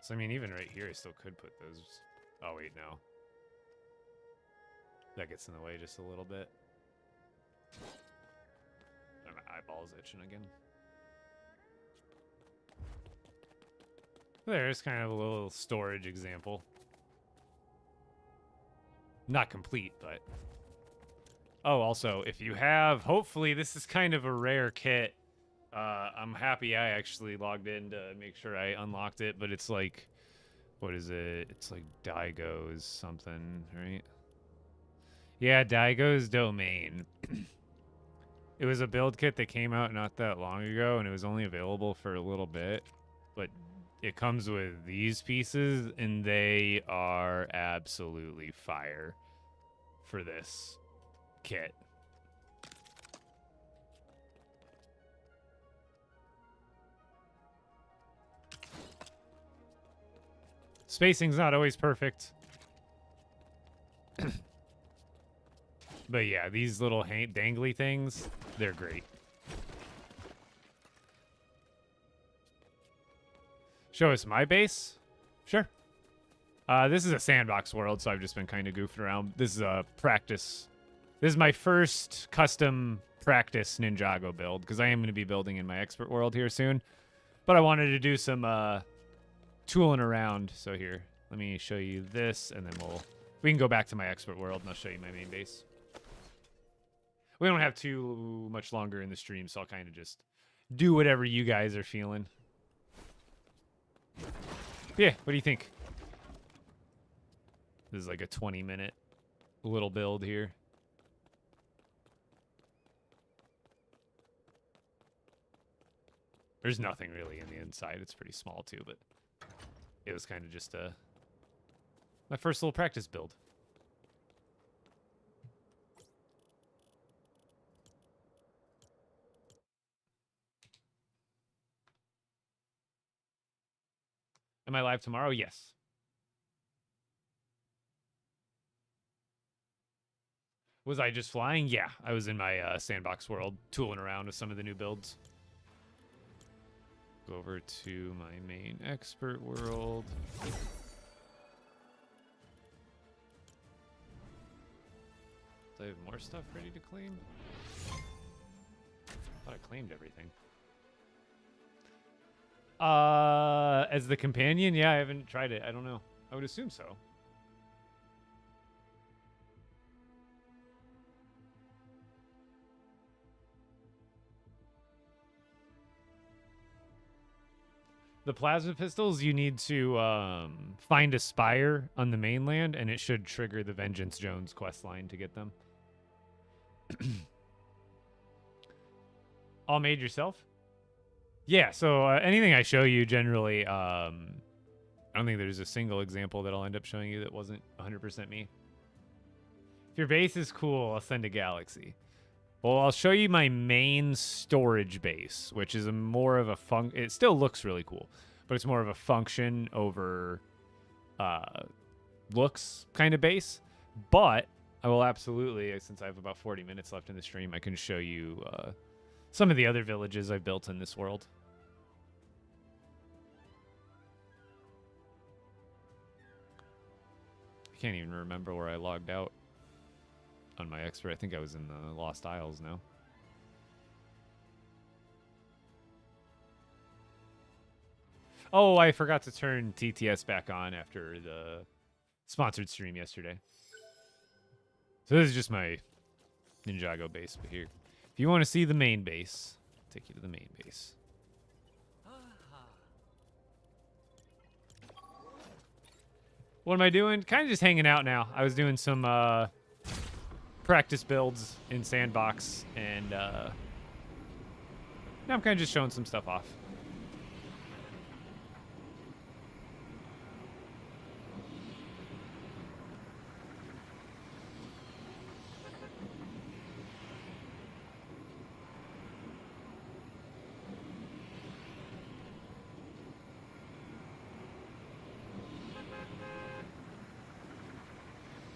So, I mean, even right here, I still could put those... Oh, wait, no. That gets in the way just a little bit. My eyeball's itching again. There's kind of a little storage example. Not complete, but... Oh, also, if you have... Hopefully, this is kind of a rare kit. I'm happy I actually logged in to make sure I unlocked it, but it's like... What is it? It's like Daigo's something, right? Yeah, Daigo's Domain. It was a build kit that came out not that long ago, and it was only available for a little bit. But it comes with these pieces, and they are absolutely fire for this kit. Spacing's not always perfect. But yeah, these little dangly things, they're great. Show us my base? Sure. This is a sandbox world, so I've just been kind of goofing around. This is a practice. This is my first custom practice Ninjago build, because I am going to be building in my expert world here soon. But I wanted to do some tooling around. So here, let me show you this, and then we can go back to my expert world, and I'll show you my main base. We don't have too much longer in the stream, so I'll kind of just do whatever you guys are feeling. Yeah, what do you think? This is like a 20-minute little build here. There's nothing really in the inside. It's pretty small too, but it was kind of just my first little practice build. Am I live tomorrow? Yes. Was I just flying? Yeah, I was in my sandbox world, tooling around with some of the new builds. Go over to my main expert world. Do I have more stuff ready to claim? I thought I claimed everything. As the companion? Yeah, I haven't tried it. I don't know. I would assume so. The plasma pistols, you need to find a spire on the mainland, and it should trigger the Vengeance Jones questline to get them. All made yourself? Yeah, so anything I show you generally, I don't think there's a single example that I'll end up showing you that wasn't 100% me. If your base is cool, I'll send a galaxy. Well, I'll show you my main storage base, which is more of a it still looks really cool, but it's more of a function over looks kind of base. But I will absolutely, since I have about 40 minutes left in the stream, I can show you some of the other villages I've built in this world. I can't even remember where I logged out on my expert. I think I was in the Lost Isles now. Oh, I forgot to turn TTS back on after the sponsored stream yesterday. So this is just my Ninjago base. But here, if you want to see the main base, I'll take you to the main base. What am I doing? Kind of just hanging out now. I was doing some practice builds in Sandbox, and now I'm kind of just showing some stuff off.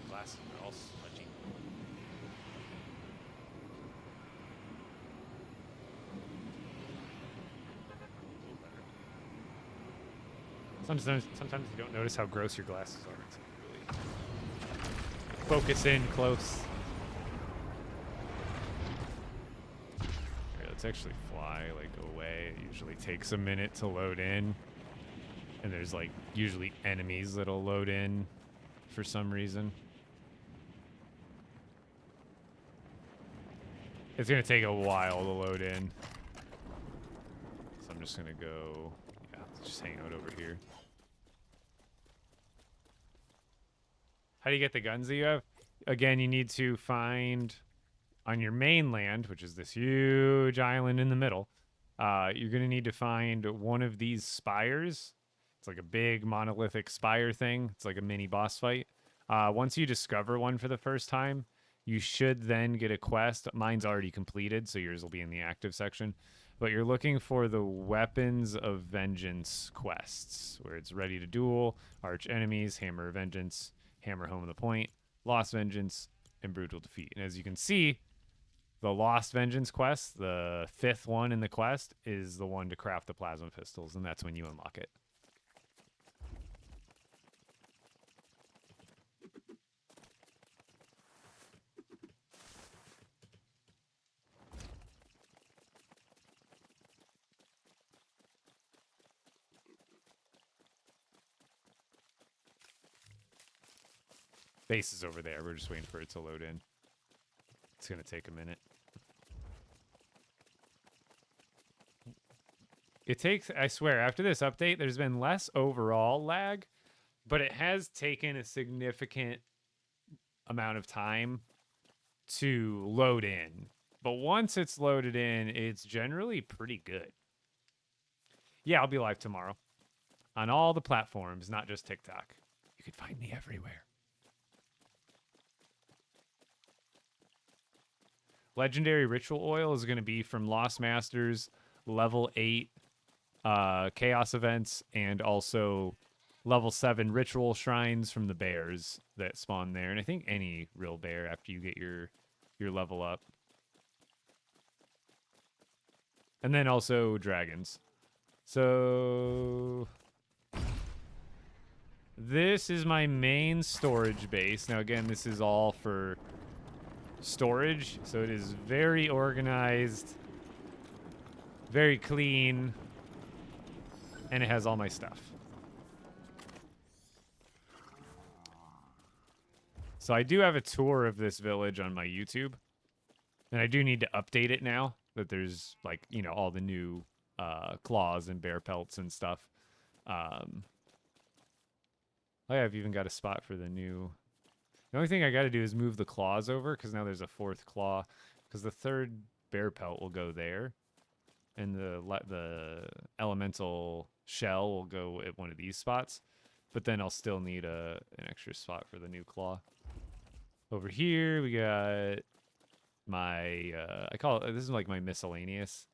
Glasses are all smudgy. Sometimes you don't notice how gross your glasses are until you really focus in close. Here, let's actually fly like away. It usually takes a minute to load in, and there's like usually enemies that'll load in for some reason. It's gonna take a while to load in, so I'm just gonna go. Yeah, let's just hang out over here. How do you get the guns that you have? Again, you need to find on your mainland, which is this huge island in the middle. You're going to need to find one of these spires. It's like a big monolithic spire thing. It's like a mini boss fight. Once you discover one for the first time, you should then get a quest. Mine's already completed, so yours will be in the active section. But you're looking for the Weapons of Vengeance quests, where it's ready to duel, arch enemies, hammer of vengeance, hammer home the point, lost vengeance, and brutal defeat. And as you can see, the Lost Vengeance quest, the 5th one in the quest, is the one to craft the plasma pistols, and that's when you unlock it. Base is over there. We're just waiting for it to load in. It's going to take a minute. It takes, I swear, after this update, there's been less overall lag, but it has taken a significant amount of time to load in. But once it's loaded in, it's generally pretty good. Yeah, I'll be live tomorrow on all the platforms, not just TikTok. You can find me everywhere. Legendary Ritual Oil is going to be from Lost Masters, level 8 Chaos events, and also level 7 Ritual Shrines from the bears that spawn there. And I think any real bear after you get your level up. And then also dragons. So this is my main storage base. Now again, this is all for storage, so it is very organized, very clean, and it has all my stuff. So I do have a tour of this village on my YouTube, and I do need to update it now that there's, like, you know, all the new claws and bear pelts and stuff. Oh yeah, I've even got a spot for the new. The only thing I got to do is move the claws over, because now there's a 4th claw, because the 3rd bear pelt will go there, and the elemental shell will go at one of these spots, but then I'll still need an extra spot for the new claw. Over here we got my I call it, this is like my miscellaneous: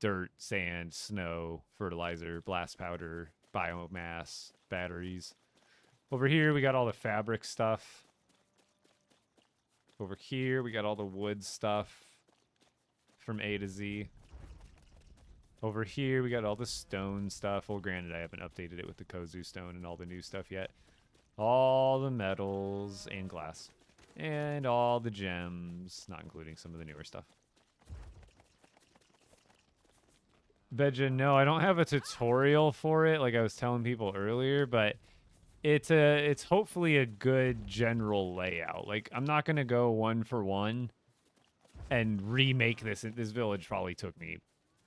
dirt, sand, snow, fertilizer, blast powder, biomass, batteries. Over here, we got all the fabric stuff. Over here, we got all the wood stuff from A to Z. Over here, we got all the stone stuff. Well, granted, I haven't updated it with the Kozu stone and all the new stuff yet. All the metals and glass. And all the gems, not including some of the newer stuff. Veja, no, I don't have a tutorial for it like I was telling people earlier, but it's hopefully a good general layout. Like, I'm not going to go one for one and remake this. This village probably took me,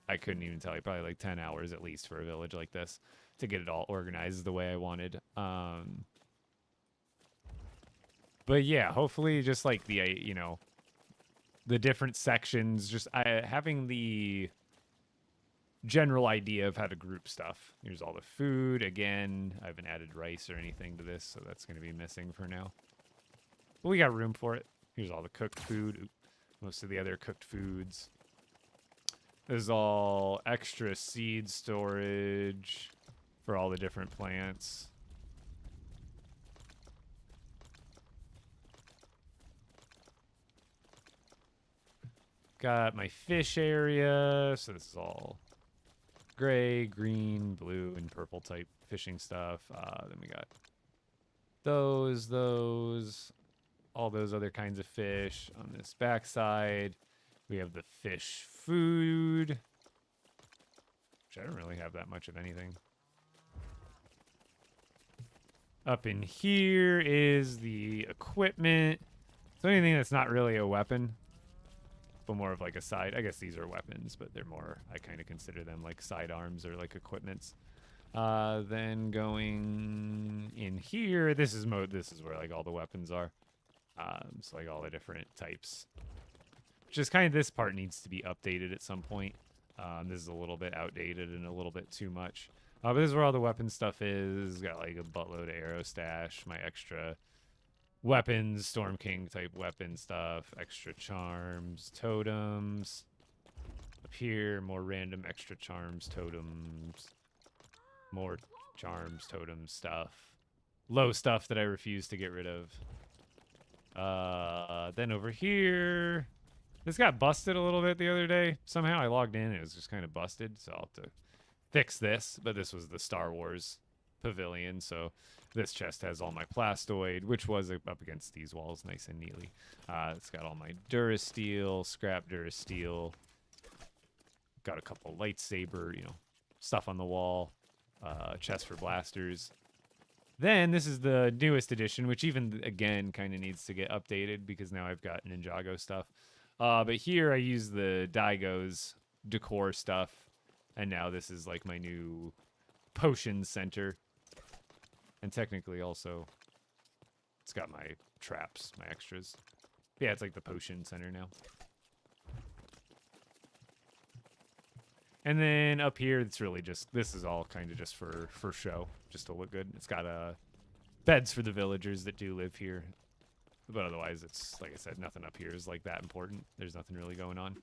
I couldn't even tell you, probably like 10 hours at least for a village like this to get it all organized the way I wanted. But yeah, hopefully just like the, you know, the different sections, just having the general idea of how to group stuff. Here's all the food. Again, I haven't added rice or anything to this, so that's going to be missing for now. But we got room for it. Here's all the cooked food. Oop. Most of the other cooked foods. This is all extra seed storage for all the different plants. Got my fish area, so this is all gray, green, blue, and purple type fishing stuff. Then we got those, all those other kinds of fish. On this backside, we have the fish food, which I don't really have that much of anything. Up in here is the equipment. So anything that's not really a weapon, but more of like a side. I guess these are weapons, but they're more, I kind of consider them like sidearms or like equipments. Then going in here, this is where like all the weapons are. So like all the different types. Just kind of this part needs to be updated at some point. This is a little bit outdated and a little bit too much. But this is where all the weapon stuff is. Got like a buttload of arrow stash, my extra weapons, Storm King type weapon stuff, extra charms, totems. Up here, more random extra charms, totems, more charms, totems stuff. Low stuff that I refuse to get rid of. Then over here, this got busted a little bit the other day. Somehow I logged in and it was just kind of busted, so I'll have to fix this. But this was the Star Wars pavilion, so this chest has all my plastoid, which was up against these walls nice and neatly. It's got all my Durasteel, scrap Durasteel. Got a couple lightsaber, stuff on the wall. Chest for blasters. Then this is the newest edition, which even again kind of needs to get updated because now I've got Ninjago stuff. But here I use the Daigo's decor stuff, and now this is like my new potion center. And technically also, it's got my traps, my extras. Yeah, it's like the potion center now. And then up here, it's really just, this is all kind of just for show, just to look good. It's got beds for the villagers that do live here. But otherwise, it's, like I said, nothing up here is like that important. There's nothing really going on.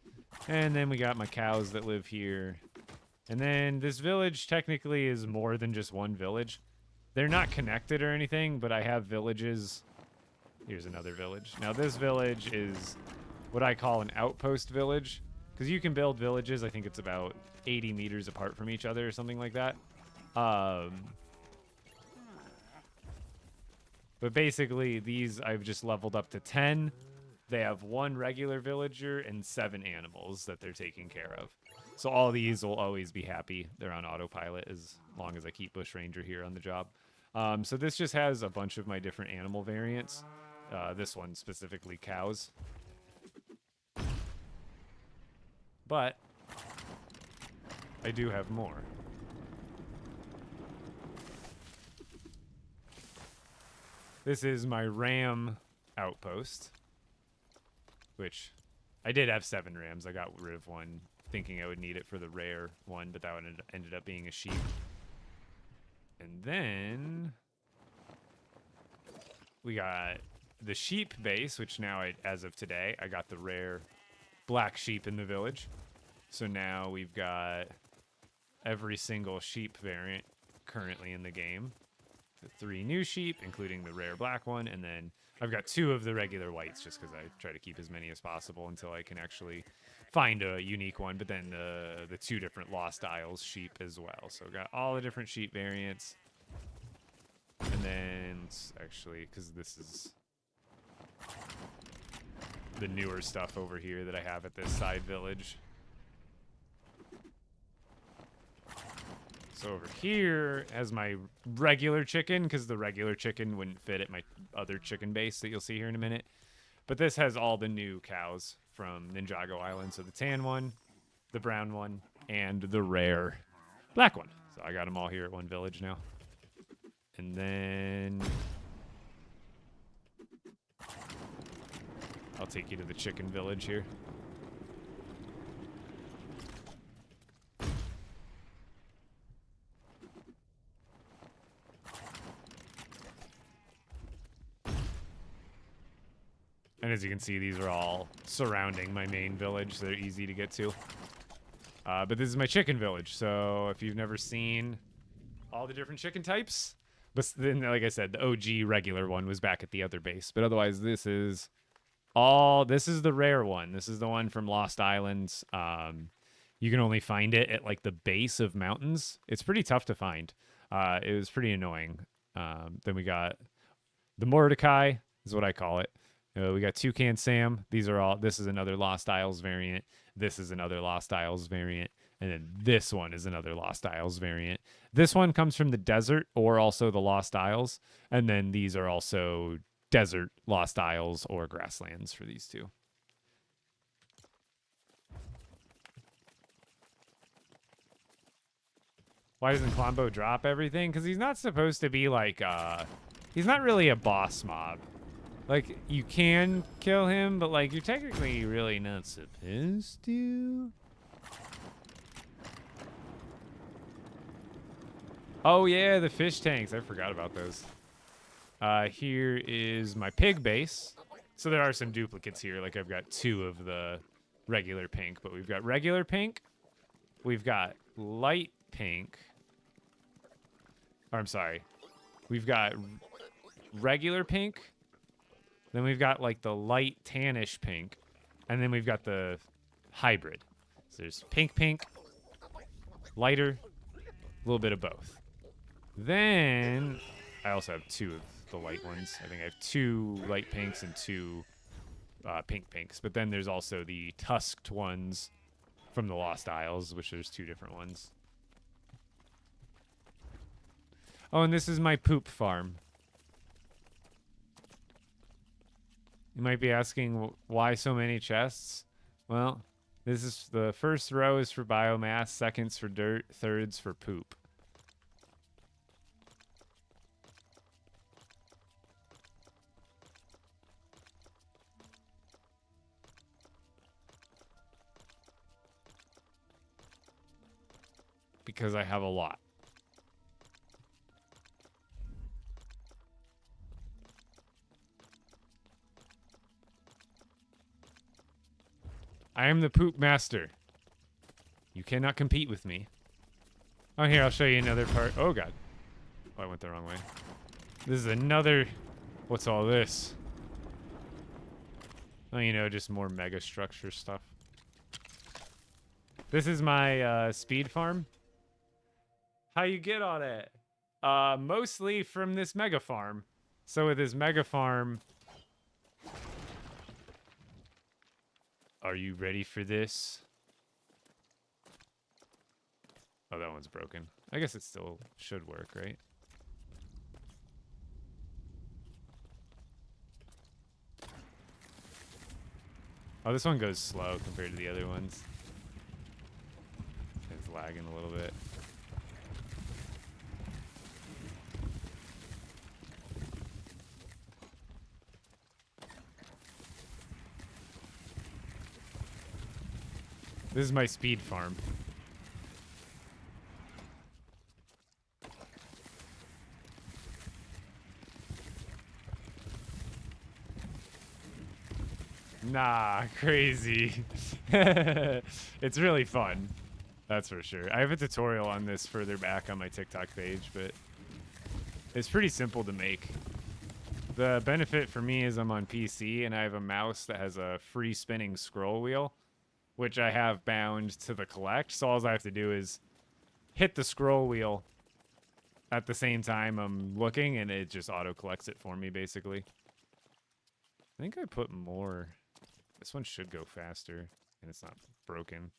And then we got my cows that live here. And then this village technically is more than just one village. They're not connected or anything, but I have villages. Here's another village. Now this village is what I call an outpost village. Because you can build villages, I think it's about 80 meters apart from each other or something like that. But basically, these I've just leveled up to 10. They have 1 regular villager and 7 animals that they're taking care of. So all these will always be happy. They're on autopilot as long as I keep Bushranger here on the job. So this just has a bunch of my different animal variants. This one specifically cows. But I do have more. This is my ram outpost, which I did have 7 rams. I got rid of one thinking I would need it for the rare one, but that one ended up being a sheep. And then we got the sheep base, which now, as of today, I got the rare black sheep in the village. So now we've got every single sheep variant currently in the game. The 3 new sheep, including the rare black one, and then I've got 2 of the regular whites just because I try to keep as many as possible until I can actually find a unique one. But then the 2 different Lost Isles sheep as well. So got all the different sheep variants. And then actually, because this is the newer stuff over here that I have at this side village. So over here has my regular chicken, because the regular chicken wouldn't fit at my other chicken base that you'll see here in a minute. But this has all the new cows from Ninjago Island. So the tan one, the brown one, and the rare black one. So I got them all here at one village now. And then I'll take you to the chicken village here. And as you can see, these are all surrounding my main village, so they're easy to get to. But this is my chicken village, so if you've never seen all the different chicken types, but then, like I said, the OG regular one was back at the other base. But otherwise, this is the rare one. This is the one from Lost Islands. You can only find it at like the base of mountains. It's pretty tough to find. It was pretty annoying. Then we got the Mordecai, is what I call it. We got Toucan Sam. This is another Lost Isles variant. This is another Lost Isles variant. And then this one is another Lost Isles variant. This one comes from the desert or also the Lost Isles. And then these are also desert, Lost Isles, or grasslands for these 2. Why doesn't Klombo drop everything? Because he's not supposed to be like, he's not really a boss mob. Like, you can kill him, but, like, you're technically really not supposed to. Oh, yeah, the fish tanks. I forgot about those. Here is my pig base. So there are some duplicates here. Like, I've got 2 of the regular pink, but we've got regular pink. We've got light pink. Or, I'm sorry. We've got regular pink. Then we've got, like, the light tannish pink. And then we've got the hybrid. So there's pink, lighter, a little bit of both. Then I also have 2 of the light ones. I think I have 2 light pinks and 2 pink pinks. But then there's also the tusked ones from the Lost Isles, which there's 2 different ones. Oh, and this is my poop farm. You might be asking why so many chests? Well, this is the first row is for biomass, seconds for dirt, thirds for poop. Because I have a lot. I am the poop master. You cannot compete with me. Oh, here, I'll show you another part. Oh, God. Oh, I went the wrong way. This is another... What's all this? Oh, you know, just more mega structure stuff. This is my speed farm. How you get on it? Mostly from this mega farm. So with this mega farm... Are you ready for this? Oh, that one's broken. I guess it still should work, right? Oh, this one goes slow compared to the other ones. It's lagging a little bit. This is my speed farm. Nah, crazy. It's really fun. That's for sure. I have a tutorial on this further back on my TikTok page, but it's pretty simple to make. The benefit for me is I'm on PC and I have a mouse that has a free spinning scroll wheel, which I have bound to the collect. So all I have to do is hit the scroll wheel at the same time I'm looking, and it just auto collects it for me, basically. I think I put more. This one should go faster, and it's not broken.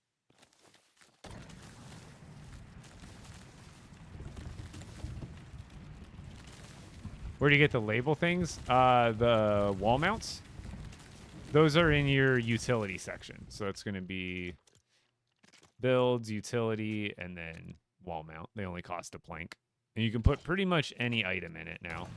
Where do you get the label things? The wall mounts. Those are in your utility section. So it's going to be builds, utility, and then wall mount. They only cost a plank. And you can put pretty much any item in it now.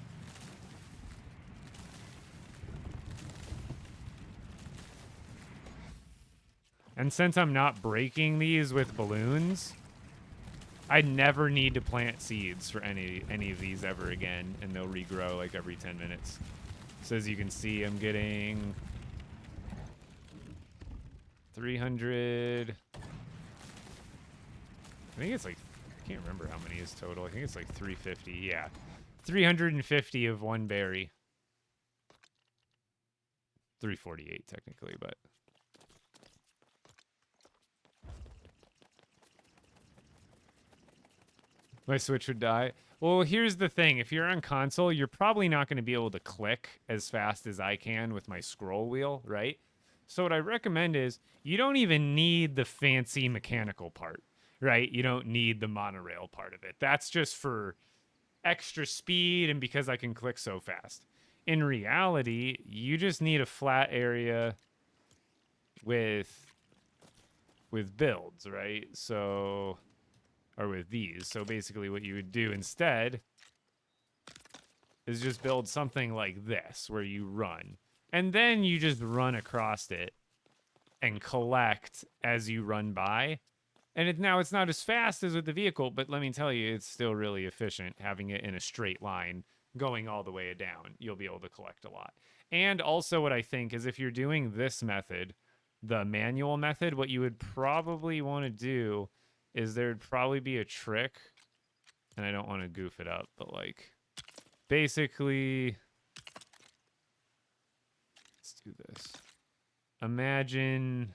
And since I'm not breaking these with balloons, I never need to plant seeds for any of these ever again, and they'll regrow like every 10 minutes. So as you can see, I'm getting 300. I think it's like, I can't remember how many is total. I think it's like 350. Yeah, 350 of one berry. 348 technically, but. My Switch would die. Well, here's the thing. If you're on console, you're probably not going to be able to click as fast as I can with my scroll wheel, right? So what I recommend is you don't even need the fancy mechanical part, right? You don't need the monorail part of it. That's just for extra speed and because I can click so fast. In reality, you just need a flat area with builds, right? So... or with these. So basically what you would do instead is just build something like this where you run. And then you just run across it and collect as you run by. And now it's not as fast as with the vehicle, but let me tell you, it's still really efficient having it in a straight line going all the way down. You'll be able to collect a lot. And also what I think is if you're doing this method, the manual method, what you would probably want to do is there'd probably be a trick, and I don't want to goof it up, but like basically, let's do this. Imagine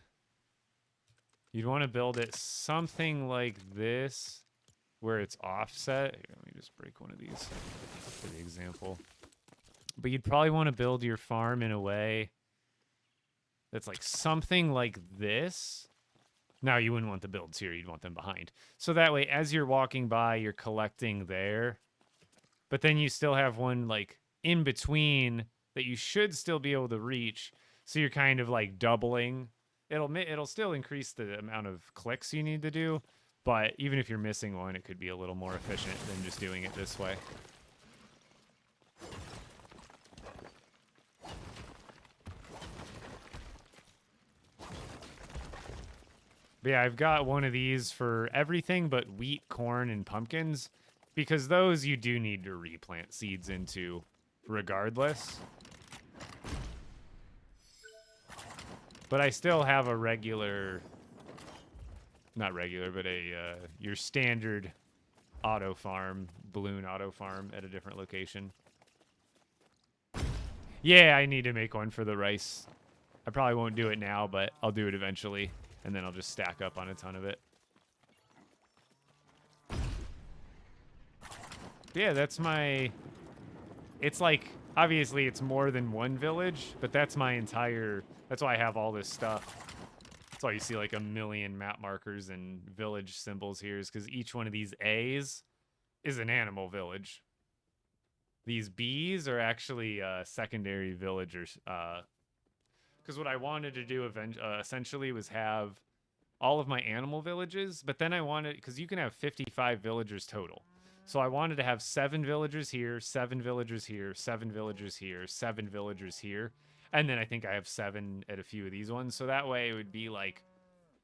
you'd want to build it something like this where it's offset. Here, let me just break one of these for the example. But you'd probably want to build your farm in a way that's like something like this. Now, you wouldn't want the builds here. You'd want them behind. So that way, as you're walking by, you're collecting there. But then you still have one like in between that you should still be able to reach. So you're kind of like doubling. It'll still increase the amount of clicks you need to do. But even if you're missing one, it could be a little more efficient than just doing it this way. But yeah, I've got one of these for everything but wheat, corn, and pumpkins. Because those you do need to replant seeds into regardless. But I still have a regular... Not regular, but your standard auto farm, balloon auto farm at a different location. Yeah, I need to make one for the rice. I probably won't do it now, but I'll do it eventually. And then I'll just stack up on a ton of it. Yeah, that's my... It's like, obviously it's more than one village, but that's my entire... That's why I have all this stuff. That's why you see like a million map markers and village symbols here, is because each one of these A's is an animal village. These B's are actually secondary villagers. Because what I wanted to do essentially was have all of my animal villages, but then I wanted, because you can have 55 villagers total. So I wanted to have 7 villagers here, 7 villagers here, 7 villagers here, 7 villagers here. And then I think I have 7 at a few of these ones. So that way it would be like,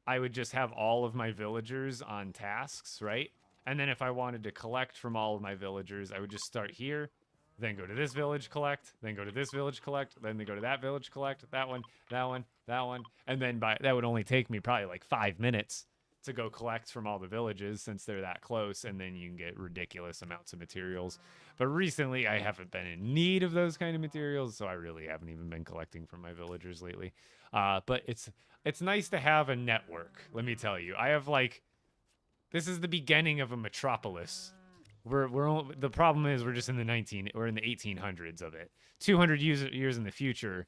I would just have all of my villagers on tasks, right? And then if I wanted to collect from all of my villagers, I would just start here, then go to this village, collect, then go to this village, collect, then they go to that village, collect, that one, that one, that one. And then that would only take me probably like 5 minutes to go collect from all the villages since they're that close, and then you can get ridiculous amounts of materials. But recently, I haven't been in need of those kind of materials, so I really haven't even been collecting from my villagers lately. But it's nice to have a network, let me tell you. I have like, this is the beginning of a metropolis. The problem is we're just in the 1800s of it. 200 years in the future,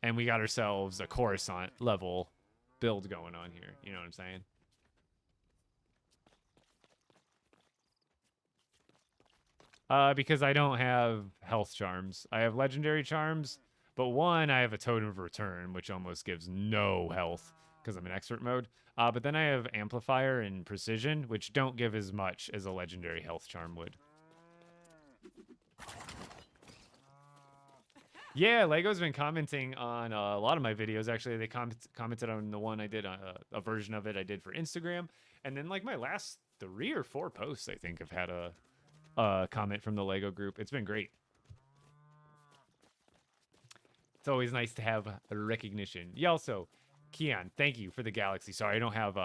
and we got ourselves a Coruscant level build going on here. You know what I'm saying? Because I don't have health charms. I have legendary charms, but one, I have a totem of return, which almost gives no health because I'm in expert mode. But then I have amplifier and precision, which don't give as much as a legendary health charm would. Yeah, LEGO's been commenting on a lot of my videos. Actually, they commented on the one I did, a version of it I did for Instagram. And then like my last 3 or 4 posts, I think, have had a comment from the LEGO group. It's been great. It's always nice to have recognition. Yeah, also, Keon, thank you for the galaxy. Sorry, I don't have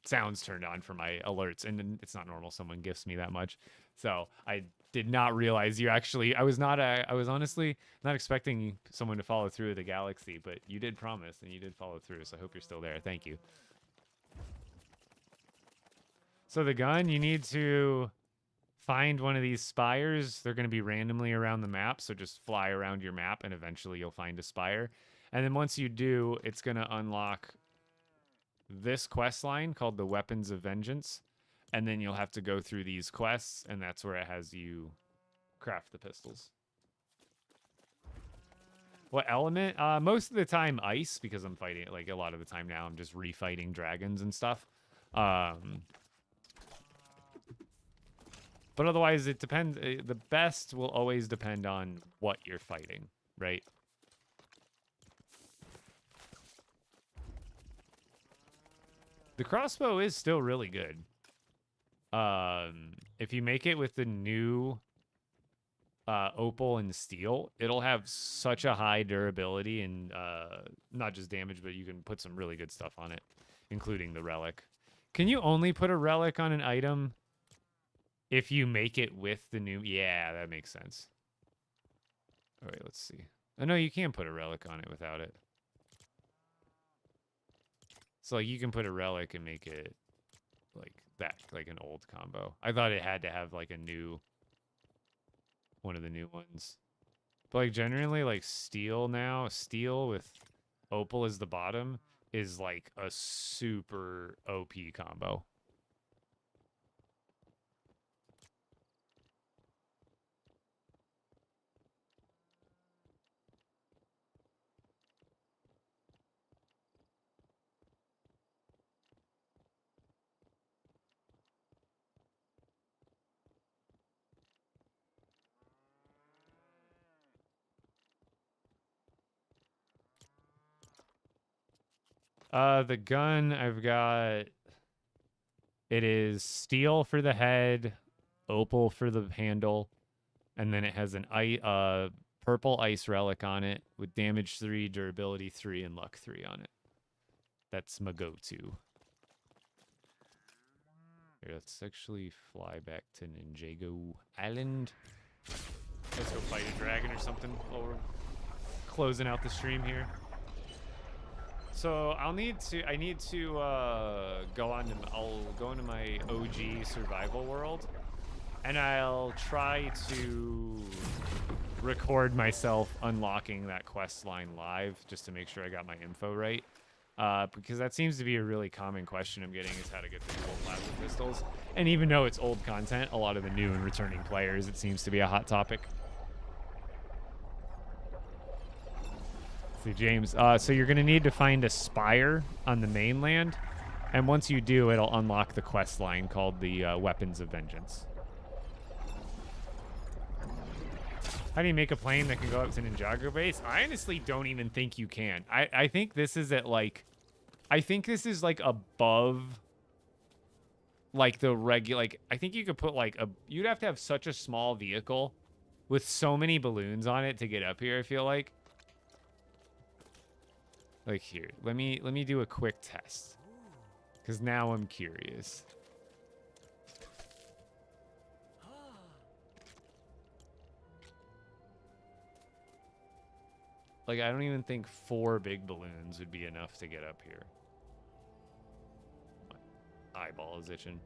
sounds turned on for my alerts, and it's not normal someone gifts me that much. So I did not realize you actually. I was honestly not expecting someone to follow through with the galaxy, but you did promise and you did follow through. So I hope you're still there. Thank you. So the gun, you need to find one of these spires. They're going to be randomly around the map, so just fly around your map and eventually you'll find a spire. And then once you do, it's going to unlock this quest line called the Weapons of Vengeance. And then you'll have to go through these quests, and that's where it has you craft the pistols. What element? Most of the time ice, because I'm fighting, like a lot of the time now I'm just refighting dragons and stuff. But otherwise, it depends. The best will always depend on what you're fighting, right? The crossbow is still really good. If you make it with the new opal and steel, it'll have such a high durability and not just damage, but you can put some really good stuff on it, including the relic. Can you only put a relic on an item if you make it with the new? Yeah, that makes sense. All right, let's see. Oh, no, you can put a relic on it without it. So like you can put a relic and make it like that, like an old combo. I thought it had to have like a new, one of the new ones. But like generally like steel now, steel with opal as the bottom is like a super OP combo. The gun I've got, it is steel for the head, opal for the handle, and then it has an purple ice relic on it with damage 3, durability 3, and luck 3 on it. That's my go-to. Here, let's actually fly back to Ninjago Island. Let's go fight a dragon or something while we're closing out the stream here. So I need to I'll go into my OG survival world, and I'll try to record myself unlocking that quest line live just to make sure I got my info right. Because that seems to be a really common question I'm getting, is how to get the dual plasma pistols. And even though it's old content, a lot of the new and returning players, it seems to be a hot topic. See, James, so you're going to need to find a spire on the mainland, and once you do, it'll unlock the quest line called the Weapons of Vengeance. How do you make a plane that can go up to Ninjago base? I honestly don't even think you can. I think this is at like, I think this is like above like the regular, like I think you could put like you'd have to have such a small vehicle with so many balloons on it to get up here, I feel like. Like here, let me do a quick test, because now I'm curious. Like, I don't even think 4 big balloons would be enough to get up here. My eyeball is itching.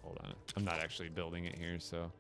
Hold on. I'm not actually building it here, so...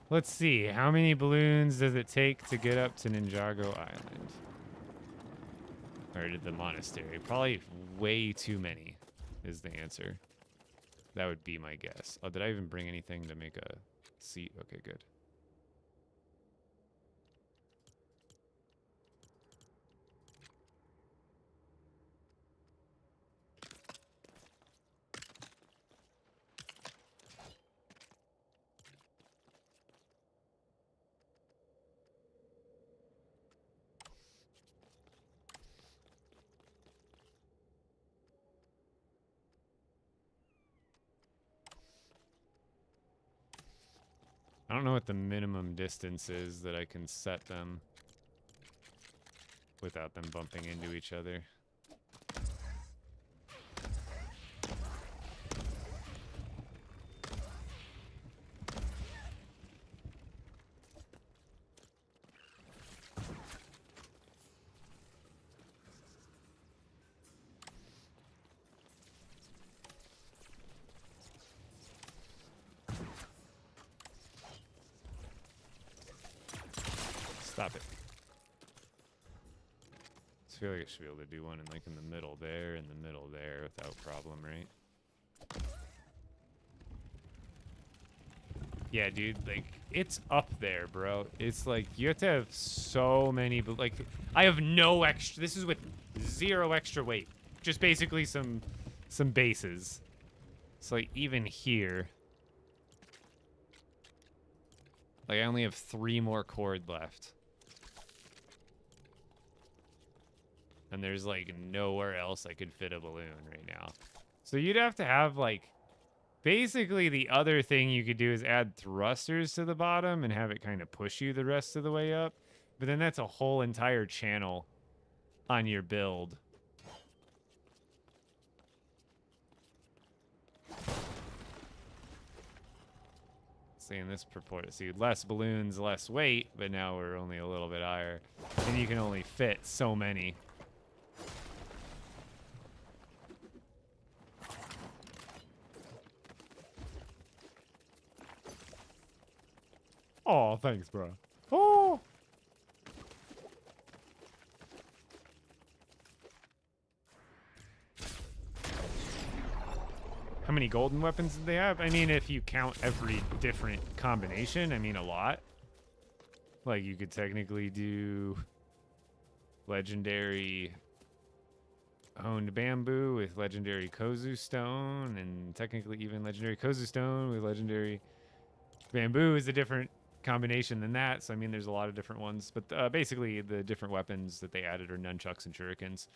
Let's see. How many balloons does it take to get up to Ninjago Island? Or to the monastery? Probably way too many is the answer. That would be my guess. Oh, did I even bring anything to make a seat? Okay, good. I don't know what the minimum distance is that I can set them without them bumping into each other. Stop it. I feel like I should be able to do one in like in the middle there, in the middle there without problem, right? Yeah, dude, like, it's up there, bro. It's like, you have to have so many, but like, I have no extra, this is with 0 extra weight. Just basically some bases. So like, even here. Like, I only have 3 more cord left. And there's like, nowhere else I could fit a balloon right now. So you'd have to have like, basically, the other thing you could do is add thrusters to the bottom and have it kind of push you the rest of the way up. But then that's a whole entire channel on your build. See, in this proportion, see, less balloons, less weight, but now we're only a little bit higher. And you can only fit so many. Oh, thanks, bro. Oh! How many golden weapons do they have? I mean, if you count every different combination, I mean, a lot. Like, you could technically do legendary honed bamboo with legendary Kozu stone, and technically even legendary Kozu stone with legendary bamboo is a different combination than that. So I mean, there's a lot of different ones, but basically the different weapons that they added are nunchucks and shurikens.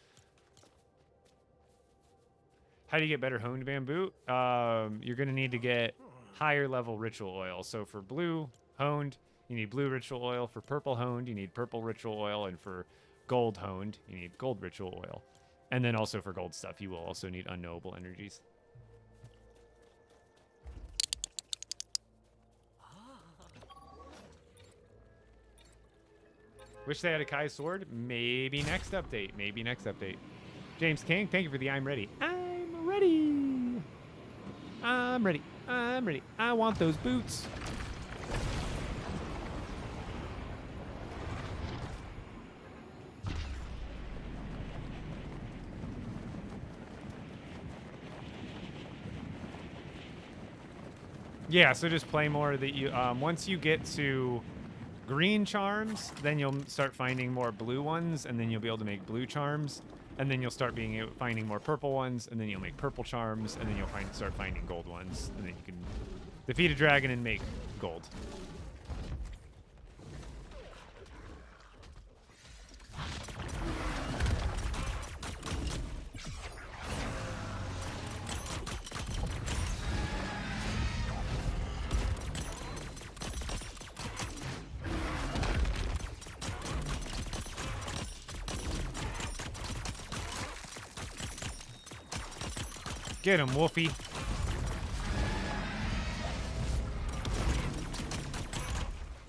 How do you get better honed bamboo? You're gonna need to get higher level ritual oil. So for blue honed, you need blue ritual oil. For purple honed, you need purple ritual oil, and for gold honed, you need gold ritual oil. And then also for gold stuff, you will also need unknowable energies. Wish they had a Kai sword. Maybe next update. Maybe next update. James King, thank you for the I'm ready. I'm ready. I'm ready. I'm ready. I want those boots. Yeah, so just play more that you once you get to green charms, then you'll start finding more blue ones, and then you'll be able to make blue charms, and then you'll start finding more purple ones, and then you'll make purple charms, and then you'll start finding gold ones, and then you can defeat a dragon and make gold. Get him, Wolfie.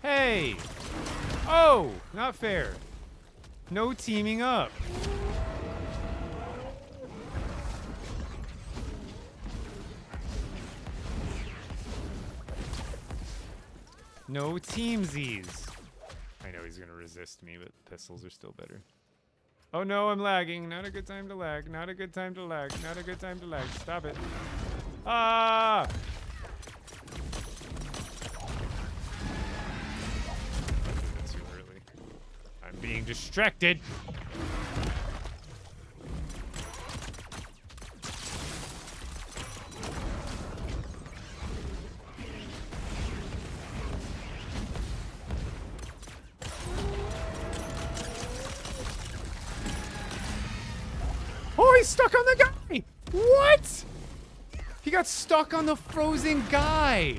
Hey! Oh! Not fair. No teaming up. No teamsies. I know he's gonna resist me, but pistols are still better. Oh no, I'm lagging. Not a good time to lag. Not a good time to lag. Not a good time to lag. Stop it. Ah! Too early. I'm being distracted. Oh, he's stuck on the guy! What? He got stuck on the frozen guy.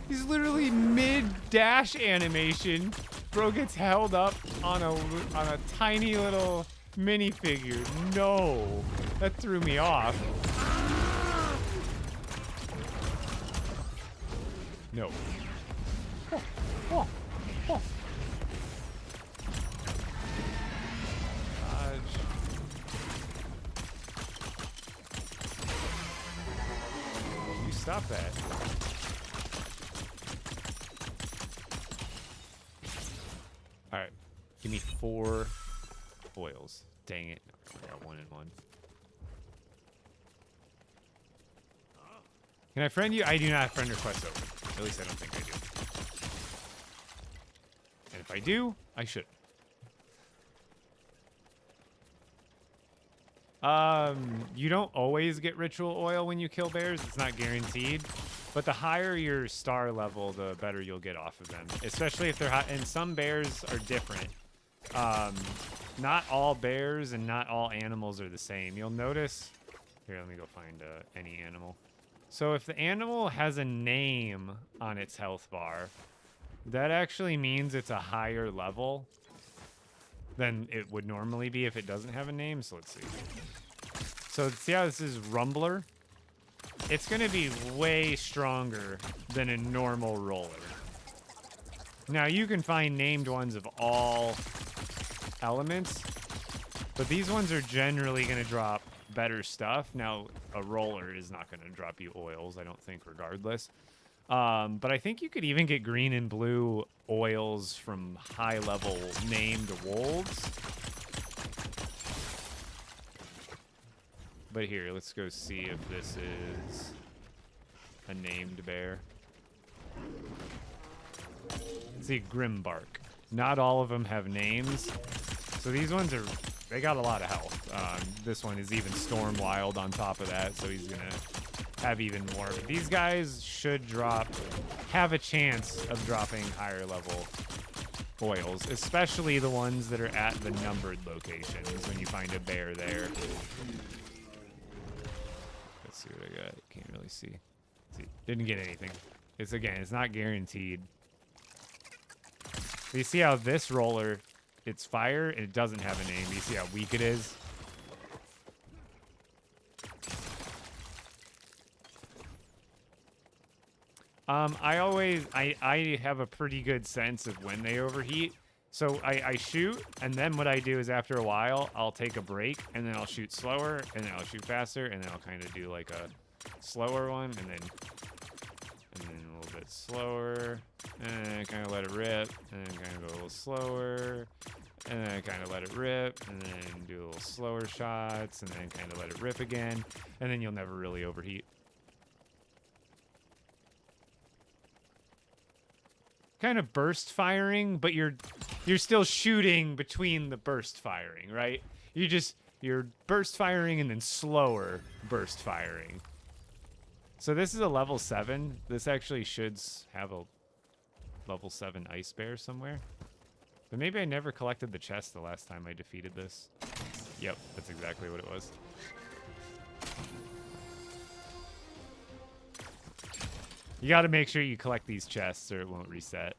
He's literally mid-dash animation. Bro gets held up on a tiny little minifigure. No, that threw me off. No. Oh, oh, oh. Stop that. All right. Give me 4 oils. Dang it. I got 1 and 1. Can I friend you? I do not have friend requests open. At least I don't think I do. And if I do, I should. You don't always get ritual oil when you kill bears. It's not guaranteed. But the higher your star level, the better you'll get off of them. Especially if they're hot. And some bears are different. Not all bears and not all animals are the same. You'll notice... Here, let me go find any animal. So if the animal has a name on its health bar, that actually means it's a higher level than it would normally be if it doesn't have a name. So let's see. So see how this is Rumbler? It's going to be way stronger than a normal roller. Now you can find named ones of all elements, but these ones are generally going to drop better stuff. Now a roller is not going to drop you oils, I don't think, regardless. But I think you could even get green and blue oils from high level named wolves. But here, let's go see if this is a named bear. See, Grimbark. Not all of them have names. So these ones are, they got a lot of health. This one is even Storm Wild on top of that, so he's gonna have even more. But these guys should have a chance of dropping higher level oils, especially the ones that are at the numbered locations when you find a bear there. Let's see what I got. Can't really see. Didn't get anything. It's not guaranteed. But you see how this roller, it's fire, and it doesn't have a name. You see how weak it is? I have a pretty good sense of when they overheat. So I shoot, and then what I do is after a while, I'll take a break, and then I'll shoot slower, and then I'll shoot faster, and then I'll kind of do like a slower one, and then a little bit slower, and then kind of let it rip, and then kind of go a little slower, and then kind of let it rip, and then do a little slower shots, and then kind of let it rip again, and then you'll never really overheat. Kind of burst firing, but you're still shooting between the burst firing, right? You're burst firing and then slower burst firing. So this is a level 7. This actually should have a level 7 ice bear somewhere. But maybe I never collected the chest the last time I defeated this. Yep, that's exactly what it was. You got to make sure you collect these chests or it won't reset.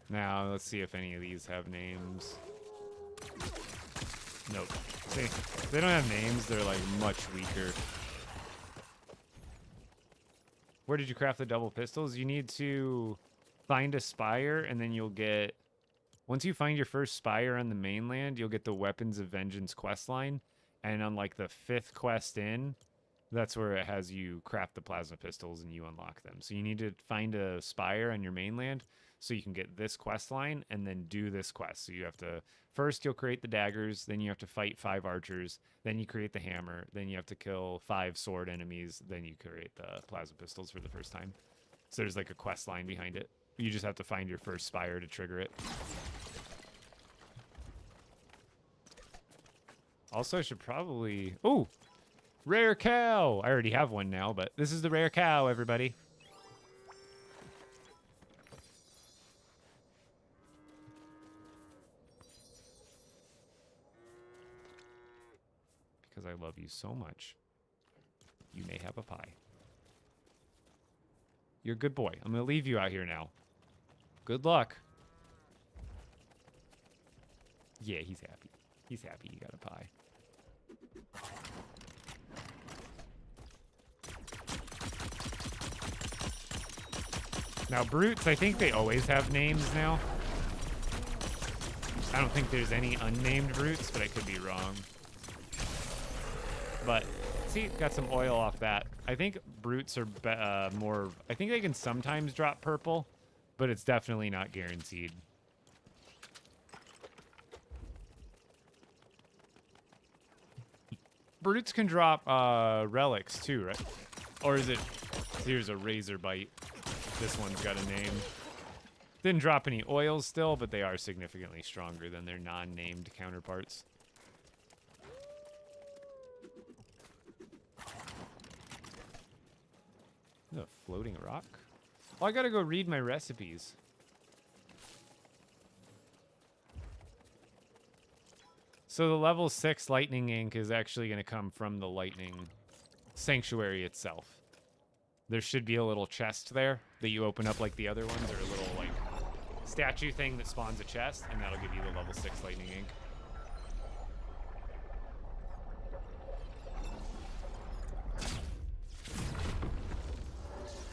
Now, let's see if any of these have names. Nope. See, if they don't have names, they're like much weaker. Where did you craft the double pistols? You need to find a spire, and then you'll get... Once you find your first spire on the mainland, you'll get the Weapons of Vengeance questline. And on like the 5th quest in, that's where it has you craft the plasma pistols and you unlock them. So you need to find a spire on your mainland so you can get this quest line and then do this quest. So you have to, first you'll create the daggers, then you have to fight 5 archers, then you create the hammer, then you have to kill 5 sword enemies, then you create the plasma pistols for the first time. So there's like a quest line behind it. You just have to find your first spire to trigger it. Also, I should probably... Oh! Rare cow! I already have one now, but this is the rare cow, everybody. Because I love you so much, you may have a pie. You're a good boy. I'm going to leave you out here now. Good luck. Yeah, he's happy. He's happy you got a pie. Now, brutes, I think they always have names now. I don't think there's any unnamed brutes, but I could be wrong. But see, got some oil off that. I think brutes are more... I think they can sometimes drop purple, but it's definitely not guaranteed. Brutes can drop relics too, right? Or is it... Here's a razor bite. This one's got a name. Didn't drop any oils still, but they are significantly stronger than their non-named counterparts. A floating rock? Oh, I gotta go read my recipes. So the level 6 lightning ink is actually going to come from the lightning sanctuary itself. There should be a little chest there that you open up like the other ones, or a little like statue thing that spawns a chest, and that'll give you the level 6 lightning ink.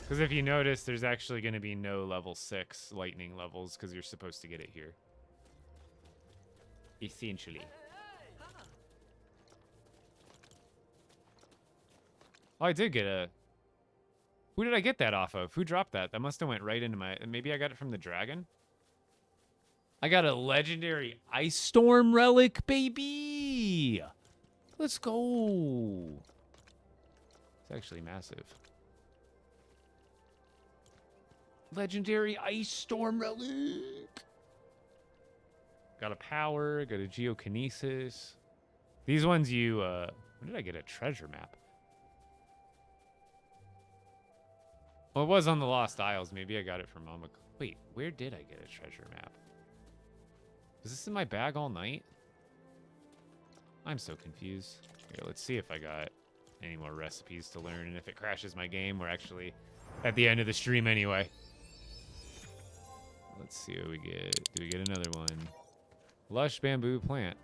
Because if you notice, there's actually going to be no level 6 lightning levels because you're supposed to get it here. Essentially. Oh, I did get a... Who did I get that off of? Who dropped that? That must have went right into my... Maybe I got it from the dragon? I got a legendary Ice Storm relic, baby! Let's go! It's actually massive. Legendary Ice Storm relic! Got a power, got a geokinesis. These ones you... when did I get a treasure map? Well, it was on the Lost Isles. Maybe I got it from Mama. Wait, where did I get a treasure map? Was this in my bag all night? I'm so confused. Here, let's see if I got any more recipes to learn. And if it crashes my game, we're actually at the end of the stream anyway. Let's see what we get. Do we get another one? Lush bamboo plant.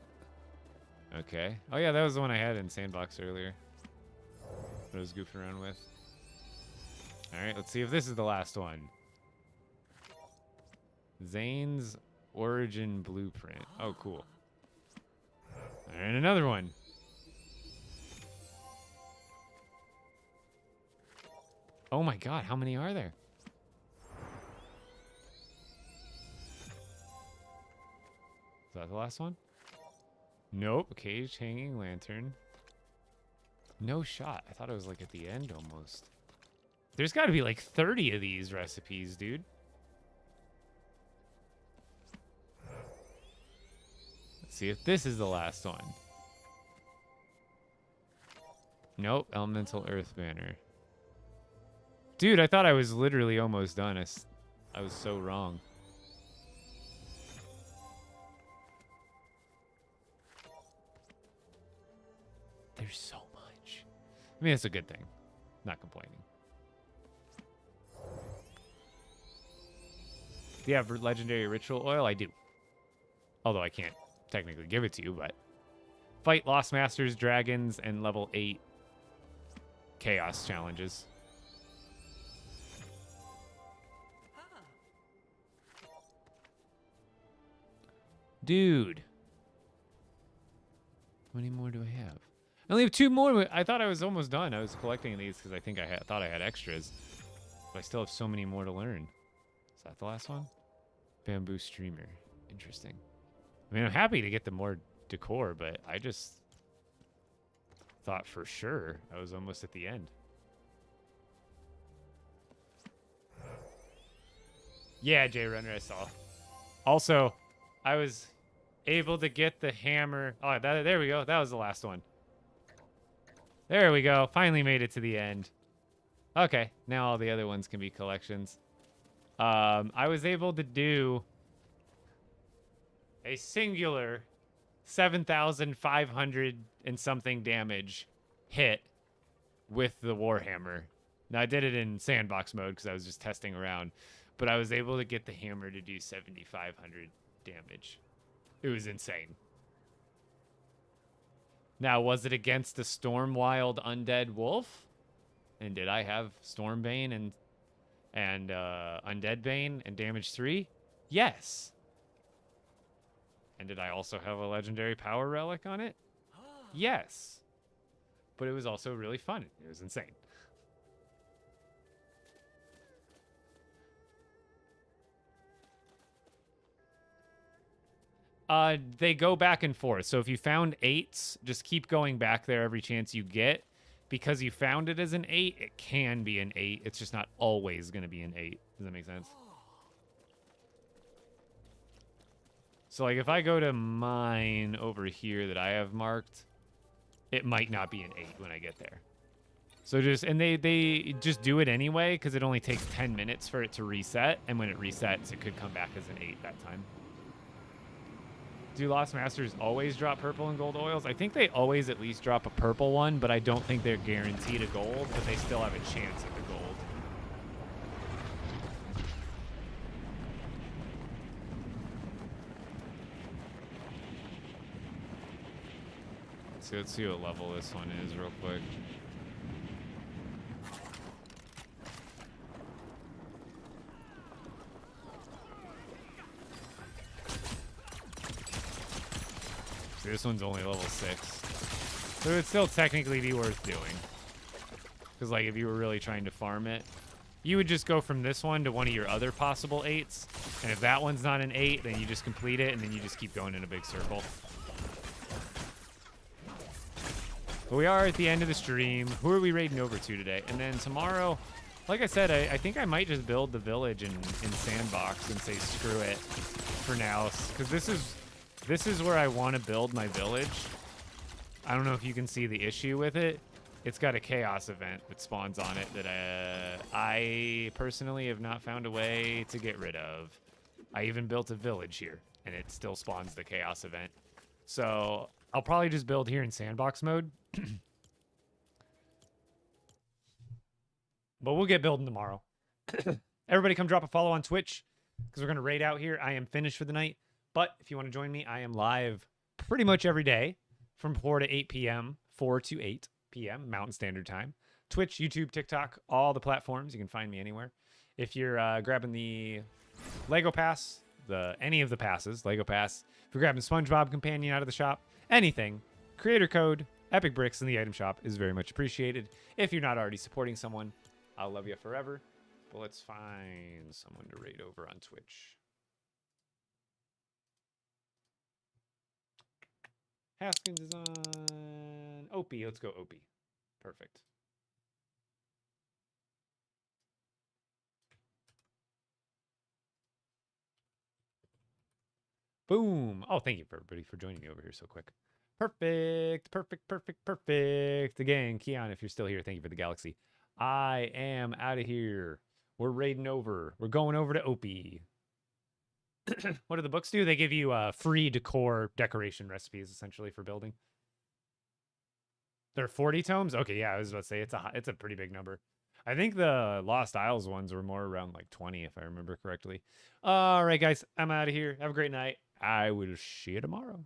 Okay. Oh, yeah, that was the one I had in Sandbox earlier. That I was goofing around with. All right, let's see if this is the last one. Zane's Origin Blueprint. Oh, cool. All right, another one. Oh my god, how many are there? Is that the last one? Nope. Cage, hanging lantern. No shot. I thought it was like at the end almost. There's got to be like 30 of these recipes, dude. Let's see if this is the last one. Nope. Elemental Earth Banner. Dude, I thought I was literally almost done. I was so wrong. There's so much. I mean, it's a good thing. Not complaining. Do you have legendary ritual oil? I do. Although I can't technically give it to you, but... Fight Lost Masters, Dragons, and level 8 Chaos challenges. Dude. How many more do I have? I only have 2 more. I thought I was almost done. I was collecting these because I think I thought I had extras. But I still have so many more to learn. Is that the last one? Bamboo streamer. Interesting. I mean, I'm happy to get the more decor, but I just thought for sure I was almost at the end. Yeah, Jay Runner, I saw. Also, I was able to get the hammer. Oh, there we go. That was the last one. There we go. Finally made it to the end. Okay, now all the other ones can be collections. I was able to do a singular 7,500 and something damage hit with the Warhammer. Now, I did it in sandbox mode because I was just testing around, but I was able to get the hammer to do 7,500 damage. It was insane. Now, was it against a Stormwild Undead Wolf? And did I have Stormbane and Undead Bane and damage 3? Yes. And did I also have a legendary power relic on it? Yes. but it was also really fun. It was insane. They go back and forth. So if you found 8s, just keep going back there every chance you get. Because you found it as an 8, it can be an 8. It's just not always going to be an 8. Does that make sense? So, like, if I go to mine over here that I have marked, it might not be an 8 when I get there. So just, and they just do it anyway, because it only takes 10 minutes for it to reset. And when it resets, it could come back as an 8 that time. Do Lost Masters always drop purple and gold oils? I think they always at least drop a purple one, but I don't think they're guaranteed a gold, but they still have a chance at the gold. So let's see what level this one is real quick. See, this one's only level 6. So it would still technically be worth doing. Because, like, if you were really trying to farm it, you would just go from this one to one of your other possible 8s. And if that one's not an 8, then you just complete it, and then you just keep going in a big circle. But we are at the end of the stream. Who are we raiding over to today? And then tomorrow, like I said, I think I might just build the village in Sandbox and say screw it for now. Because this is where I want to build my village. I don't know if you can see the issue with it. It's got a chaos event that spawns on it that I personally have not found a way to get rid of. I even built a village here, and it still spawns the chaos event. So I'll probably just build here in Sandbox mode. But we'll get building tomorrow. Everybody come drop a follow on Twitch, because we're going to raid out here. I am finished for the night. But if you want to join me, I am live pretty much every day from 4 to 8 p.m., 4 to 8 p.m. Mountain Standard Time. Twitch, YouTube, TikTok, all the platforms. You can find me anywhere. If you're grabbing the LEGO Pass, any of the passes, LEGO Pass, if you're grabbing SpongeBob Companion out of the shop, anything, creator code, Epic Bricks in the item shop is very much appreciated. If you're not already supporting someone, I'll love you forever. But let's find someone to raid over on Twitch. Haskins is on Opie. Let's go Opie. Perfect. Boom. Oh, thank you for everybody for joining me over here so quick. Perfect. Perfect. Perfect. Perfect. Again, Keon, if you're still here, thank you for the galaxy. I am out of here. We're raiding over. We're going over to Opie. What do the books do? They give you free decor decoration recipes, essentially, for building. They're 40 tomes? Okay, yeah, I was about to say, it's a pretty big number. I think the Lost Isles ones were more around like 20, if I remember correctly. All right, guys, I'm out of here. Have a great night. I will see you tomorrow.